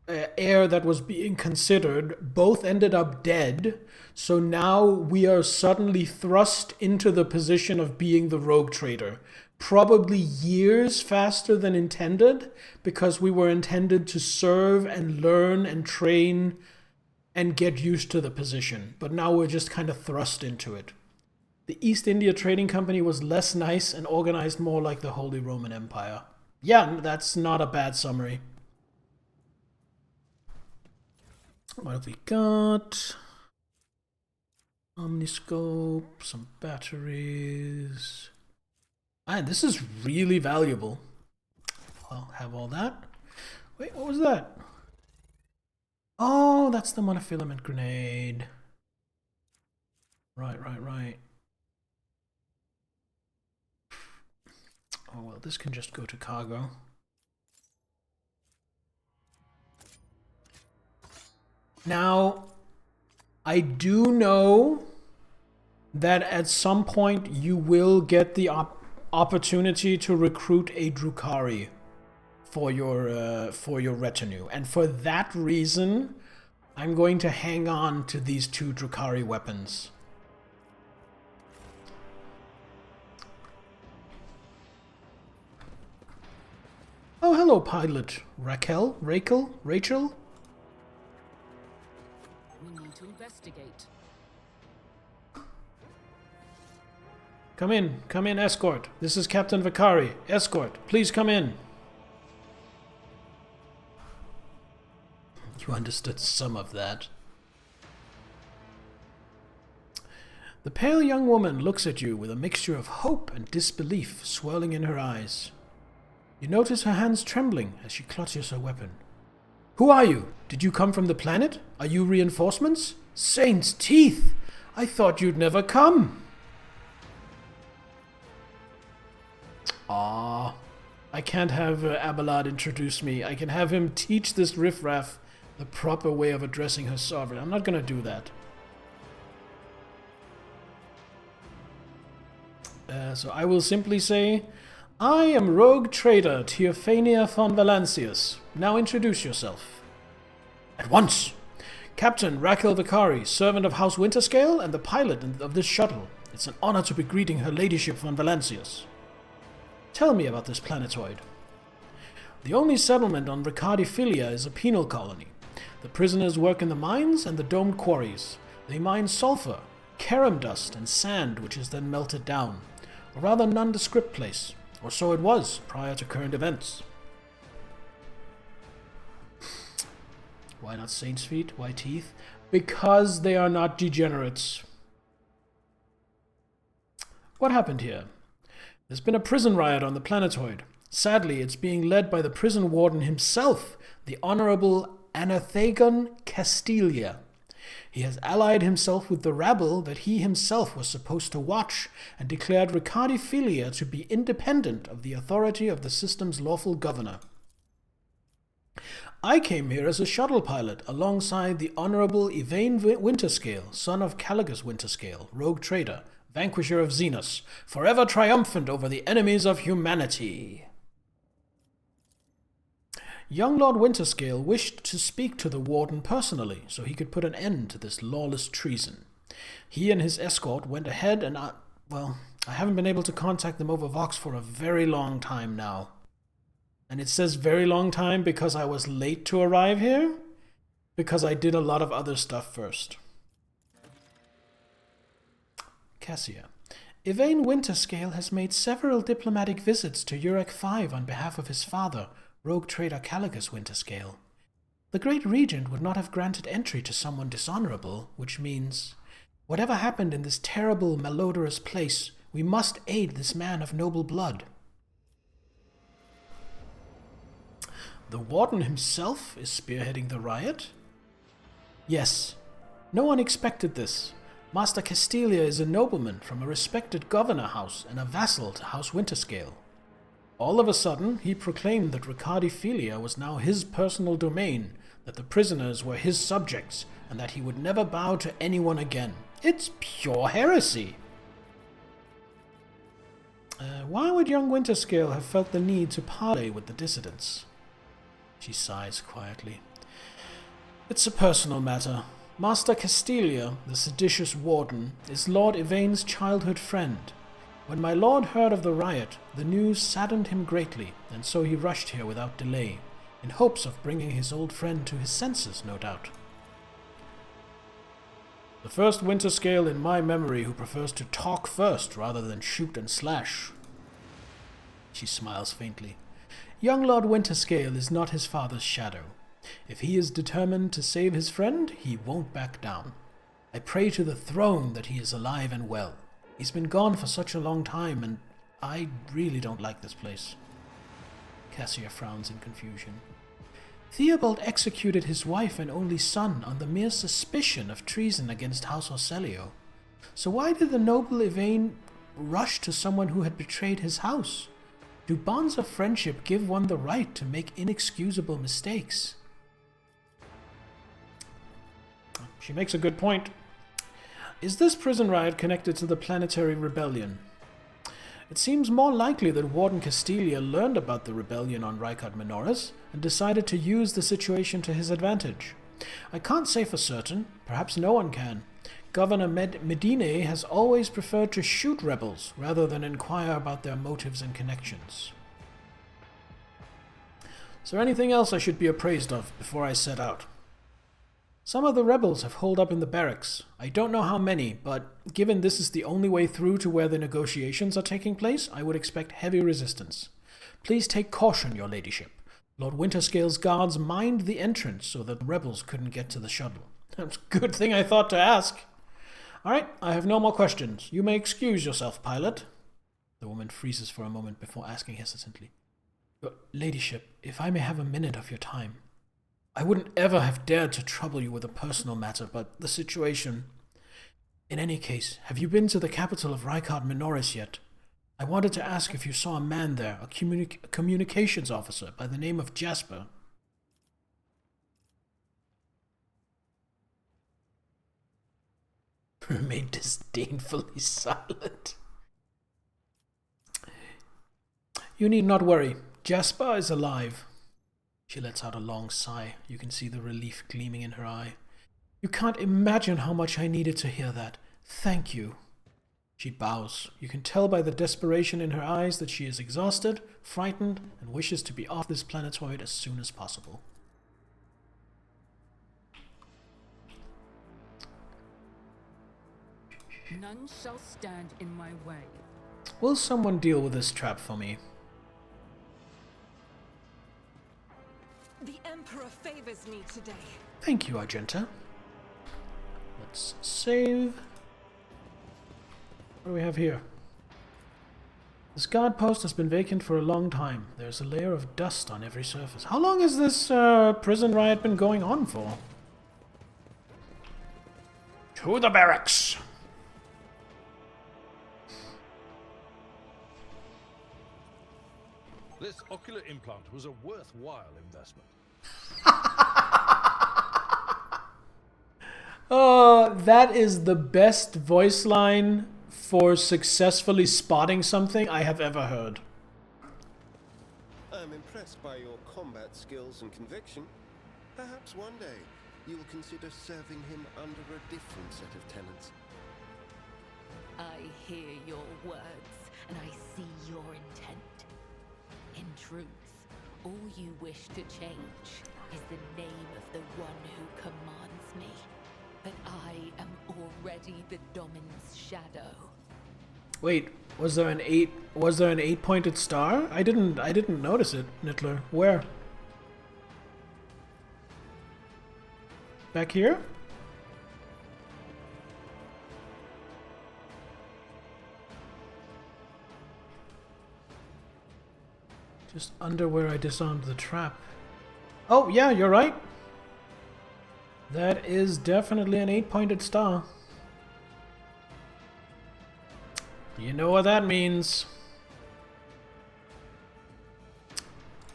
heir that was being considered both ended up dead. So now we are suddenly thrust into the position of being the rogue trader. Probably years faster than intended, because we were intended to serve and learn and train and get used to the position. But now we're just kind of thrust into it. The East India Trading Company was less nice and organized more like the Holy Roman Empire. Yeah, that's not a bad summary. What have we got? Omniscope, some batteries. Man, this is really valuable. I'll have all that. Wait, what was that? Oh, that's the monofilament grenade. Right. Oh, well, this can just go to cargo. Now, I do know that at some point you will get the opportunity to recruit a Drukhari for your retinue, and for that reason, I'm going to hang on to these 2 Drukhari weapons. Oh, hello, pilot Rachel. We need to investigate. Come in, escort. This is Captain Vicari. Escort, please come in. You understood some of that. The pale young woman looks at you with a mixture of hope and disbelief swirling in her eyes. You notice her hands trembling as she clutches her weapon. Who are you? Did you come from the planet? Are you reinforcements? Saint's teeth! I thought you'd never come! Ah, I can't have Abelard introduce me. I can have him teach this riffraff the proper way of addressing her sovereign. I'm not gonna do that. So I will simply say, I am Rogue Trader Theophania von Valancius. Now introduce yourself. At once! Captain Raquel Vicari, servant of House Winterscale and the pilot of this shuttle. It's an honor to be greeting Her Ladyship von Valancius. Tell me about this planetoid. The only settlement on Ricardiphilia is a penal colony. The prisoners work in the mines and the domed quarries. They mine sulfur, carum dust, and sand, which is then melted down. A rather nondescript place, or so it was prior to current events. Why not saints' feet? Why teeth? Because they are not degenerates. What happened here? There's been a prison riot on the planetoid. Sadly, it's being led by the prison warden himself, the Honorable Anathagon Castilia. He has allied himself with the rabble that he himself was supposed to watch, and declared Ricardiphilia to be independent of the authority of the system's lawful governor. I came here as a shuttle pilot alongside the Honorable Yvain Winterscale, son of Caligus Winterscale, rogue trader, vanquisher of Xenos, forever triumphant over the enemies of humanity. Young Lord Winterscale wished to speak to the warden personally, so he could put an end to this lawless treason. He and his escort went ahead and, I haven't been able to contact them over Vox for a very long time now. And it says very long time because I was late to arrive here? Because I did a lot of other stuff first. Cassia. Yvain Winterscale has made several diplomatic visits to Urek V on behalf of his father, rogue trader Caligus Winterscale. The Great Regent would not have granted entry to someone dishonorable, which means, whatever happened in this terrible, malodorous place, we must aid this man of noble blood. The Warden himself is spearheading the riot? Yes. No one expected this. Master Castilia is a nobleman from a respected governor house and a vassal to House Winterscale. All of a sudden, he proclaimed that Ricardiphilia was now his personal domain, that the prisoners were his subjects, and that he would never bow to anyone again. It's pure heresy! Why would young Winterscale have felt the need to parley with the dissidents? She sighs quietly. It's a personal matter. Master Castilia, the seditious warden, is Lord Yvain's childhood friend. When my lord heard of the riot, the news saddened him greatly, and so he rushed here without delay, in hopes of bringing his old friend to his senses, no doubt. The first Winterscale in my memory who prefers to talk first rather than shoot and slash. She smiles faintly. Young Lord Winterscale is not his father's shadow. If he is determined to save his friend, he won't back down. I pray to the throne that he is alive and well. He's been gone for such a long time, and I really don't like this place. Cassia frowns in confusion. Theobald executed his wife and only son on the mere suspicion of treason against House Orselio. So why did the noble Yvain rush to someone who had betrayed his house? Do bonds of friendship give one the right to make inexcusable mistakes? She makes a good point. Is this prison riot connected to the planetary rebellion? It seems more likely that Warden Castilia learned about the rebellion on Rykard Minoris and decided to use the situation to his advantage. I can't say for certain, perhaps no one can. Governor Medine has always preferred to shoot rebels rather than inquire about their motives and connections. Is there anything else I should be appraised of before I set out? Some of the rebels have holed up in the barracks. I don't know how many, but given this is the only way through to where the negotiations are taking place, I would expect heavy resistance. Please take caution, your ladyship. Lord Winterscale's guards mined the entrance so that the rebels couldn't get to the shuttle. That's a good thing I thought to ask. All right, I have no more questions. You may excuse yourself, pilot. The woman freezes for a moment before asking hesitantly. Your ladyship, if I may have a minute of your time. I wouldn't ever have dared to trouble you with a personal matter, but the situation... In any case, have you been to the capital of Rykard Minoris yet? I wanted to ask if you saw a man there, a communications officer by the name of Jasper. Remained disdainfully silent. You need not worry. Jasper is alive. She lets out a long sigh. You can see the relief gleaming in her eye. You can't imagine how much I needed to hear that. Thank you. She bows. You can tell by the desperation in her eyes that she is exhausted, frightened, and wishes to be off this planetoid as soon as possible. None shall stand in my way. Will someone deal with this trap for me? The Emperor favors me today. Thank you, Argenta. Let's save. What do we have here? This guard post has been vacant for a long time. There's a layer of dust on every surface. How long has this prison riot been going on for? To the barracks! This ocular implant was a worthwhile investment. Oh, that is the best voice line for successfully spotting something I have ever heard. I'm impressed by your combat skills and conviction. Perhaps one day you will consider serving him under a different set of tenets. I hear your words, and I see your intent. In truth, all you wish to change is the name of the one who commands me. But I am already the Domin's shadow. Wait, was there an 8-pointed star? I didn't notice it, Nittler. Where? Back here? Just under where I disarmed the trap. Oh, yeah, you're right. That is definitely an 8-pointed star. You know what that means.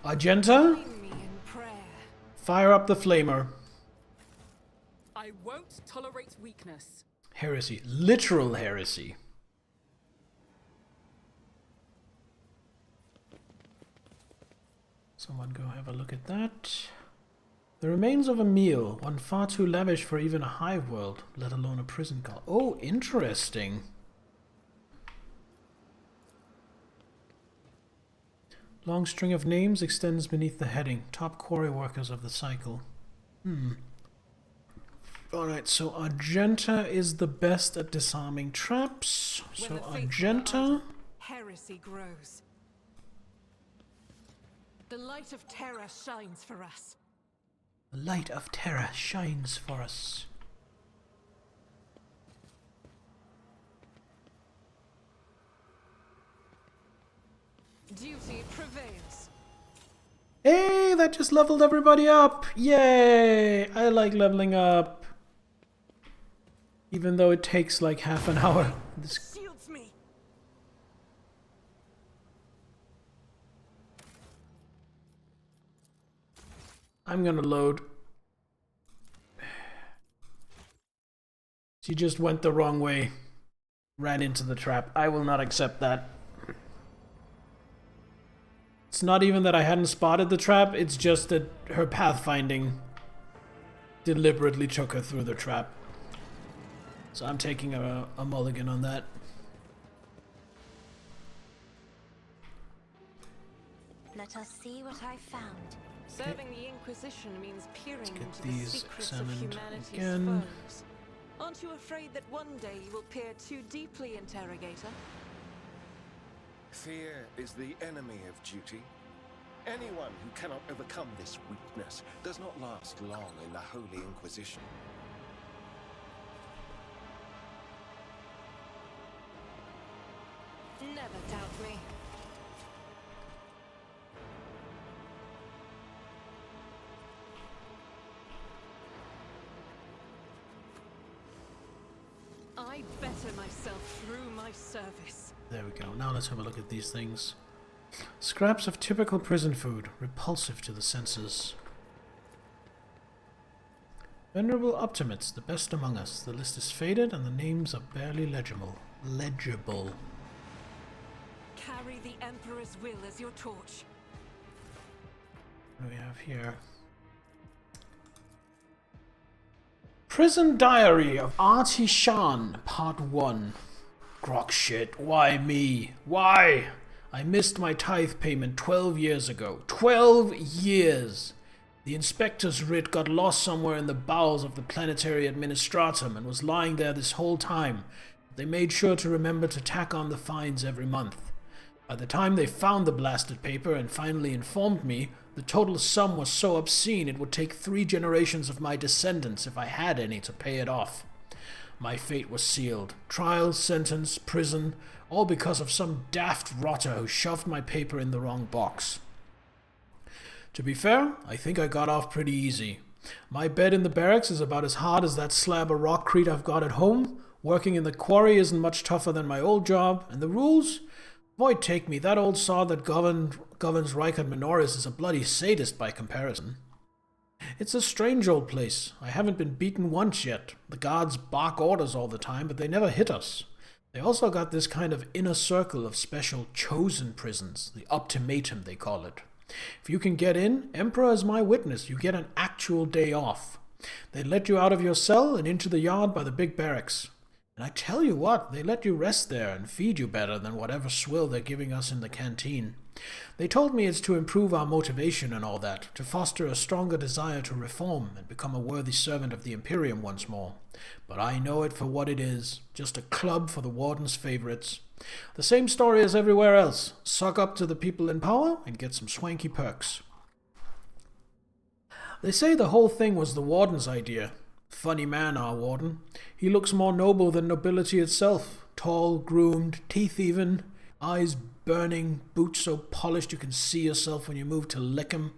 Argenta, Join me in prayer. fire up the flamer. I won't tolerate weakness. Heresy. Literal heresy. Someone go have a look at that. The remains of a meal, one far too lavish for even a hive world, let alone a prison cell. Oh, interesting. Long string of names extends beneath the heading. Top quarry workers of the cycle. Alright, so Argenta is the best at disarming traps. When So the faithful are Argenta. idle, heresy grows. The light of terror shines for us. The light of terror shines for us. Duty prevails. Hey, that just leveled everybody up! Yay! I like leveling up. Even though it takes like half an hour. This Shields me. I'm gonna load. She just went the wrong way. Ran into the trap. I will not accept that. It's not even that I hadn't spotted the trap, it's just that her pathfinding deliberately took her through the trap. So I'm taking a mulligan on that. Let us see what I found. Serving the Inquisition means peering get into the these secrets of examined humanity's again. foes. Aren't you afraid that one day you will peer too deeply, Interrogator? Fear is the enemy of duty. Anyone who cannot overcome this weakness does not last long in the Holy Inquisition. Never doubt me. I better myself through my service. There we go. Now let's have a look at these things. Scraps of typical prison food, repulsive to the senses. Venerable Optimates, the best among us. The list is faded and the names are barely legible. Carry the Emperor's will as your torch. What do we have here? Prison Diary of Artie Shan, Part 1. Grok shit, why me? Why? I missed my tithe payment 12 years ago. 12 years! The inspector's writ got lost somewhere in the bowels of the planetary administratum and was lying there this whole time. They made sure to remember to tack on the fines every month. By the time they found the blasted paper and finally informed me, the total sum was so obscene it would take 3 generations of my descendants, if I had any, to pay it off. My fate was sealed. Trial, sentence, prison, all because of some daft rotter who shoved my paper in the wrong box. To be fair, I think I got off pretty easy. My bed in the barracks is about as hard as that slab of rockcrete I've got at home. Working in the quarry isn't much tougher than my old job, and the rules? Boy, take me, that old sod that governs Rykard Minoris is a bloody sadist by comparison. It's a strange old place. I haven't been beaten once yet. The guards bark orders all the time, but they never hit us. They also got this kind of inner circle of special chosen prisons, the Optimatum they call it. If you can get in, Emperor is my witness, you get an actual day off. They let you out of your cell and into the yard by the big barracks. And I tell you what, they let you rest there and feed you better than whatever swill they're giving us in the canteen. They told me it's to improve our motivation and all that, to foster a stronger desire to reform and become a worthy servant of the Imperium once more. But I know it for what it is, just a club for the Warden's favorites. The same story as everywhere else. Suck up to the people in power and get some swanky perks. They say the whole thing was the Warden's idea. Funny man, our Warden. He looks more noble than nobility itself. Tall, groomed, teeth even, eyes burning, boots so polished you can see yourself when you move to lick 'em.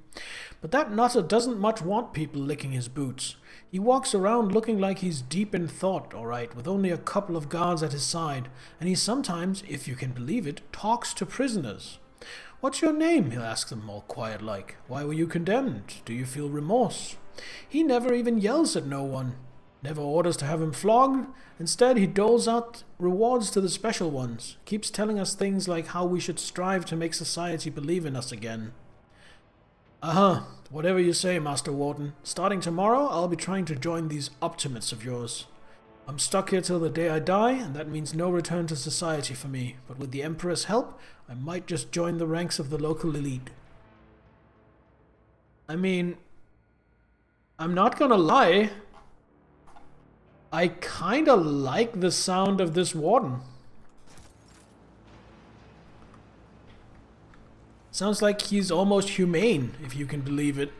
But that nutter doesn't much want people licking his boots. He walks around looking like he's deep in thought, all right, with only a couple of guards at his side, and he sometimes, if you can believe it, talks to prisoners. "What's your name?" he'll ask them all quiet-like. "Why were you condemned? Do you feel remorse?" He never even yells at no one. Never orders to have him flogged. Instead, he doles out rewards to the special ones. Keeps telling us things like how we should strive to make society believe in us again. Whatever you say, Master Warden. Starting tomorrow, I'll be trying to join these optimates of yours. I'm stuck here till the day I die, and that means no return to society for me. But with the Emperor's help, I might just join the ranks of the local elite. I mean, I'm not gonna lie. I kinda like the sound of this Warden. Sounds like he's almost humane, if you can believe it.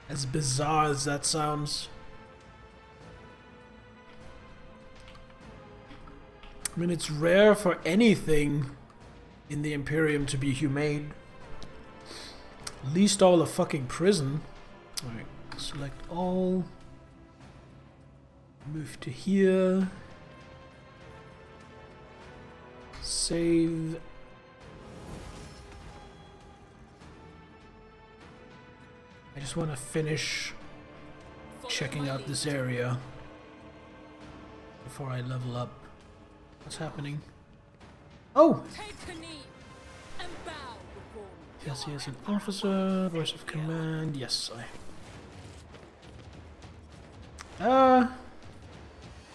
As bizarre as that sounds. I mean, it's rare for anything in the Imperium to be humane. Least all the fucking prison. Alright, select all. Move to here. Save. I just want to finish checking out this area before I level up. What's happening? Oh! Yes, he is an officer, voice of command. Yes,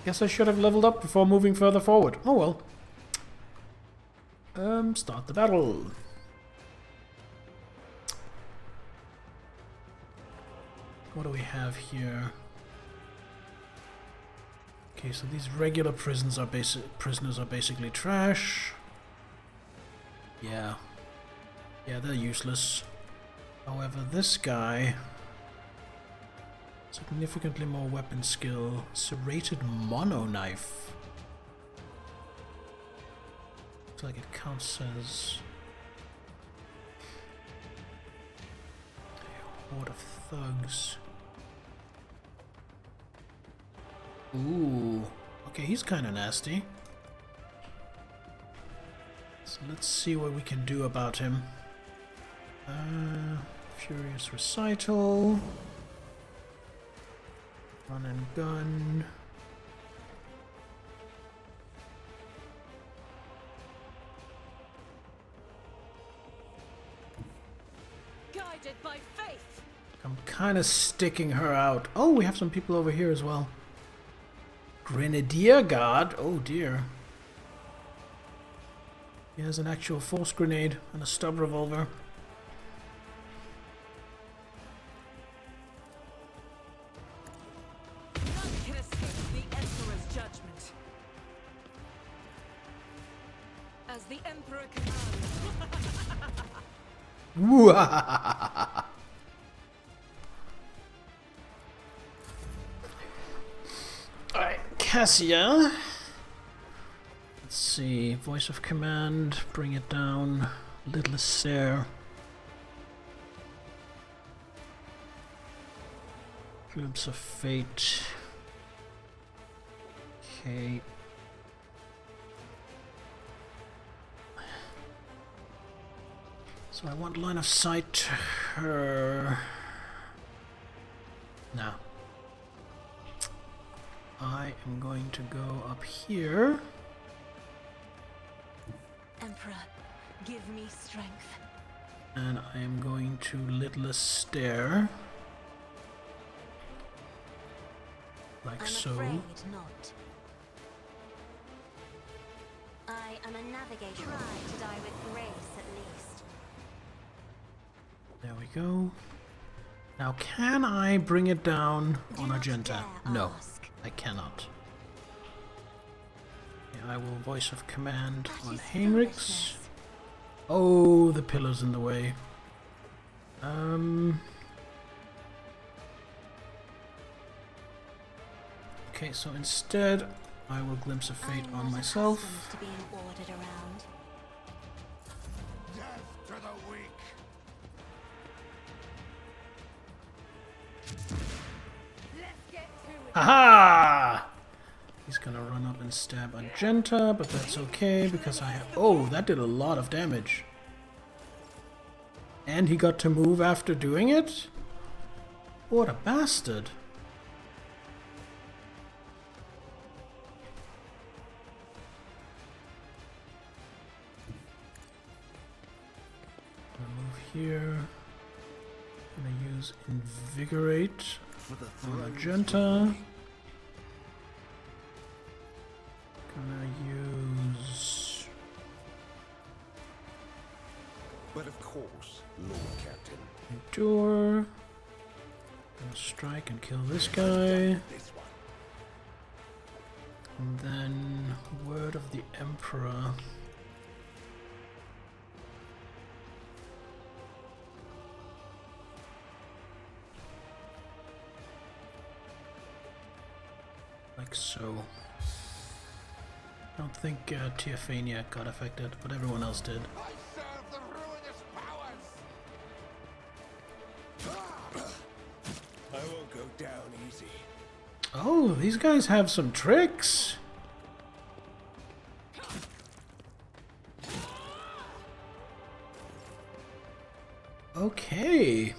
guess I should have leveled up before moving further forward. Oh well. Start the battle. What do we have here? Okay, so these regular prisoners are basically trash. Yeah. Yeah, they're useless. However, this guy... significantly more weapon skill. Serrated mono knife. Looks like it counts as... horde of thugs. Ooh. Okay, he's kind of nasty. So let's see what we can do about him. Furious Recital. Run and gun. Guided by faith. I'm kind of sticking her out. Oh, we have some people over here as well. Grenadier Guard. Oh dear. He has an actual force grenade and a stub revolver. None can escape the Emperor's judgment. As the Emperor commands. Alright, Cassia. Let's see, voice of command, bring it down. Littlest Stare. Glimpse of Fate. Okay. So I want line of sight to her. Now. I am going to go up here. Emperor, give me strength. And I am going to Littlest Stare. Like I'm so. afraid not. I'm a navigator. Try to die with grace, at least. There we go. Now, can I bring it down Do on not Argenta? dare No, ask. I cannot. Yeah, I will voice of command That on is Heinrichs. foolishness. Oh, the pillar's in the way. Okay, so instead, I will glimpse of fate I'm on not myself. accustomed to being ordered around. Death to the weak. Aha! He's gonna run up and stab Argenta, but that's okay because I have... Oh, that did a lot of damage. And he got to move after doing it? What a bastard. Gonna move here. Gonna use Invigorate on Argenta. Gonna use... But of course, Lord Captain. Endure. Gonna strike and kill this guy. This one. And then Word of the Emperor. Like so. I don't think Teophania got affected, but everyone else did. I serve the ruinous powers. I won't go down easy. Oh, these guys have some tricks. Okay.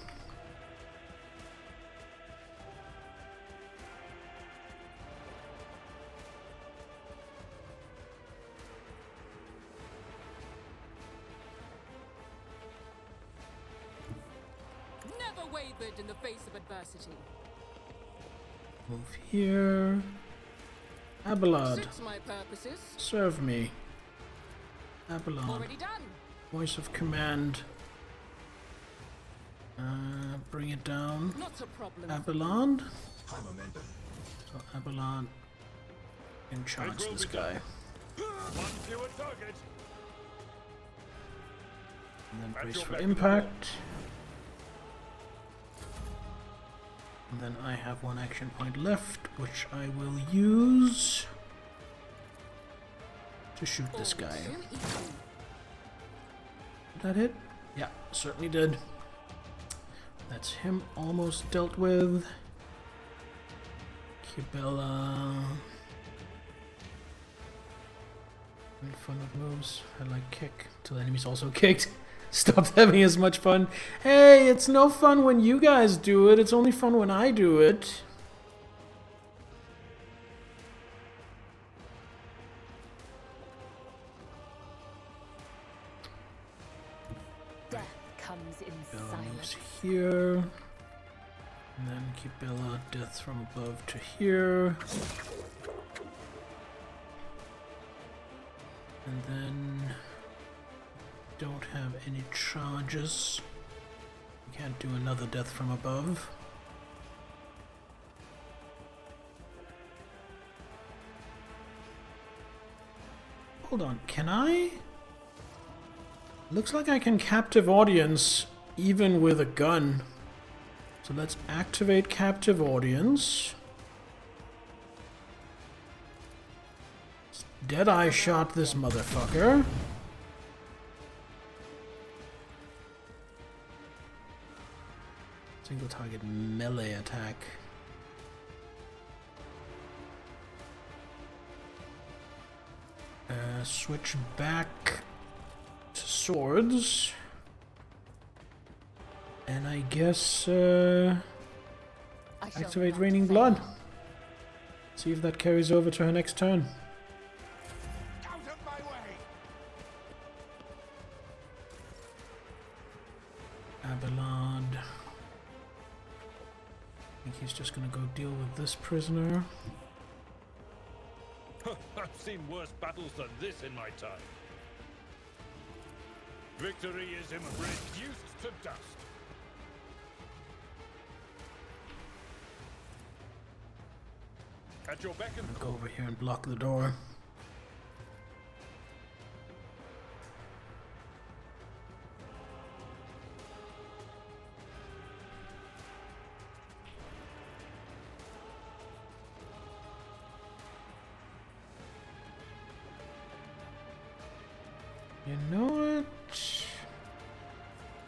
Never wavered in the face of adversity. Move here. Abelard, Suits my purposes. serve me. Abelard, Already done. voice of command. Bring it down. Not a problem. Abelard. I'm a member. So Abelard can charge this guy. One fewer target. And then At brace your for beck and impact. And then I have one action point left, which I will use to shoot this guy. Too easy. Did that hit? Yeah, certainly did. That's him almost dealt with. Kibella. Make fun of moves. I like kick till the enemy's also kicked. Stop having as much fun. Hey, it's no fun when you guys do it. It's only fun when I do it. Death comes in Bella moves silence. here. And then Kibella death from above to here. And then don't have any charges. Can't do another death from above. Hold on, can I? Looks like I can captive audience even with a gun. So let's activate captive audience. Deadeye shot this motherfucker. Single target melee attack. Switch back to swords. And I guess I shall activate not Raining fail. Blood. See if that carries over to her next turn. Out of my way. Abelard. I think he's just gonna go deal with this prisoner. I've seen worse battles than this in my time. Victory is reduced to dust. At your beck and Go call. over here and block the door. You know what?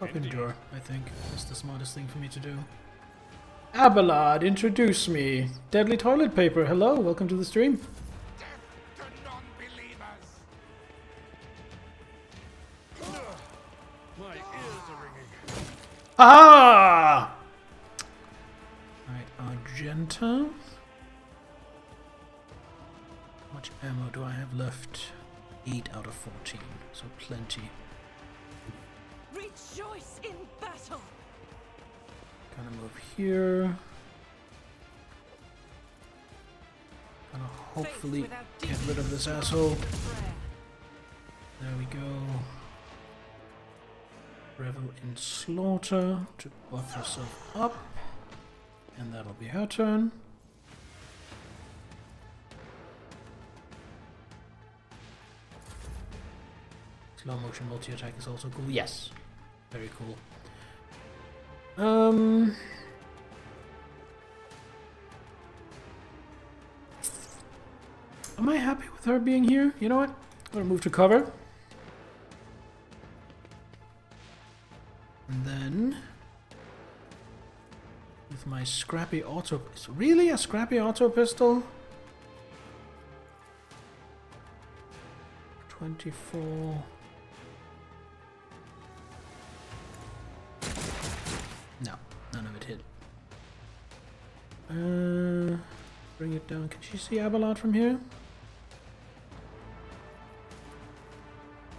Open door, I think. That's the smartest thing for me to do. Abelard, introduce me. Deadly toilet paper, hello, welcome to the stream. Death to non-believers! My ears are ringing. Ah! Alright, Argenta. How much ammo do I have left? 8 out of 14, so plenty. Rejoice in battle! Gonna move here. Gonna hopefully get rid of this asshole. There we go. Revel in slaughter to buff herself up. And that'll be her turn. Slow motion multi-attack is also cool. Yes. Very cool. Am I happy with her being here? You know what? I'm gonna move to cover. And then with my scrappy auto, really a scrappy auto pistol? 24. No, none of it hit. Bring it down. Can she see Abelard from here?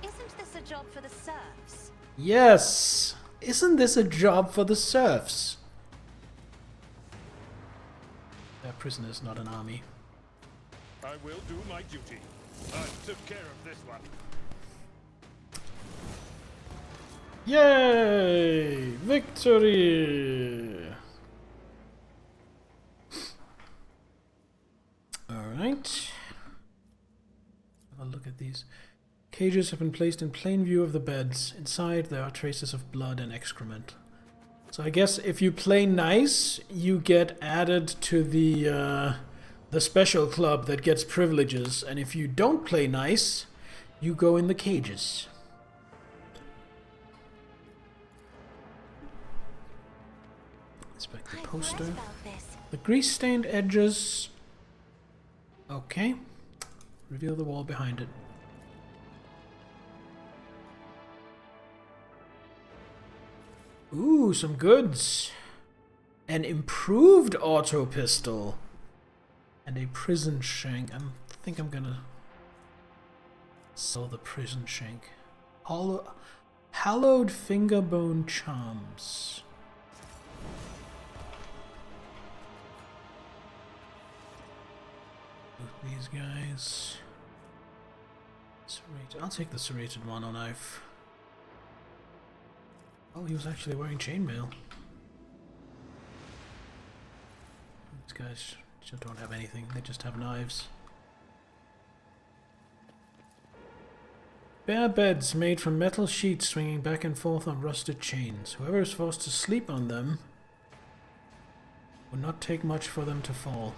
Isn't this a job for the serfs? Yes! Isn't this a job for the serfs? They're prisoners, not an army. I will do my duty. I took care of this one. Yay! Victory! Alright. Have a look at these. Cages have been placed in plain view of the beds. Inside there are traces of blood and excrement. So I guess if you play nice, you get added to the special club that gets privileges. And if you don't play nice, you go in the cages. Inspect the poster. The grease-stained edges. Okay. Reveal the wall behind it. Ooh, some goods. An improved auto pistol. And a prison shank. I think I'm gonna sell the prison shank. Hallowed fingerbone charms. Both these guys. Serrated. I'll take the serrated mono knife. Oh, he was actually wearing chainmail. These guys just don't have anything, they just have knives. Bare beds made from metal sheets swinging back and forth on rusted chains. Whoever is forced to sleep on them would not take much for them to fall.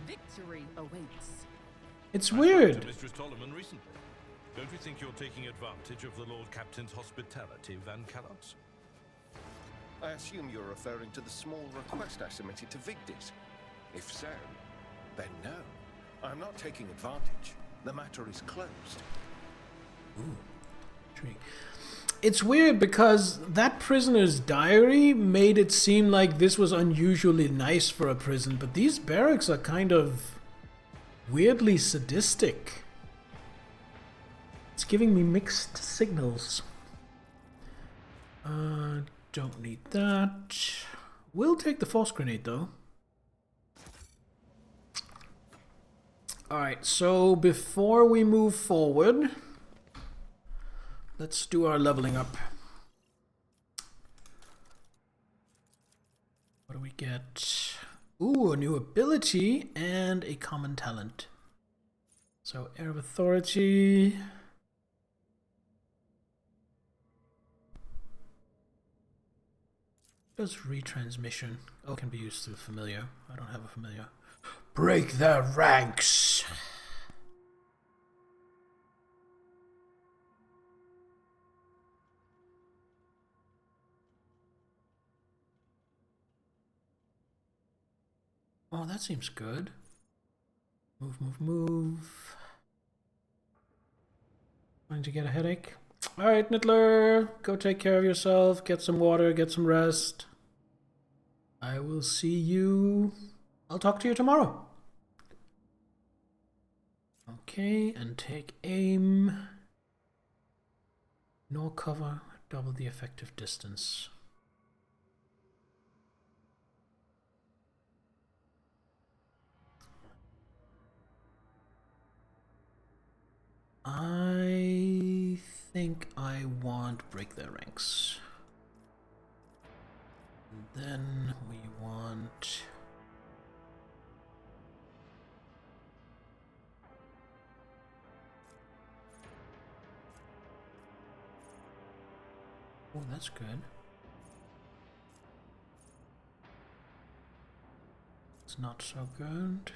Victory awaits. It's I weird. spoke to Mistress Tolleman recently. Don't you think you're taking advantage of the Lord Captain's hospitality, Van Callux? I assume you're referring to the small request I submitted to Vigdis. If so, then no. I'm not taking advantage. The matter is closed. Ooh, intriguing. It's weird because that prisoner's diary made it seem like this was unusually nice for a prison, but these barracks are kind of weirdly sadistic. It's giving me mixed signals. Don't need that. We'll take the force grenade though. Alright, so before we move forward, let's do our leveling up. What do we get? Ooh, a new ability and a common talent. So, Air of Authority. Does retransmission? Oh, can be used through familiar. I don't have a familiar. Break their ranks! Oh, that seems good. Move, move, move. Going to get a headache? Alright, Nittler, go take care of yourself, get some water, get some rest. I will see you... I'll talk to you tomorrow. Okay, and take aim. Nor cover, double the effective distance. I think I want break their ranks. And then we want... Oh, that's good. It's not so good.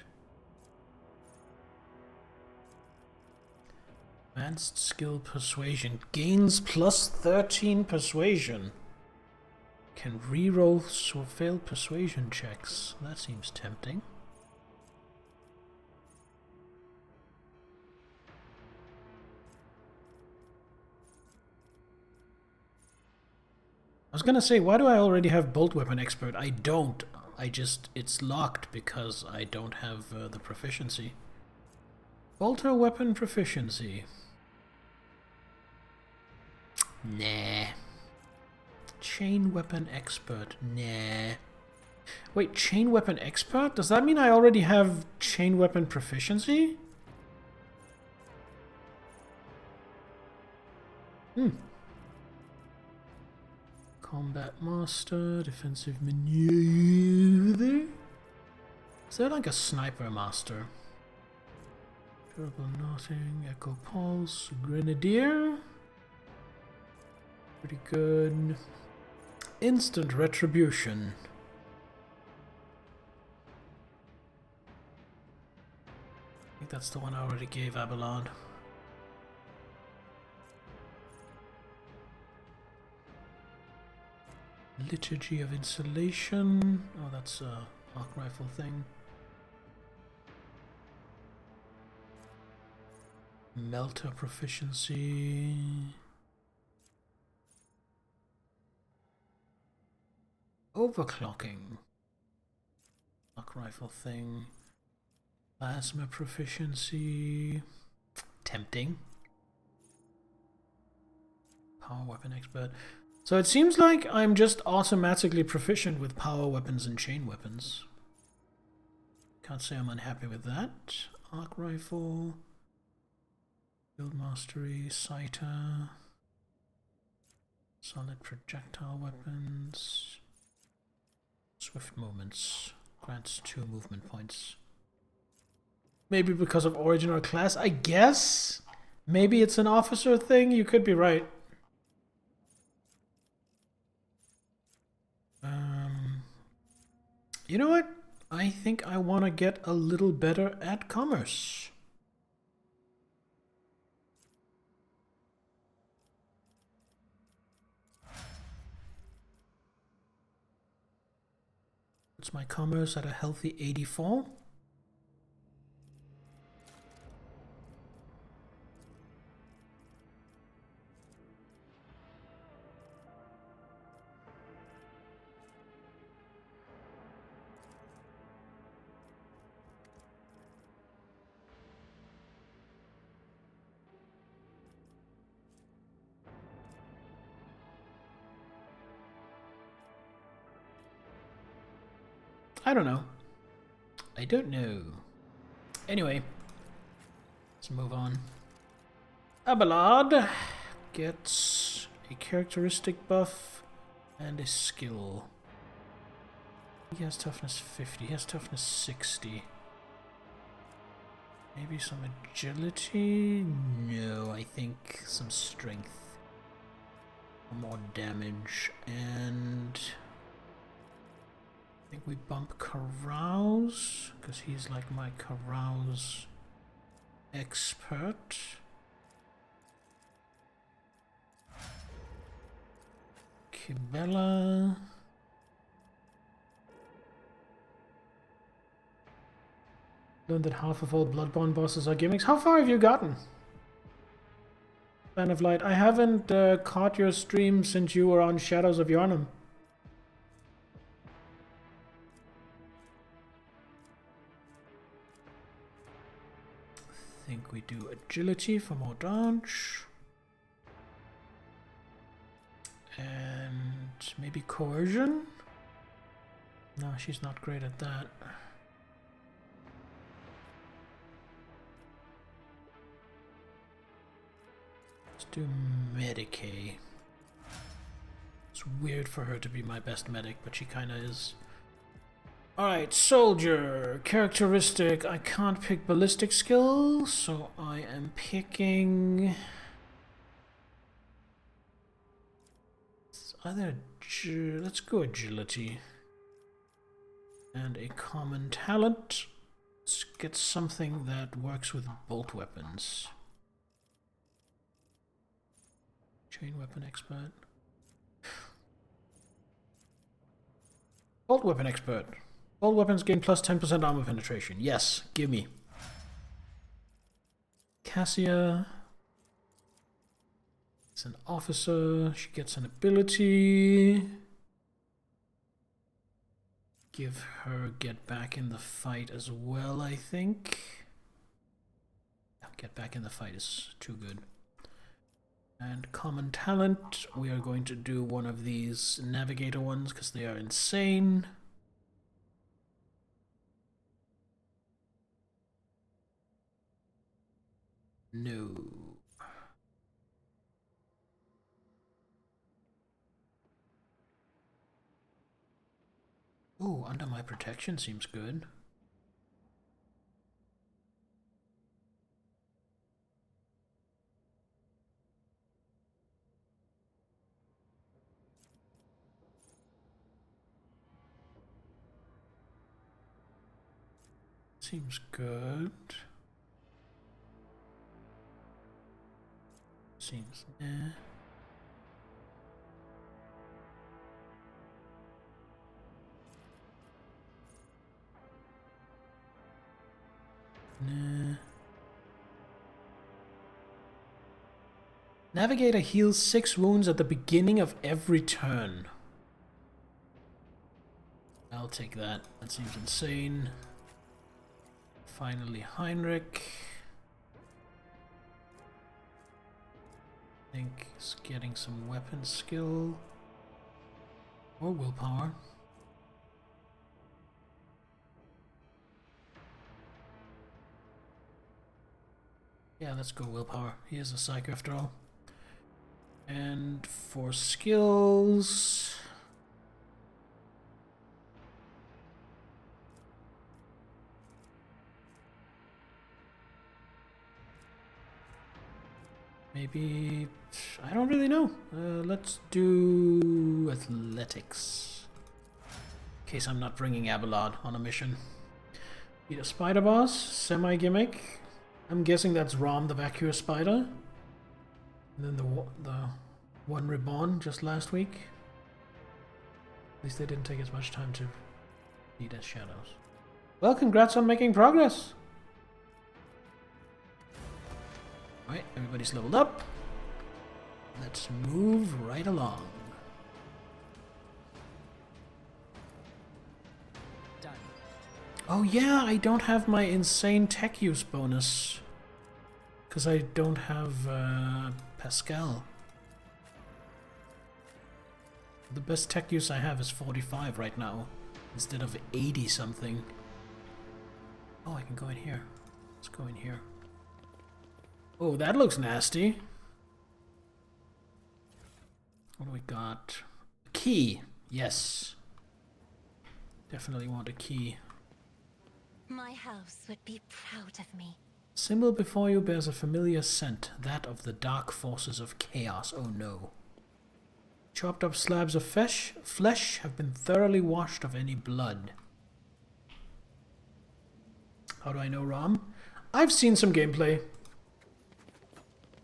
Advanced skill persuasion gains plus 13 persuasion. Can reroll failed persuasion checks. That seems tempting. I was gonna say, why do I already have bolt weapon expert? I don't. It's locked because I don't have the proficiency. Bolter weapon proficiency. Nah. Chain weapon expert. Nah. Wait, chain weapon expert? Does that mean I already have chain weapon proficiency? Combat master, defensive maneuver. Is there like a sniper master? Durable knotting, echo pulse, grenadier. Pretty good. Instant retribution. I think that's the one I already gave Abelard. Liturgy of Insulation. Oh, that's a arc rifle thing. Melter proficiency. Overclocking. Arc rifle thing. Plasma proficiency. Tempting. Power weapon expert. So it seems like I'm just automatically proficient with power weapons and chain weapons. Can't say I'm unhappy with that. Arc rifle. Field mastery. Sighter. Solid projectile weapons. Swift movements. Grants 2 movement points. Maybe because of origin or class, I guess? Maybe it's an officer thing? You could be right. You know what? I think I want to get a little better at commerce. It's my commerce at a healthy 84. I don't know. I don't know. Anyway, move on. Abelard gets a characteristic buff and a skill. He has toughness 50, he has toughness 60. Maybe some agility? No, I think some strength. For more damage. And I think we bump Carouse, because he's like my Carouse expert. Kibella. Learned that half of all Bloodborne bosses are gimmicks. How far have you gotten? Fan of Light. I haven't caught your stream since you were on Shadows of Yharnam. I think we do agility for more dodge. And maybe coercion? No, she's not great at that. Do Medicae. It's weird for her to be my best medic, but she kinda is. Alright, soldier. Characteristic. I can't pick ballistic skill, so I am picking... It's either... Let's go agility. And a common talent. Let's get something that works with bolt weapons. Chain weapon expert. Bolt weapon expert. Bolt weapons gain plus 10% armor penetration. Yes, gimme. Cassia. It's an officer. She gets an ability. Give her get back in the fight as well, I think. Get back in the fight is too good. And common talent, we are going to do one of these navigator ones because they are insane. No. Ooh, under my protection seems good. Seems good. Seems nah. Nah. Navigator heals 6 wounds at the beginning of every turn. I'll take that. That seems insane. Finally, Heinrich. I think he's getting some weapon skill. Or willpower. Yeah, let's go willpower. He is a psych after all. And for skills... maybe... I don't really know. Let's do athletics. In case I'm not bringing Abelard on a mission. Beat a spider boss, semi-gimmick. I'm guessing that's Rom the Vacuous Spider. And then the one reborn just last week. At least they didn't take as much time to beat as Shadows. Well, congrats on making progress! Alright, everybody's leveled up. Let's move right along. Done. Oh yeah, I don't have my insane tech use bonus. Because I don't have Pascal. The best tech use I have is 45 right now, instead of 80 something. Oh, I can go in here. Let's go in here. Oh, that looks nasty. What do we got? A key. Yes. Definitely want a key. My house would be proud of me. Symbol before you bears a familiar scent, that of the dark forces of chaos. Oh no. Chopped up slabs of flesh have been thoroughly washed of any blood. How do I know Rom? I've seen some gameplay.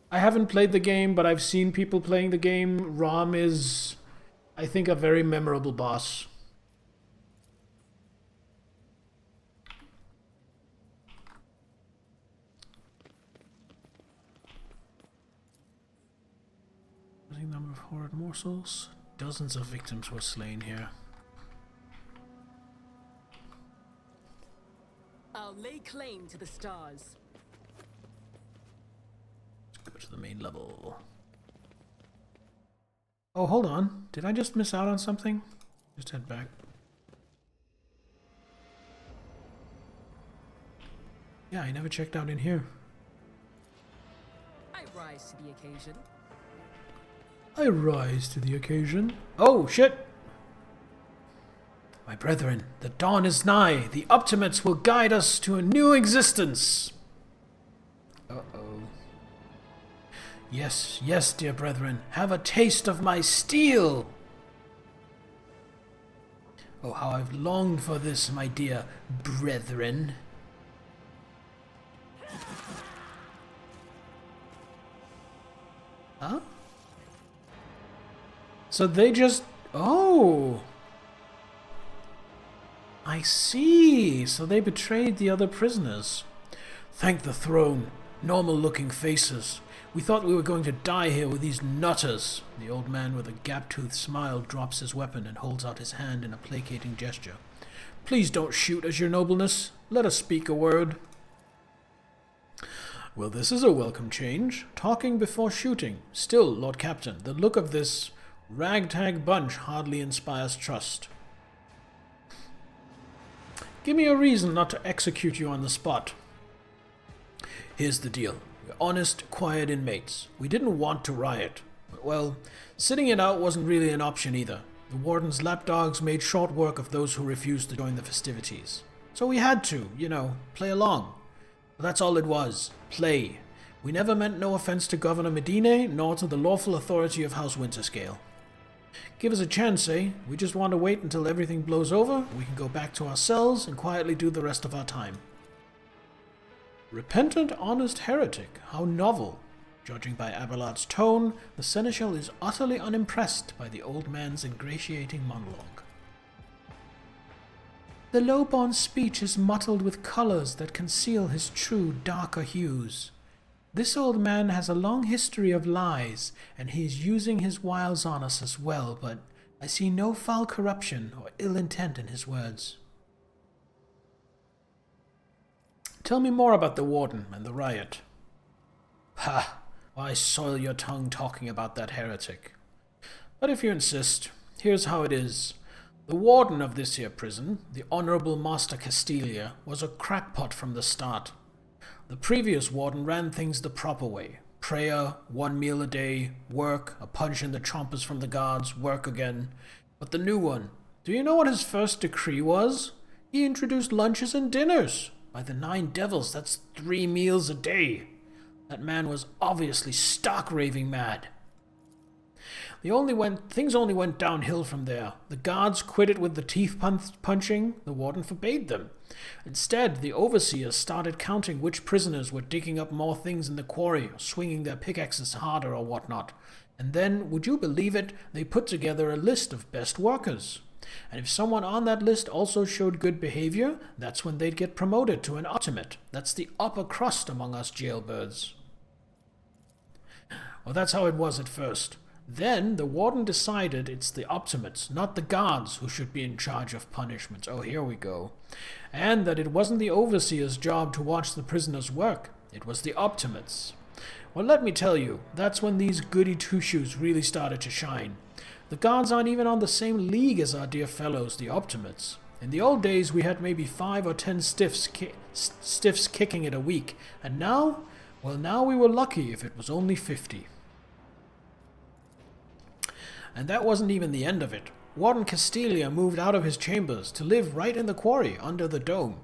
I haven't played the game, but I've seen people playing the game. Rom is, I think, a very memorable boss. Number of horrid morsels. Dozens of victims were slain here. I'll lay claim to the stars. Let's go to the main level. Oh, hold on. Did I just miss out on something? Just head back. Yeah, I never checked out in here. I rise to the occasion. I rise to the occasion. Oh, shit! My brethren, the dawn is nigh. The Optimates will guide us to a new existence. Uh-oh. Yes, yes, dear brethren. Have a taste of my steel. Oh, how I've longed for this, my dear brethren. Huh? So they just... Oh! I see. So they betrayed the other prisoners. Thank the throne. Normal-looking faces. We thought we were going to die here with these nutters. The old man with a gap-toothed smile drops his weapon and holds out his hand in a placating gesture. Please don't shoot us, your nobleness. Let us speak a word. Well, this is a welcome change. Talking before shooting. Still, Lord Captain, the look of this ragtag bunch hardly inspires trust. Give me a reason not to execute you on the spot. Here's the deal. We're honest, quiet inmates. We didn't want to riot. But, well, sitting it out wasn't really an option either. The warden's lapdogs made short work of those who refused to join the festivities. So we had to, you know, play along. But that's all it was. Play. We never meant no offense to Governor Medine, nor to the lawful authority of House Winterscale. Give us a chance, eh? We just want to wait until everything blows over, we can go back to our cells and quietly do the rest of our time. Repentant, honest heretic. How novel. Judging by Abelard's tone, the seneschal is utterly unimpressed by the old man's ingratiating monologue. The low-born speech is mottled with colors that conceal his true, darker hues. This old man has a long history of lies, and he is using his wiles on us as well, but I see no foul corruption or ill intent in his words. Tell me more about the warden and the riot. Ha! Why soil your tongue talking about that heretic? But if you insist, here's how it is. The warden of this here prison, the Honorable Master Castilia, was a crackpot from the start. The previous warden ran things the proper way. Prayer, 1 meal a day, work, a punch in the chompers from the guards, work again. But the new one, do you know what his first decree was? He introduced lunches and dinners. By the 9 devils, that's 3 meals a day. That man was obviously stark raving mad. Things only went downhill from there. The guards quit it with the teeth punching. The warden forbade them. Instead, the overseers started counting which prisoners were digging up more things in the quarry or swinging their pickaxes harder or whatnot. And then, would you believe it, they put together a list of best workers. And if someone on that list also showed good behavior, that's when they'd get promoted to an Optimate. That's the upper crust among us jailbirds. Well, that's how it was at first. Then the warden decided it's the Optimates, not the guards, who should be in charge of punishments. Oh, here we go. And that it wasn't the overseer's job to watch the prisoners work. It was the Optimates. Well, let me tell you, that's when these goody two-shoes really started to shine. The guards aren't even on the same league as our dear fellows, the Optimates. In the old days, we had maybe 5 or 10 stiffs kicking it a week. And now, Well, now we were lucky if it was only 50. And that wasn't even the end of it. Warden Castilia moved out of his chambers to live right in the quarry under the dome.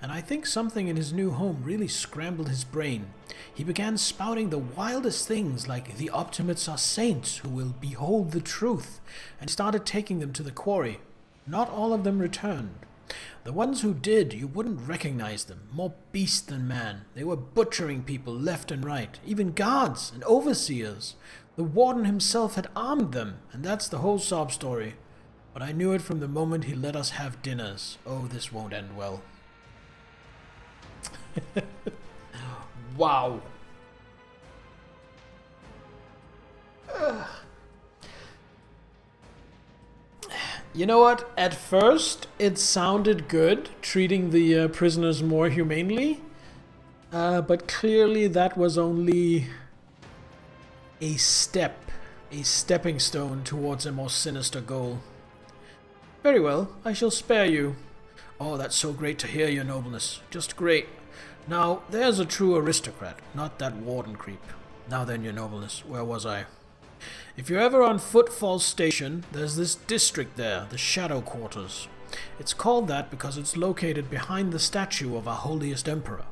And I think something in his new home really scrambled his brain. He began spouting the wildest things like the Optimates are saints who will behold the truth, and started taking them to the quarry. Not all of them returned. The ones who did, you wouldn't recognize them. More beast than man. They were butchering people left and right, even guards and overseers. The warden himself had armed them, and that's the whole sob story. But I knew it from the moment he let us have dinners. Oh, this won't end well. Wow. You know what? At first, it sounded good, treating the prisoners more humanely. But clearly that was only a stepping stone towards a more sinister goal. Very well, I shall spare you. Oh, that's so great to hear, your nobleness. Just great. Now, there's a true aristocrat, not that warden creep. Now then, your nobleness, where was I? If you're ever on Footfall Station, there's this district there, the Shadow Quarters. It's called that because it's located behind the statue of our holiest emperor.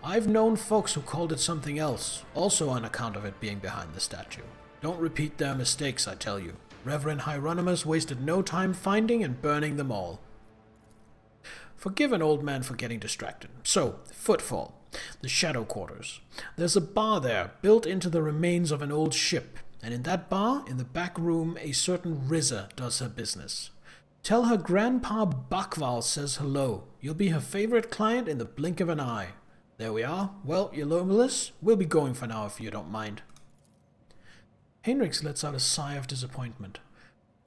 I've known folks who called it something else, also on account of it being behind the statue. Don't repeat their mistakes, I tell you. Reverend Hieronymus wasted no time finding and burning them all. Forgive an old man for getting distracted. So, Footfall, the Shadow Quarters. There's a bar there, built into the remains of an old ship, and in that bar, in the back room, a certain Rizza does her business. Tell her Grandpa Bakval says hello. You'll be her favorite client in the blink of an eye. There we are. Well, your nobleness, we'll be going for now if you don't mind. Heinrichs lets out a sigh of disappointment.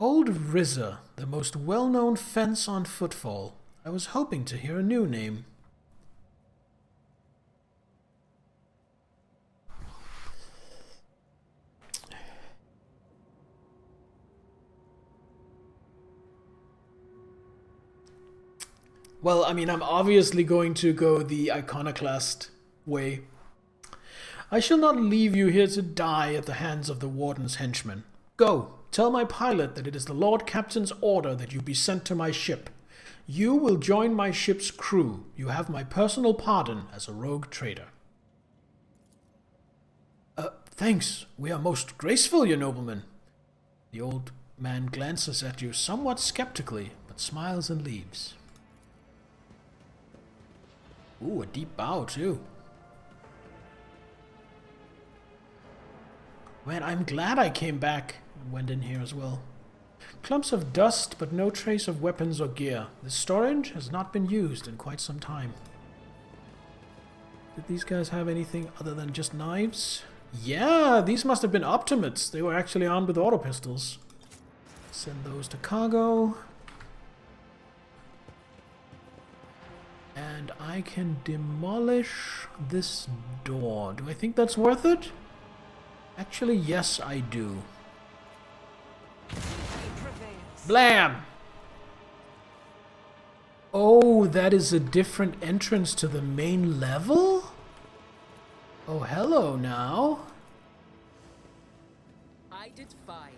Old Rizza, the most well-known fence on Footfall. I was hoping to hear a new name. Well, I mean, I'm obviously going to go the iconoclast way. I shall not leave you here to die at the hands of the warden's henchmen. Go, tell my pilot that it is the Lord Captain's order that you be sent to my ship. You will join my ship's crew. You have my personal pardon as a rogue trader. Thanks. We are most graceful, your nobleman. The old man glances at you somewhat skeptically, but smiles and leaves. Ooh, a deep bow, too. Man, I'm glad I came back and went in here as well. Clumps of dust, but no trace of weapons or gear. The storage has not been used in quite some time. Did these guys have anything other than just knives? Yeah, these must have been Optimates. They were actually armed with auto pistols. Send those to cargo. And I can demolish this door. Do I think that's worth it? Actually, yes, I do. Blam! Oh, that is a different entrance to the main level? Oh, hello now. I did fine.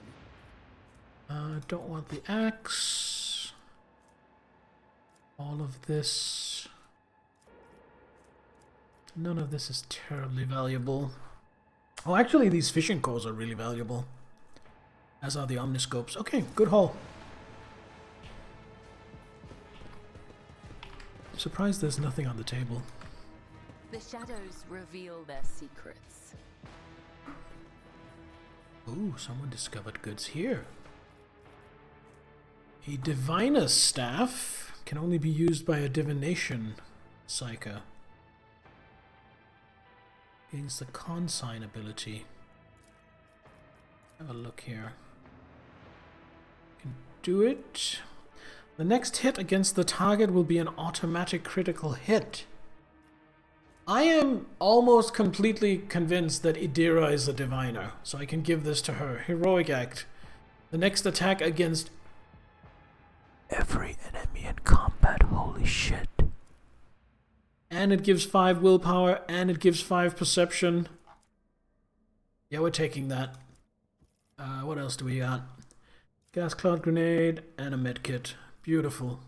Don't want the axe. All of this. None of this is terribly valuable. Oh, actually, these fishing cores are really valuable. As are the omniscopes. Okay, good haul. I'm surprised there's nothing on the table. The shadows reveal their secrets. Ooh, someone discovered goods here. A diviner's staff can only be used by a divination psyker. Gains the consign ability. Have a look here. Can do it. The next hit against the target will be an automatic critical hit. I am almost completely convinced that Idira is a diviner, so I can give this to her. Heroic act. The next attack against every enemy in combat. Holy shit. and it gives 5 willpower, and it gives 5 perception. Yeah, we're taking that. What else do we got? Gas cloud grenade and a medkit. Beautiful.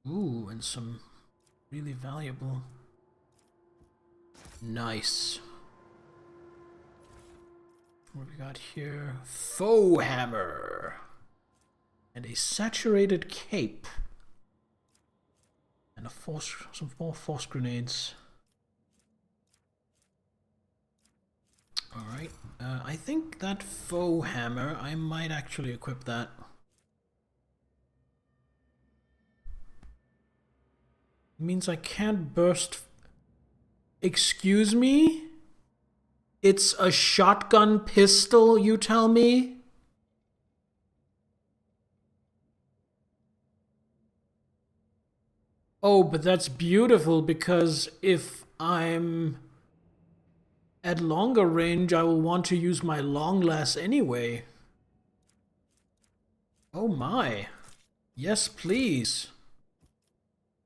Ooh, and some really valuable. Nice. What we got here? Foe hammer. And a saturated cape. And some more force grenades. Alright. I think that foe hammer, I might actually equip that. It means I can't burst. Excuse me? It's a shotgun pistol, you tell me? Oh, but that's beautiful because if I'm at longer range, I will want to use my long lass anyway. Oh my. Yes, please.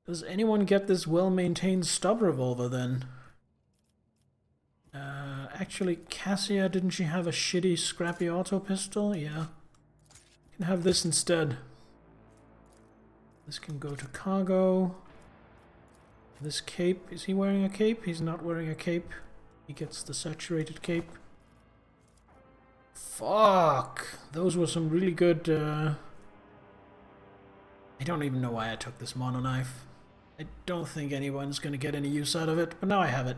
Does anyone get this well-maintained stub revolver then? Actually, Cassia, didn't she have a shitty, scrappy auto pistol? Yeah. Can have this instead. This can go to cargo. This cape, is he wearing a cape? He's not wearing a cape. He gets the saturated cape. Fuck! Those were some really good, I don't even know why I took this mono knife. I don't think anyone's gonna get any use out of it, but now I have it.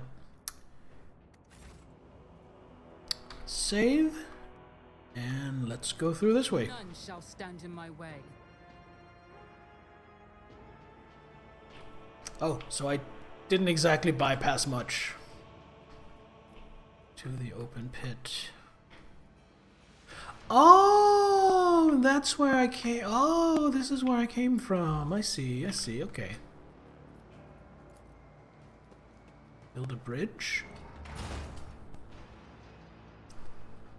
Save. And let's go through this way. None shall stand in my way. Oh, so I didn't exactly bypass much. To the open pit. Oh, that's where I came. Oh, this is where I came from. I see, okay. Build a bridge.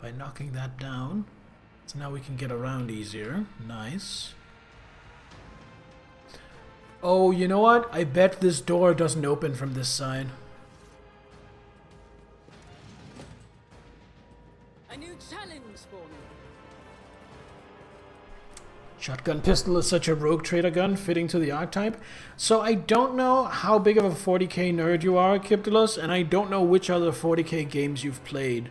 By knocking that down. So now we can get around easier. Nice. Oh, you know what? I bet this door doesn't open from this side. A new challenge for me. Shotgun pistol is such a rogue trader gun, fitting to the archetype. So I don't know how big of a 40k nerd you are, Kiptulus, and I don't know which other 40k games you've played.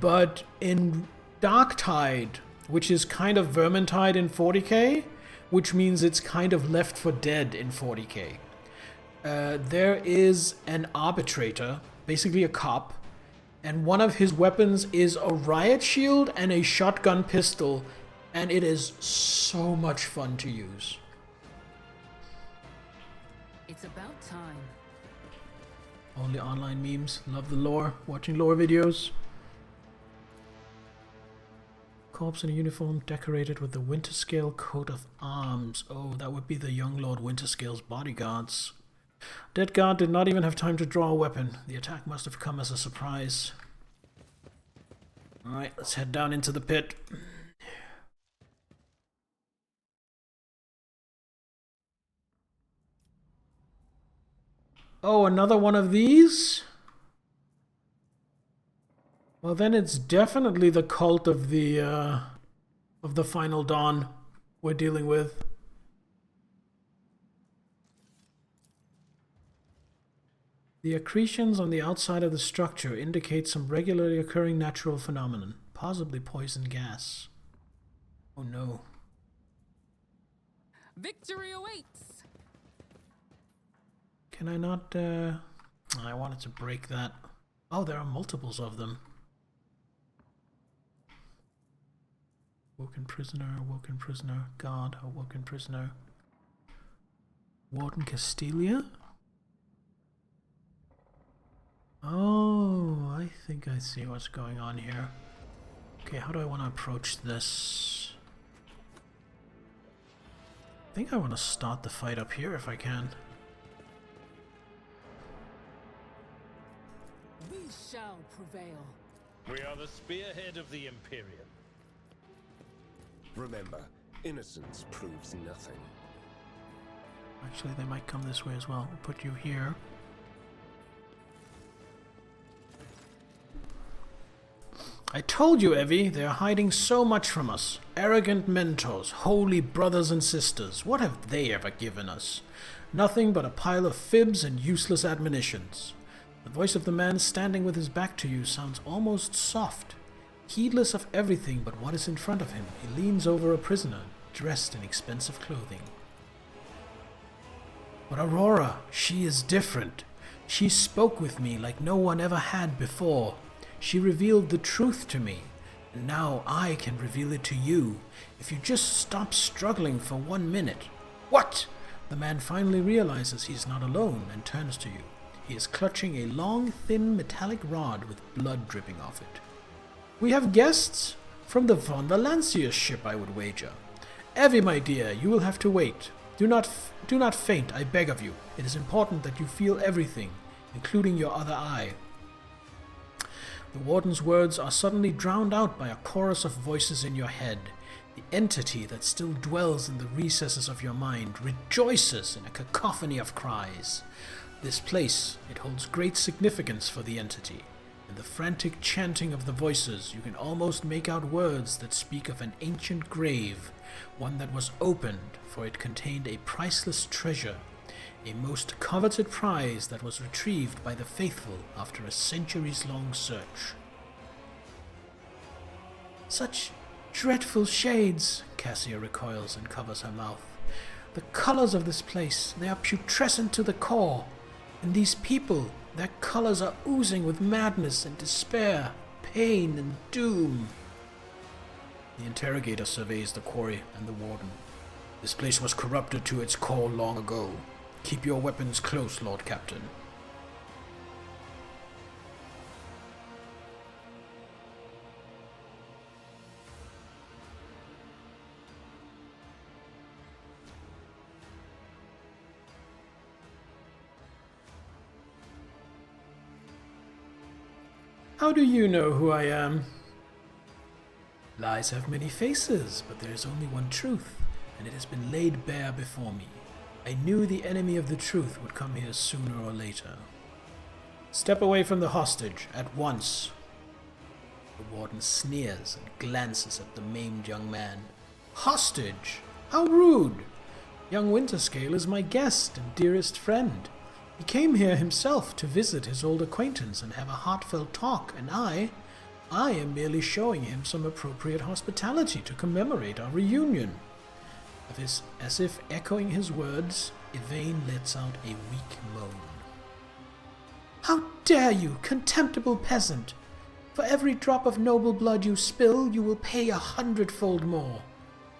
But in Darktide, which is kind of Vermintide in 40k, which means it's kind of Left 4 Dead in 40k, there is an arbitrator, basically a cop, and one of his weapons is a riot shield and a shotgun pistol, and it is so much fun to use. It's about time. Only online memes. Love the lore. Watching lore videos. Corpse in a uniform decorated with the Winterscale coat of arms. Oh, that would be the young Lord Winterscale's bodyguards. Dead guard did not even have time to draw a weapon. The attack must have come as a surprise. Alright, let's head down into the pit. Oh, another one of these? Well, then it's definitely the cult of the Final Dawn we're dealing with. The accretions on the outside of the structure indicate some regularly occurring natural phenomenon, possibly poison gas. Oh no. Victory awaits! Can I not, I wanted to break that. Oh, there are multiples of them. Woken prisoner, guard, awoken prisoner. Warden Castilia? Oh, I think I see what's going on here. Okay, how do I want to approach this? I think I want to start the fight up here if I can. We shall prevail. We are the spearhead of the Imperium. Remember, innocence proves nothing. Actually, they might come this way as well. We'll put you here. I told you, Evie, they are hiding so much from us. Arrogant mentors, holy brothers and sisters. What have they ever given us? Nothing but a pile of fibs and useless admonitions. The voice of the man standing with his back to you sounds almost soft. Heedless of everything but what is in front of him, he leans over a prisoner, dressed in expensive clothing. But Aurora, she is different. She spoke with me like no one ever had before. She revealed the truth to me, and now I can reveal it to you, if you just stop struggling for 1 minute. What? The man finally realizes he's not alone and turns to you. He is clutching a long, thin metallic rod with blood dripping off it. We have guests? From the Von Valancius ship, I would wager. Evie, my dear, you will have to wait. Do not faint, I beg of you. It is important that you feel everything, including your other eye. The warden's words are suddenly drowned out by a chorus of voices in your head. The entity that still dwells in the recesses of your mind rejoices in a cacophony of cries. This place, it holds great significance for the entity. In the frantic chanting of the voices, you can almost make out words that speak of an ancient grave, one that was opened, for it contained a priceless treasure, a most coveted prize that was retrieved by the faithful after a centuries-long search. Such dreadful shades, Cassia recoils and covers her mouth. The colors of this place, they are putrescent to the core. And these people, their colors are oozing with madness and despair, pain and doom. The interrogator surveys the quarry and the warden. This place was corrupted to its core long ago. Keep your weapons close, Lord Captain. How do you know who I am? Lies have many faces, but there is only one truth, and it has been laid bare before me. I knew the enemy of the truth would come here sooner or later. Step away from the hostage, at once. The warden sneers and glances at the maimed young man. Hostage? How rude! Young Winterscale is my guest and dearest friend. He came here himself to visit his old acquaintance and have a heartfelt talk, and I am merely showing him some appropriate hospitality to commemorate our reunion. As if echoing his words, Yvain lets out a weak moan. How dare you, contemptible peasant! For every drop of noble blood you spill, you will pay 100-fold more.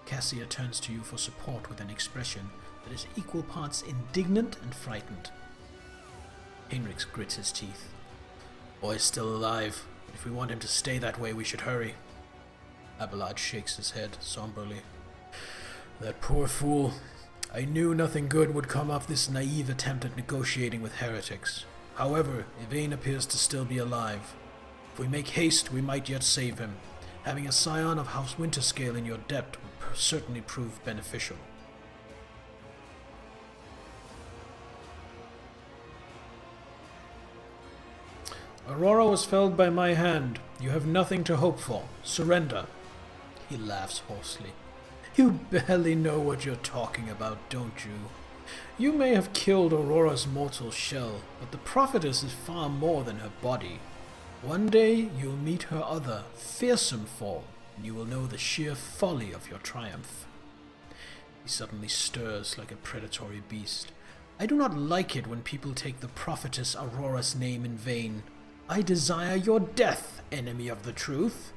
Cassia turns to you for support with an expression that is equal parts indignant and frightened. Heinrich grits his teeth. Boy's still alive. If we want him to stay that way, we should hurry. Abelard shakes his head somberly. That poor fool. I knew nothing good would come of this naive attempt at negotiating with heretics. However, Yvain appears to still be alive. If we make haste, we might yet save him. Having a scion of House Winterscale in your debt would certainly prove beneficial. Aurora was felled by my hand. You have nothing to hope for. Surrender. He laughs hoarsely. You barely know what you're talking about, don't you? You may have killed Aurora's mortal shell, but the prophetess is far more than her body. One day you'll meet her other, fearsome form, and you will know the sheer folly of your triumph. He suddenly stirs like a predatory beast. I do not like it when people take the prophetess Aurora's name in vain. I desire your death, enemy of the truth.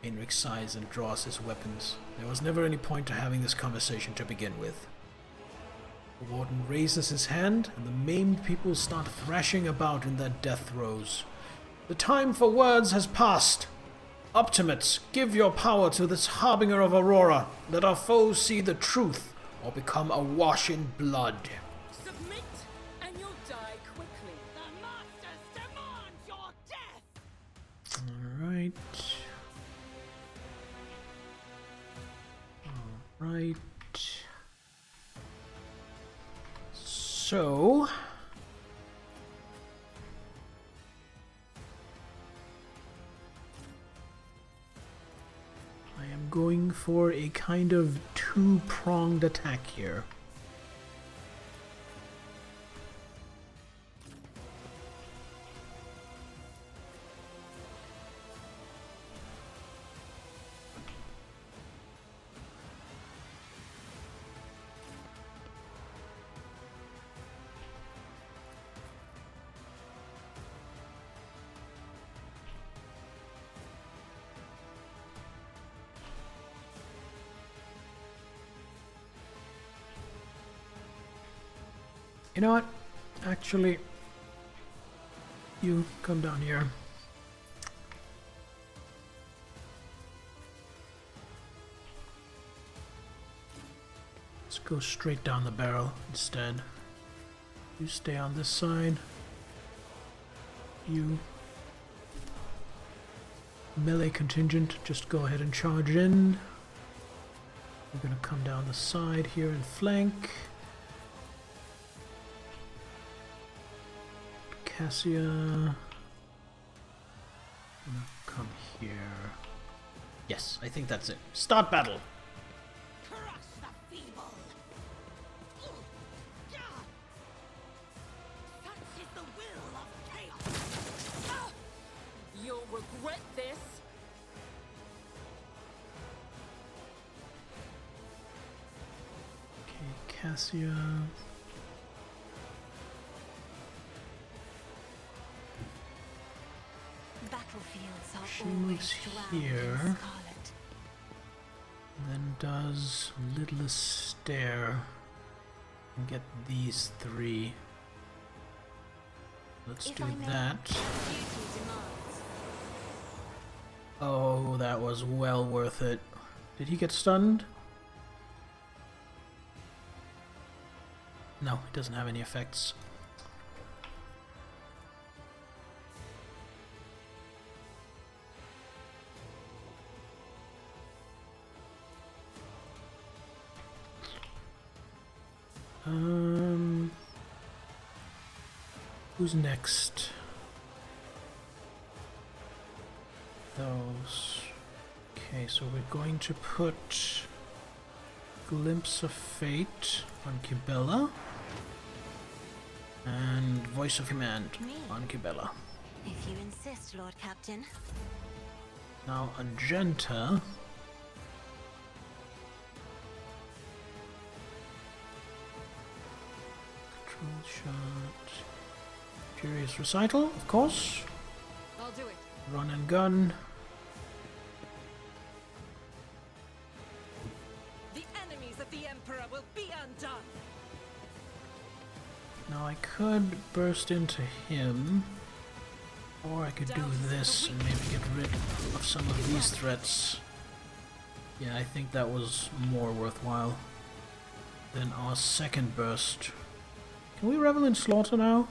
Heinrich sighs and draws his weapons. There was never any point to having this conversation to begin with. The warden raises his hand, and the maimed people start thrashing about in their death throes. The time for words has passed. Optimates, give your power to this harbinger of Aurora. Let our foes see the truth, or become awash in blood. Submit, and you'll die quickly. The masters demand your death! Alright. Alright. So I am going for a kind of two-pronged attack here. You know what? Actually, you come down here. Let's go straight down the barrel instead. You stay on this side. You melee contingent, just go ahead and charge in. We're gonna come down the side here and flank. Cassia, come here. Yes, I think that's it. Start battle. Crush the feeble. Such is the will of chaos. You'll regret this. Okay, Cassia. Battlefields are She always moves drowned in here. scarlet. Then does Littlest Stare and get these three. Let's If do I may, that. duty demands. Oh, that was well worth it. Did he get stunned? No, he doesn't have any effects. Who's next? Those. Okay, so we're going to put Glimpse of Fate on Kibella and Voice of Command Me? on Kibella. If you insist, Lord Captain. Now Argenta. Control shot. Furious Recital, of course. I'll do it. Run and gun. The enemies of the Emperor will be undone. Now I could burst into him, or I could do this and maybe get rid of some of these threats. Yeah, I think that was more worthwhile than our second burst. Can we revel in slaughter now?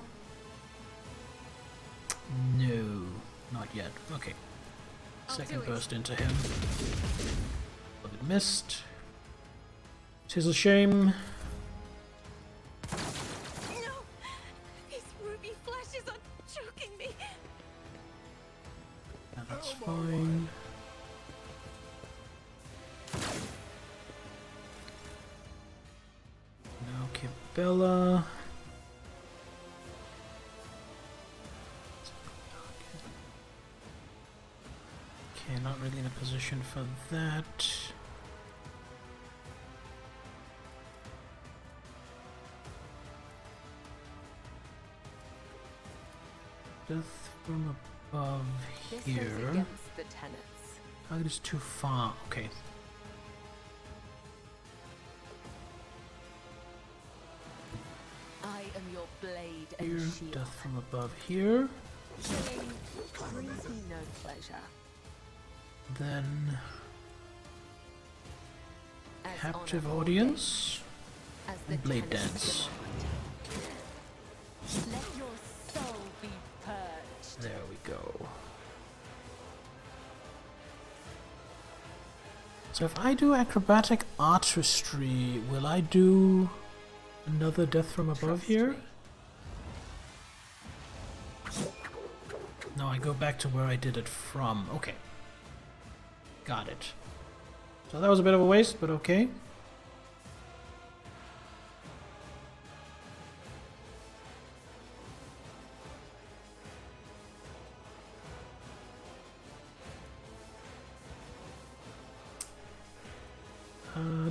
No, not yet. Okay. Second burst into him. A bit missed. Tis a shame. No! His ruby flashes are choking me. Yeah, that's fine. Now Kibella. Okay, not really in a position for that. Death from above This here. goes against the tenets. Target is too far. Okay. I am your blade Here, and shield. death from above here. Killing brings me no pleasure. Then As captive honor audience ordains, as the and blade tenets dance. demand. Let your soul be purged. There we go. So if I do acrobatic artistry, will I do Another death from above here? No, I go back to where I did it from. Okay. Got it. So that was a bit of a waste, but okay.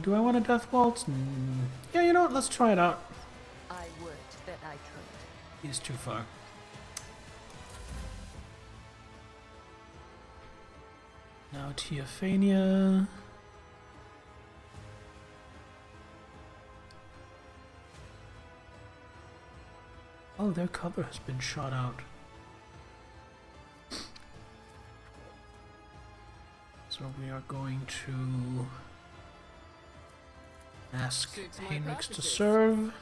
Do I want a death waltz? Yeah, you know what? Let's try it out. I would that I could. He's too far. Now Teophania. Oh, their cover has been shot out. So we are going to ask Heinrichs to serve.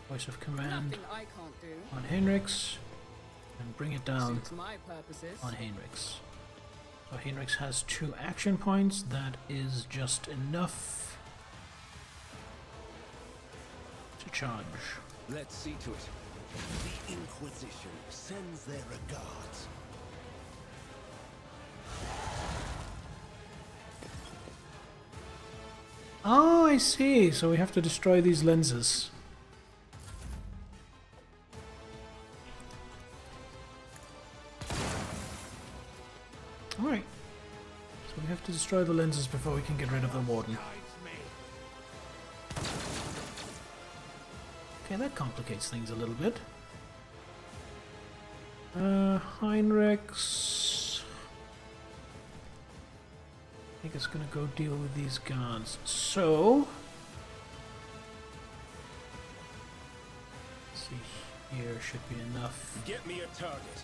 Voice of command on Heinrichs. And bring it down on Heinrichs. So Heinrichs has 2 action points. That is just enough to charge. Let's see to it. The Inquisition sends their regards. Oh, I see. So we have to destroy these lenses. Alright. So we have to destroy the lenses before we can get rid of the warden. Okay, that complicates things a little bit. Heinrichs. I think it's gonna go deal with these guards. So, let's see, here should be enough. Get me a target.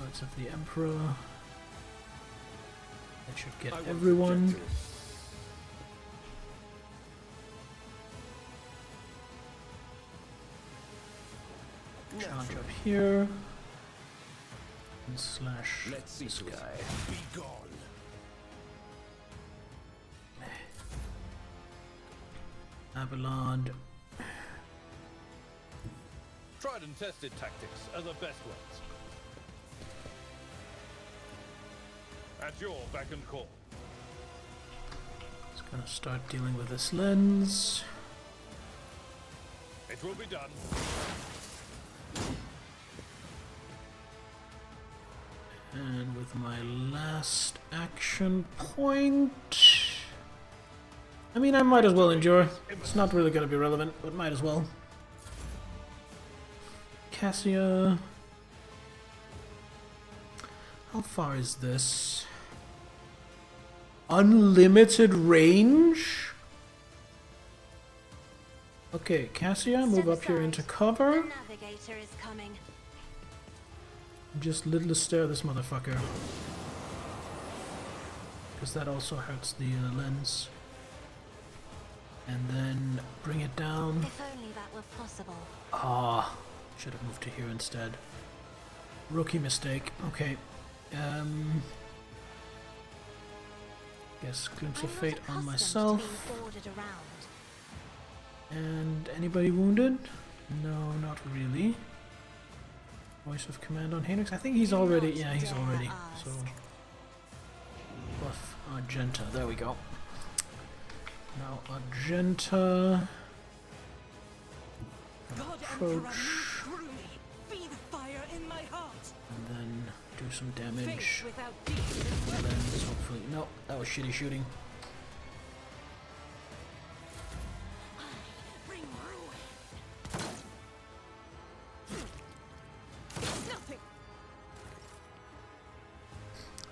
Words of the Emperor. That should get everyone. Charge up here. And slash this guy. Be gone. Abelard. Tried and tested tactics are the best ones. At your beck and call. It's gonna start dealing with this lens. It will be done. And with my last action point... I mean, I might as well endure. It's not really gonna be relevant, but might as well. Cassia... How far is this? Unlimited range? Okay, Cassia, move up here into cover. The navigator is coming. Just little stare this motherfucker. Because that also hurts the lens. And then bring it down. If only that were possible. Ah, should have moved to here instead. Rookie mistake. Okay. Guess glimpse of fate on myself. And anybody wounded? No, not really. Voice of command on Heinrichs. I think he's already. Yeah, he's already. So buff Argenta. There we go. Now Argenta. Approach. And then do some damage. Lens, hopefully. No, that was shitty shooting.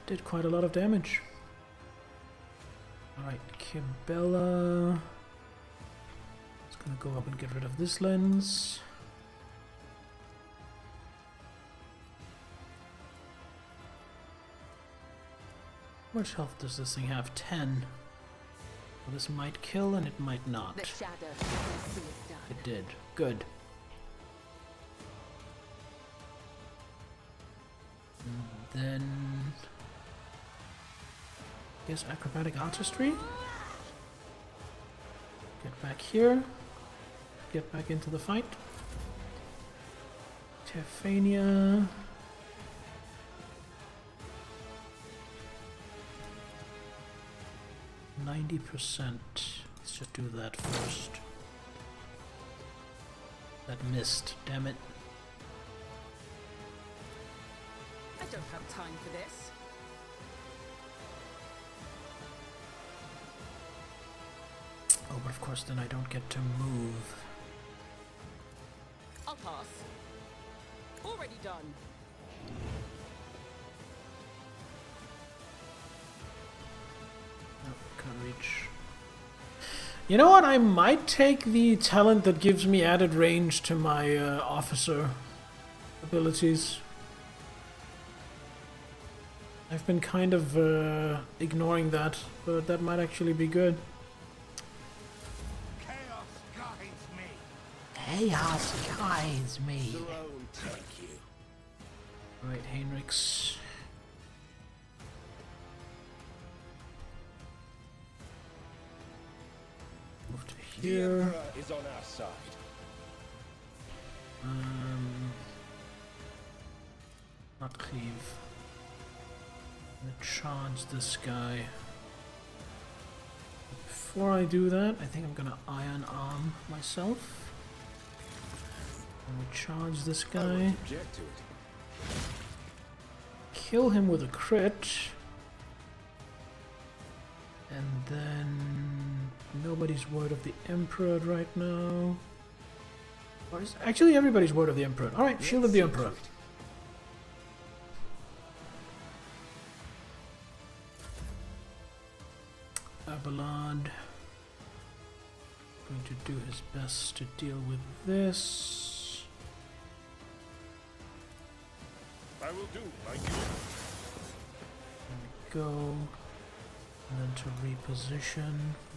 Did quite a lot of damage. Alright, Kibella. It's gonna go up and get rid of this lens. How much health does this thing have? 10. Well, this might kill and it might not. The shadow It did. Good. And then... I guess acrobatic artistry? Get back here. get back into the fight. Tefania. %. Let's just do that first. That missed, damn it. I don't have time for this. Oh, but of course then I don't get to move. I'll pass. Already done. Oh, can't reach. You know what? I might take the talent that gives me added range to my officer abilities. I've been kind of ignoring that, but that might actually be good. Chaos guides me. Chaos guides me. Throne take you. Right, Heinrichs. Move to The here. Emperor is on our side. Not cleave. I'm gonna charge this guy. Before I do that, I think I'm gonna iron arm myself. I'm gonna charge this I won't guy. object to it. Kill him with a crit. And then nobody's word of the Emperor right now. Or is actually everybody's word of the Emperor. Alright, Shield of the Emperor. Abelard going to do his best to deal with this. I will do my duty. There we go. And then to reposition,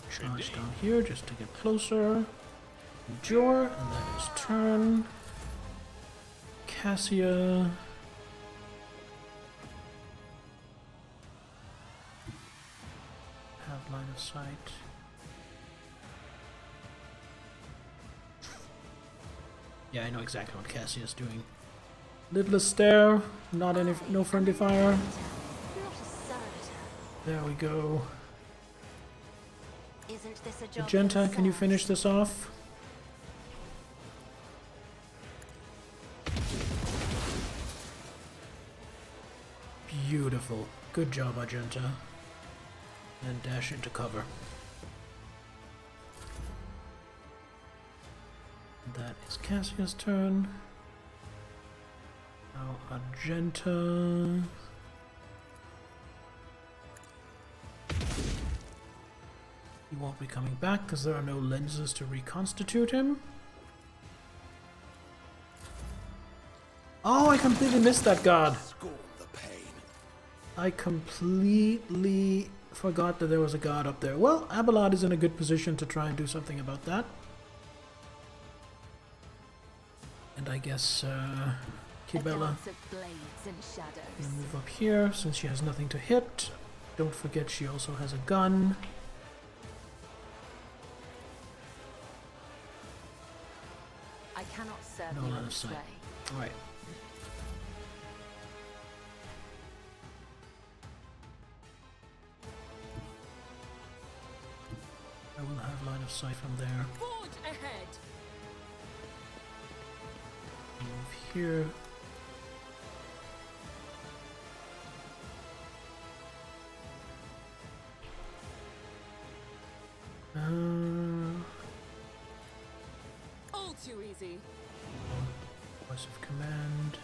charge down here just to get closer. Jor, and that is turn. Cassia. Have line of sight. Yeah, I know exactly what Cassia's doing. Lidless stare, not any, no friendly fire. Not a servitor. There we go. Isn't this a job? Magenta, can you themselves? finish this off? Beautiful. Good job, Magenta. And dash into cover. That is Cassia's turn. Now Argenta. He won't be coming back because there are no lenses to reconstitute him. Oh, I completely missed that guard. Scorn the pain. I completely forgot that there was a guard up there. Well, Abelard is in a good position to try and do something about that. And I guess Kibella Dance of blades and shadows. will move up here since she has nothing to hit. Don't forget she also has a gun. I cannot serve No you line in of this sight. way. Alright. I will have line of sight from there. Forge ahead. Move here. All too easy. Voice of command.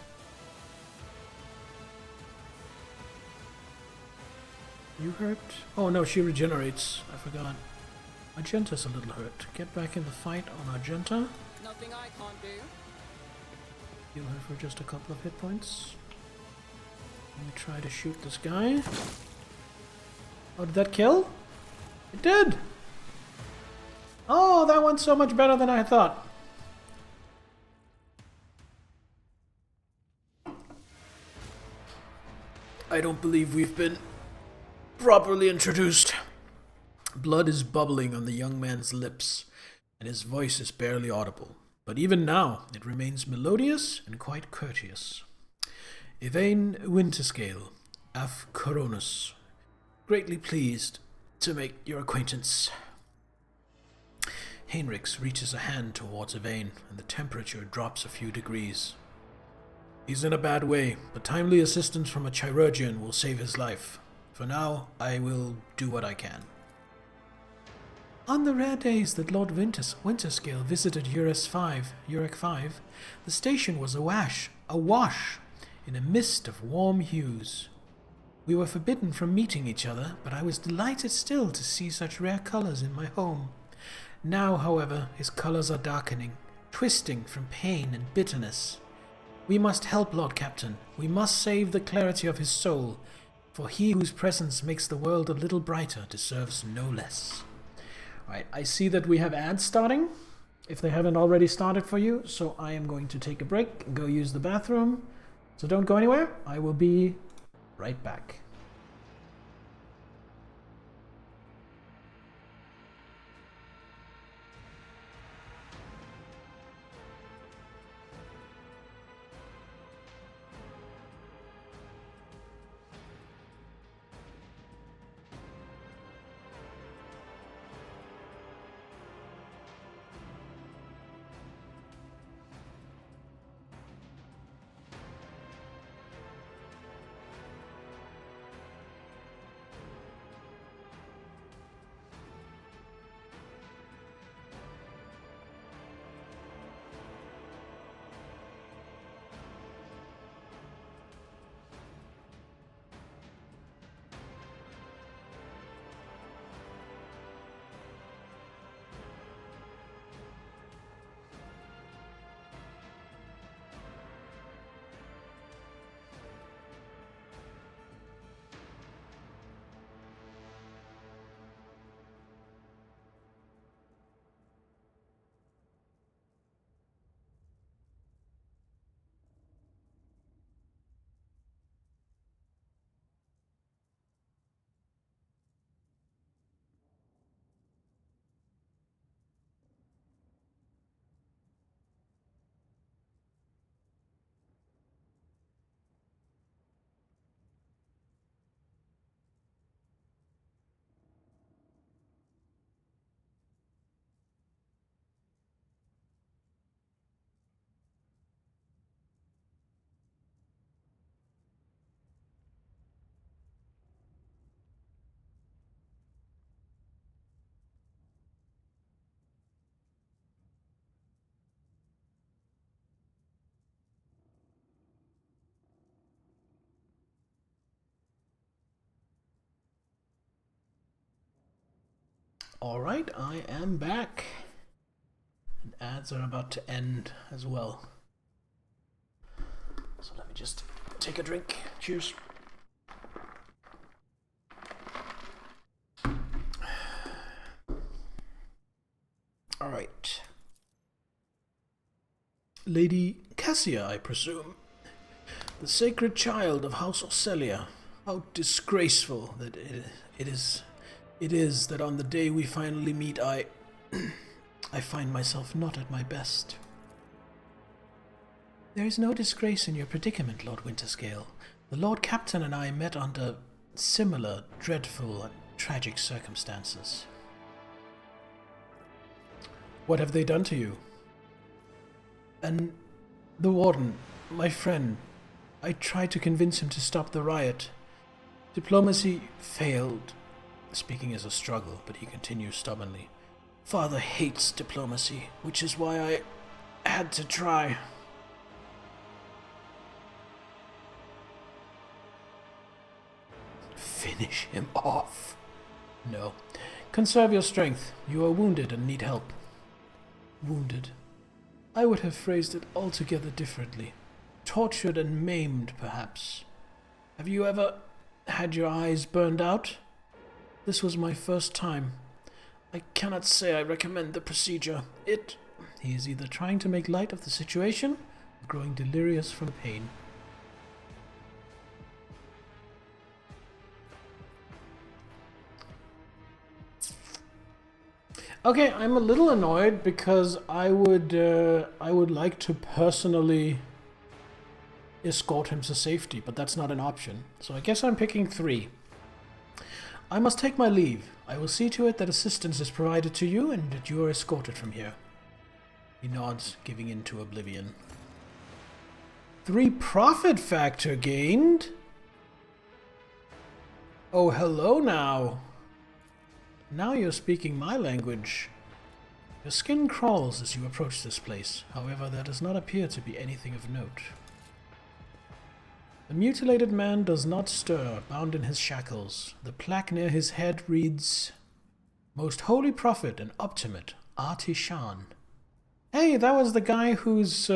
You hurt? Oh no, she regenerates. I forgot. Argenta's a little hurt. Get back in the fight on Argenta. Nothing I can't do. Heal her for just a couple of hit points. Let me try to shoot this guy. Oh, did that kill? It did! Oh, that went so much better than I thought. I don't believe we've been properly introduced. Blood is bubbling on the young man's lips and his voice is barely audible. But even now, it remains melodious and quite courteous. Yvain Winterscale, af Coronus. Greatly pleased to make your acquaintance. Heinrichs reaches a hand towards Yvain, and the temperature drops a few degrees. He's in a bad way, but timely assistance from a chirurgeon will save his life. For now, I will do what I can. On the rare days that Lord Winterscale visited Urek 5, the station was awash in a mist of warm hues. We were forbidden from meeting each other, but I was delighted still to see such rare colors in my home. Now, however, his colors are darkening, twisting from pain and bitterness. We must help Lord Captain. We must save the clarity of his soul, for he whose presence makes the world a little brighter deserves no less. Alright, I see that we have ads starting, if they haven't already started for you, so I am going to take a break and go use the bathroom. So don't go anywhere, I will be right back. Alright, I am back. And ads are about to end as well. So let me just take a drink. Cheers. Alright. Lady Cassia, I presume. The sacred child of House Orcelia. How disgraceful that it is that on the day we finally meet, I find myself not at my best. There is no disgrace in your predicament, Lord Winterscale. The Lord Captain and I met under similar dreadful and tragic circumstances. What have they done to you? And the warden, my friend, I tried to convince him to stop the riot. Diplomacy failed. Speaking is a struggle, but he continues stubbornly. Father hates diplomacy, which is why I had to try. Finish him off. No. Conserve your strength. You are wounded and need help. Wounded. I would have phrased it altogether differently. Tortured and maimed, perhaps. Have you ever had your eyes burned out? This was my first time. I cannot say I recommend the procedure. He is either trying to make light of the situation or growing delirious from pain. Okay, I'm a little annoyed because I would like to personally escort him to safety, but that's not an option. So I guess I'm picking 3. I must take my leave. I will see to it that assistance is provided to you and that you are escorted from here. He nods, giving in to oblivion. 3 profit factor gained? Oh, hello now. Now you're speaking my language. Your skin crawls as you approach this place. However, there does not appear to be anything of note. The mutilated man does not stir, bound in his shackles. The plaque near his head reads, Most Holy Prophet and Optimate, Artishan. Hey, that was the guy whose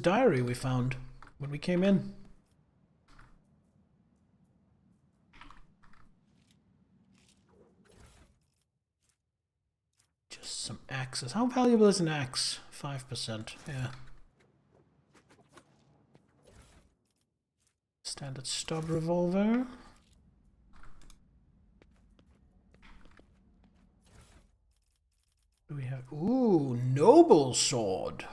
diary we found when we came in. Just some axes. How valuable is an axe? 5%, yeah. Standard stub revolver. What do we have? Ooh, noble sword.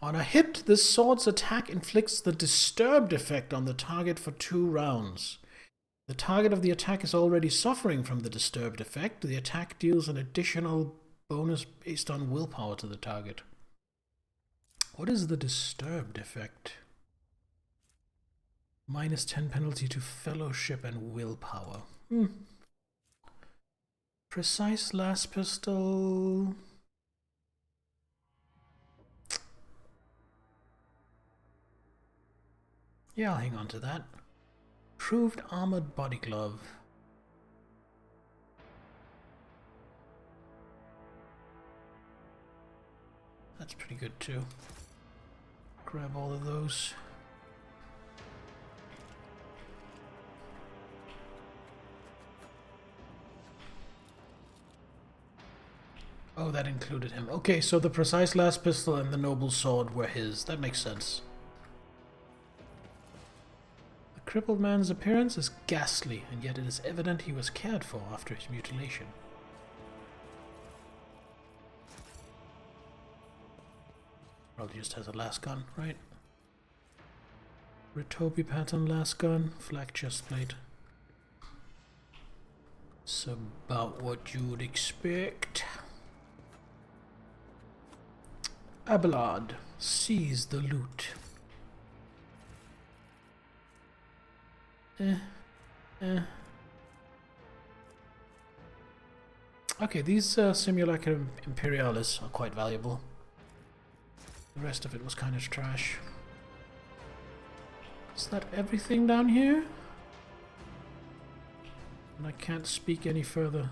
On a hit, this sword's attack inflicts the disturbed effect on the target for 2 rounds. The target of the attack is already suffering from the disturbed effect. The attack deals an additional bonus based on willpower to the target. What is the disturbed effect? Minus 10 penalty to fellowship and willpower. Precise last pistol. Yeah, I'll hang on to that. Proved armored body glove. That's pretty good too. Grab all of those. Oh, that included him. Okay, so the precise last pistol and the noble sword were his. That makes sense. The crippled man's appearance is ghastly, and yet it is evident he was cared for after his mutilation. Probably just has a last gun, right? Ritobi pattern last gun, flak chest plate. It's about what you would expect. Abelard, seize the loot. Okay, these Simulacra Imperialis are quite valuable. The rest of it was kind of trash. Is that everything down here? And I can't speak any further.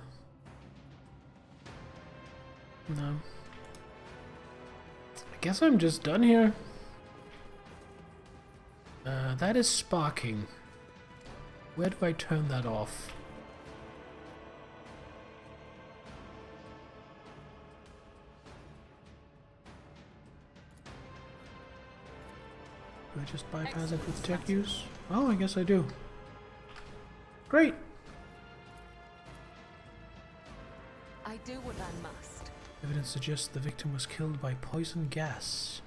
No. I guess I'm just done here. That is sparking. Where do I turn that off? Do I just bypass it with tech use? Oh, I guess I do. Great! I do what I must. Evidence suggests the victim was killed by poison gas.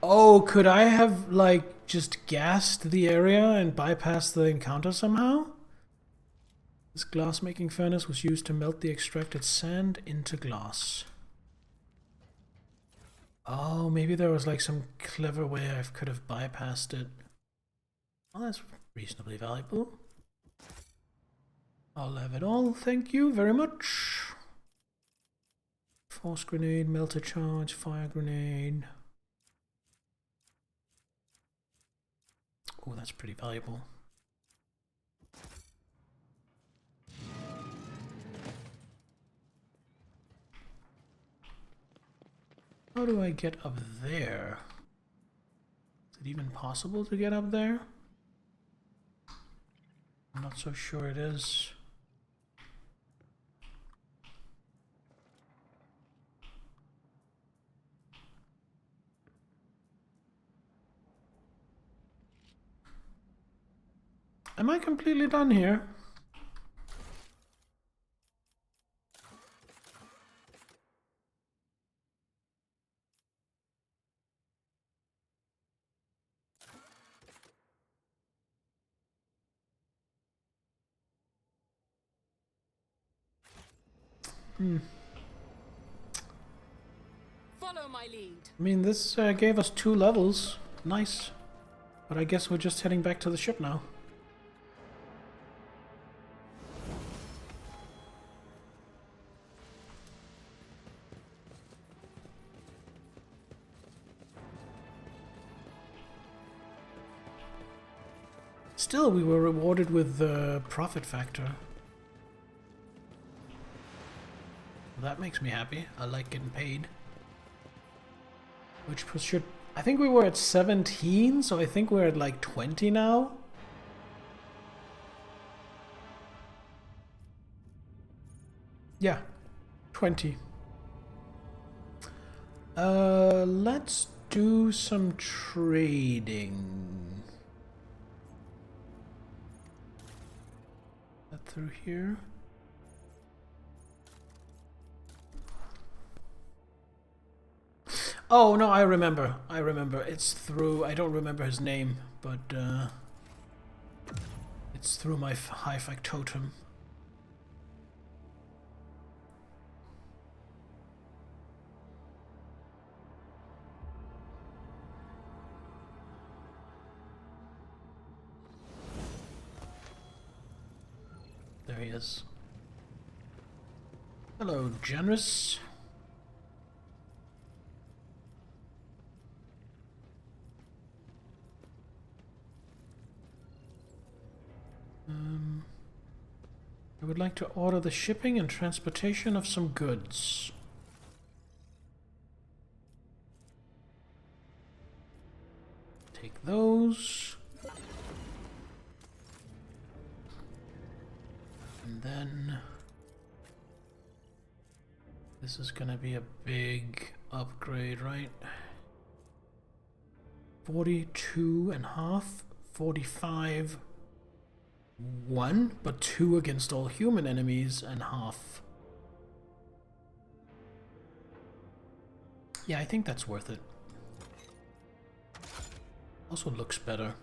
Oh, could I have, like, just gassed the area and bypassed the encounter somehow? This glass-making furnace was used to melt the extracted sand into glass. Oh, maybe there was, like, some clever way I could have bypassed it. Well, that's reasonably valuable. I'll have it all, thank you very much. Force grenade, melter charge, fire grenade. Oh, that's pretty valuable. How do I get up there? Is it even possible to get up there? I'm not so sure it is. Am I completely done here? Follow my lead. I mean, this gave us 2 levels. Nice. But I guess we're just heading back to the ship now. Still, we were rewarded with the profit factor. That makes me happy. I like getting paid. Which should... I think we were at 17, so I think we're at like 20 now. Yeah, 20. Let's do some trading. That through here. Oh, no, I remember. It's through... I don't remember his name, but it's through my high factotum. There he is. Hello, Generous. I would like to order the shipping and transportation of some goods. Take those. And then this is gonna be a big upgrade, right? 42.5, 45. 1, but 2 against all human enemies and half. Yeah, I think that's worth it. Also looks better.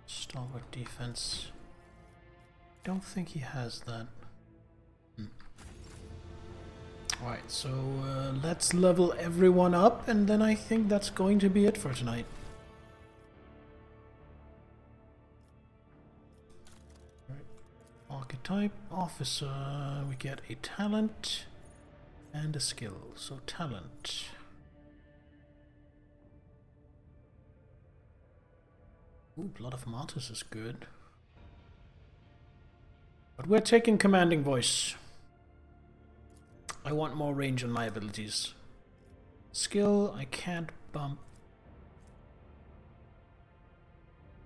Stalwart defense. Don't think he has that. Alright, so let's level everyone up, and then I think that's going to be it for tonight. Right. Archetype, officer, we get a talent and a skill. So talent. Ooh, Blood of Martyrs is good. But we're taking commanding voice. I want more range on my abilities. Skill, I can't bump.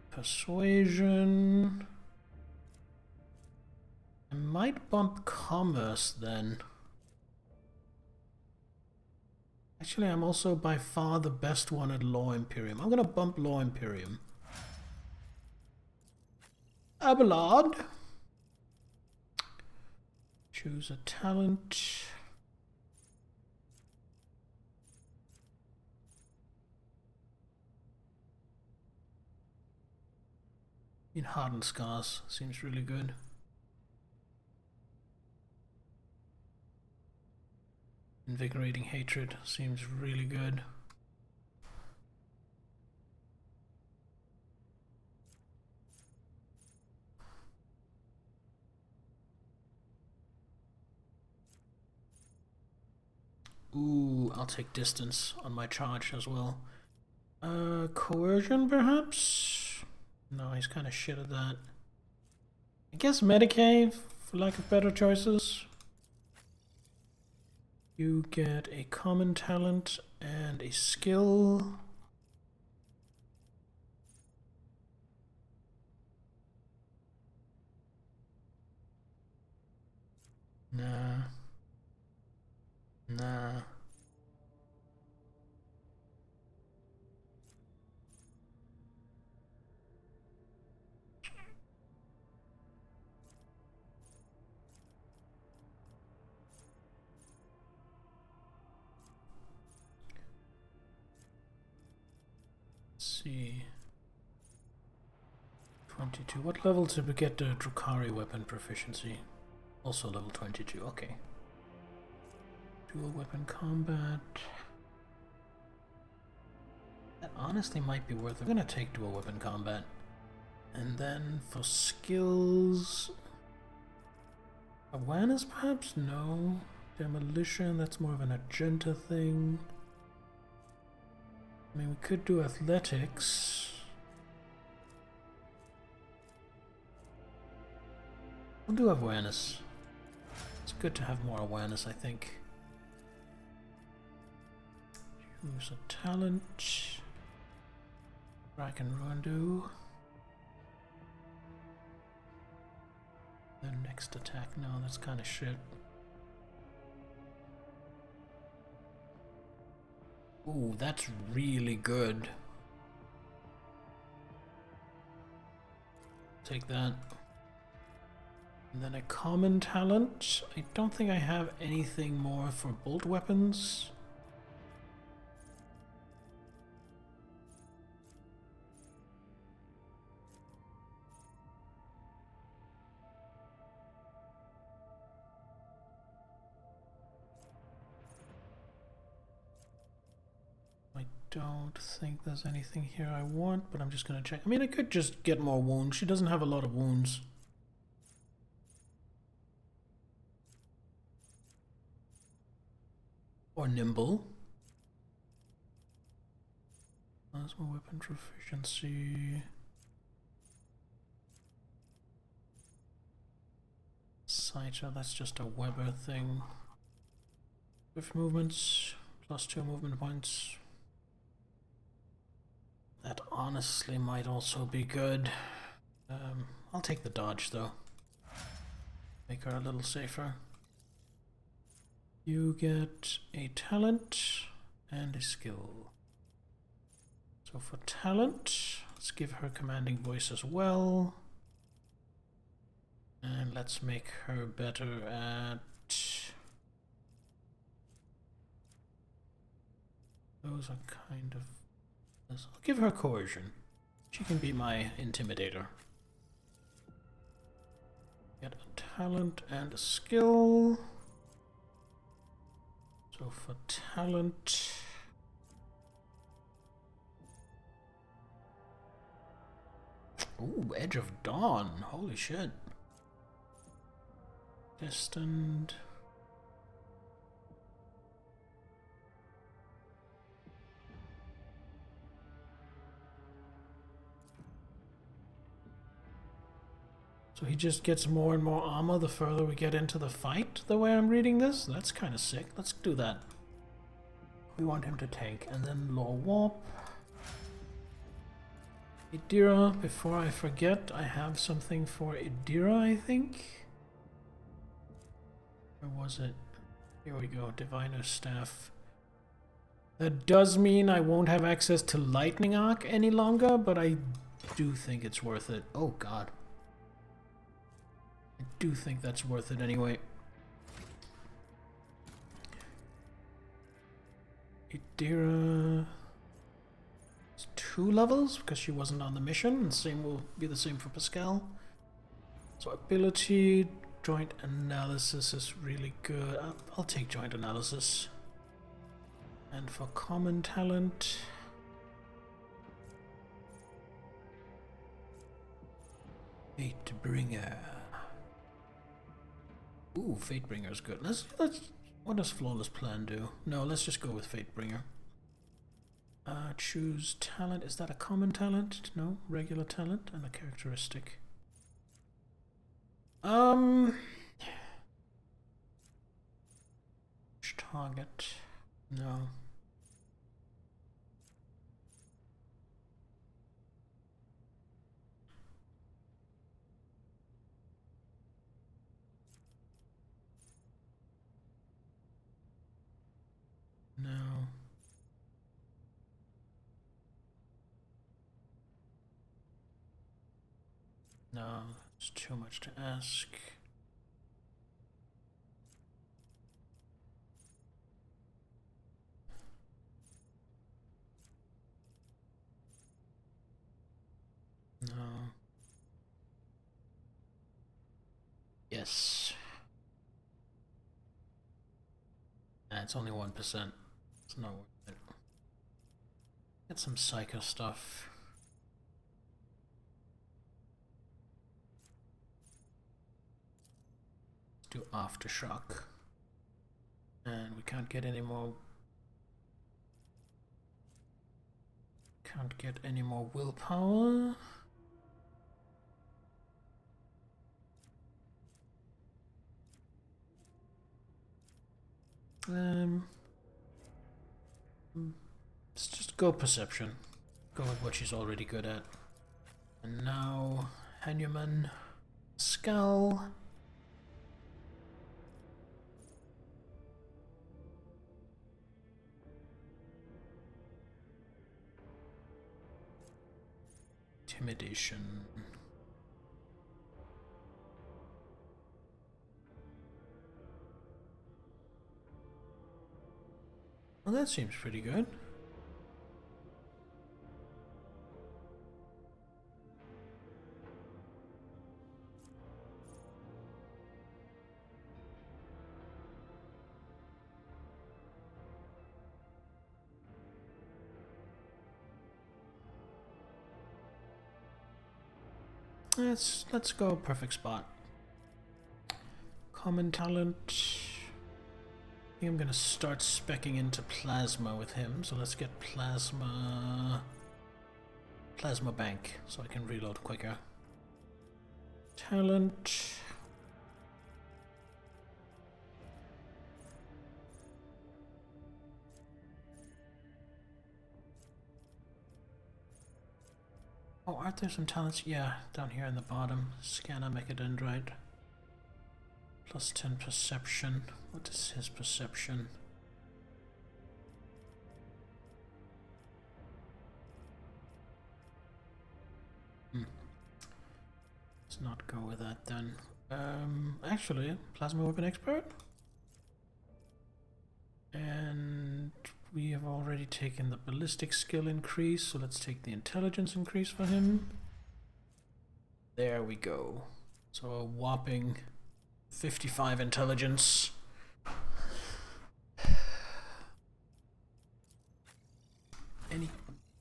Persuasion. I might bump commerce then. Actually, I'm also by far the best one at Law Imperium. I'm gonna bump Law Imperium. Abelard. Choose a talent. In Hardened Scars seems really good. Invigorating Hatred seems really good. Ooh, I'll take Distance on my charge as well. Coercion perhaps? No, he's kind of shit at that. I guess Medicaid, for lack of better choices. You get a common talent and a skill. Nah. Nah. See. 22. What level did we get the Drukhari weapon proficiency? Also level 22, okay. Dual weapon combat. That honestly might be worth it. I'm gonna take dual weapon combat. And then for skills... Awareness perhaps? No. Demolition, that's more of an Agenta thing. I mean, we could do athletics. We'll do awareness. It's good to have more awareness, I think. Use a talent. Dragon Ruin do. Then next attack. No, that's kind of shit. Ooh, that's really good. Take that. And then a common talent. I don't think I have anything more for bolt weapons. I don't think there's anything here I want, but I'm just gonna check. I mean, I could just get more wounds. She doesn't have a lot of wounds. Or nimble. Plasma weapon proficiency. Sighter, that's just a Weber thing. Swift movements, +2 movement points. That honestly might also be good. I'll take the dodge though. Make her a little safer. You get a talent and a skill. So for talent, let's give her commanding voice as well. And let's make her better at... Those are kind of... I'll give her coercion. She can be my intimidator. Get a talent and a skill. So for talent... Ooh, Edge of Dawn. Holy shit. Destined... So he just gets more and more armor the further we get into the fight, the way I'm reading this? That's kind of sick. Let's do that. We want him to tank. And then Law Warp. Idira, before I forget, I have something for Idira, I think. Where was it? Here we go, Diviner Staff. That does mean I won't have access to Lightning Arc any longer, but I do think it's worth it. Oh god. I do think that's worth it anyway. Idira... It's 2 levels because she wasn't on the mission, and same will be the same for Pascal. So ability, joint analysis is really good. I'll take joint analysis. And for common talent... Fatebringer. Ooh, Fatebringer's good. Let's what does Flawless Plan do? No, let's just go with Fatebringer. Choose talent. Is that a common talent? No, regular talent and a characteristic. Target. No. No. No, it's too much to ask. No. Yes. It's only 1%. It's not worth it. Get some psycho stuff. Let's do aftershock. And we can't get any more. Can't get any more willpower. Let's just go perception. Go with what she's already good at. And now, Hanuman, Skull. Intimidation. Well, that seems pretty good. Let's go perfect spot. Common talent. I think I'm gonna start speccing into plasma with him, so let's get plasma bank so I can reload quicker. Talent. Oh, aren't there some talents? Yeah, down here in the bottom. Scanner Mechadendrite. Plus 10 perception. What is his perception? Let's not go with that then. Actually, Plasma Weapon Expert. And we have already taken the ballistic skill increase, so let's take the intelligence increase for him. There we go. So a whopping 55 intelligence. Any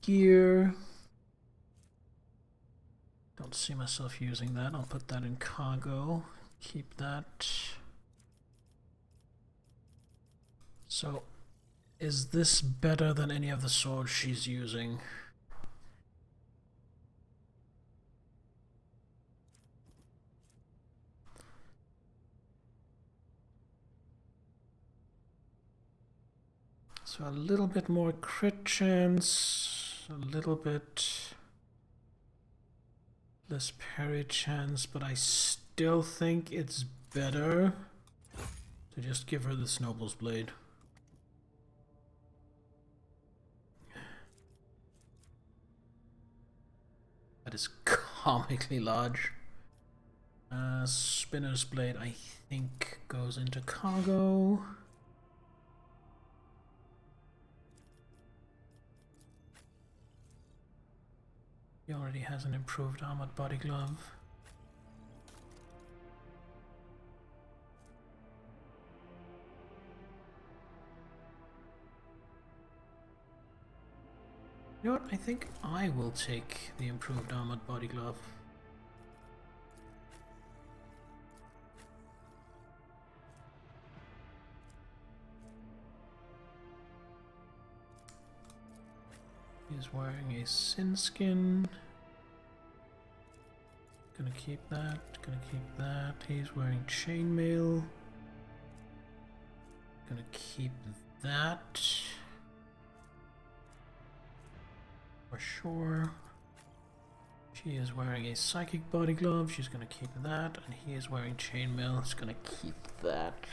gear? Don't see myself using that. I'll put that in cargo. Keep that. So, is this better than any of the swords she's using? So a little bit more crit chance, a little bit less parry chance, but I still think it's better to just give her the Snowball's Blade. That is comically large. Spinner's Blade, I think, goes into cargo. He already has an improved armored body glove. You know what? I think I will take the improved armored body glove. He's wearing a sin skin. Gonna keep that, gonna keep that. He's wearing chainmail. Gonna keep that. For sure. She is wearing a psychic body glove. She's gonna keep that. And he is wearing chainmail. He's gonna keep that.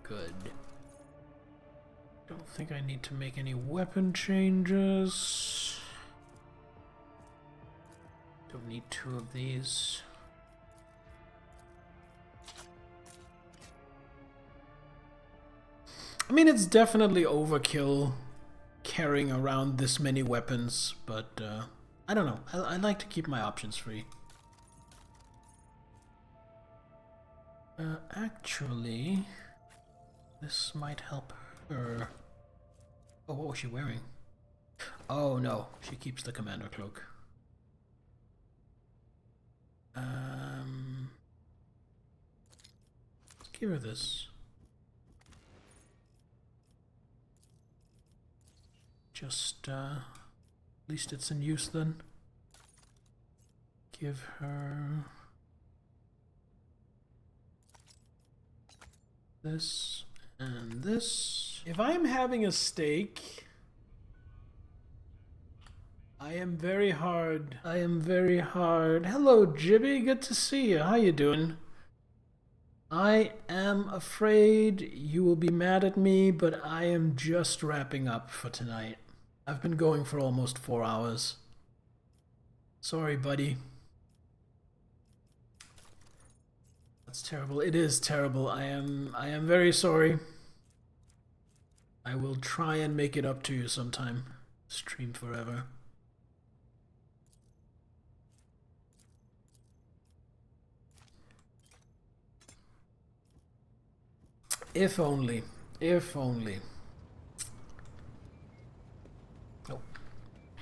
Good. Don't think I need to make any weapon changes. Don't need 2 of these. I mean, it's definitely overkill carrying around this many weapons, but I don't know. I like to keep my options free. Actually, this might help her. Oh, what was she wearing? Oh no, she keeps the commander cloak. Let's give her this. Just, at least it's in use then. Give her this and this. If I'm having a steak, I am very hard. I am very hard. Hello, Jibby. Good to see you. How you doing? I am afraid you will be mad at me, but I am just wrapping up for tonight. I've been going for almost 4 hours. Sorry, buddy. That's terrible. It is terrible. I am very sorry. I will try and make it up to you sometime. Stream forever. If only. If only. Oh.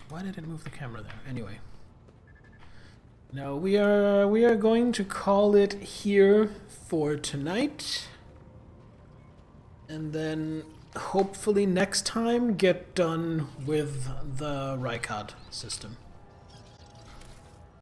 Why did it move the camera there? Anyway. Now we are going to call it here for tonight. And then hopefully next time get done with the Rykard system.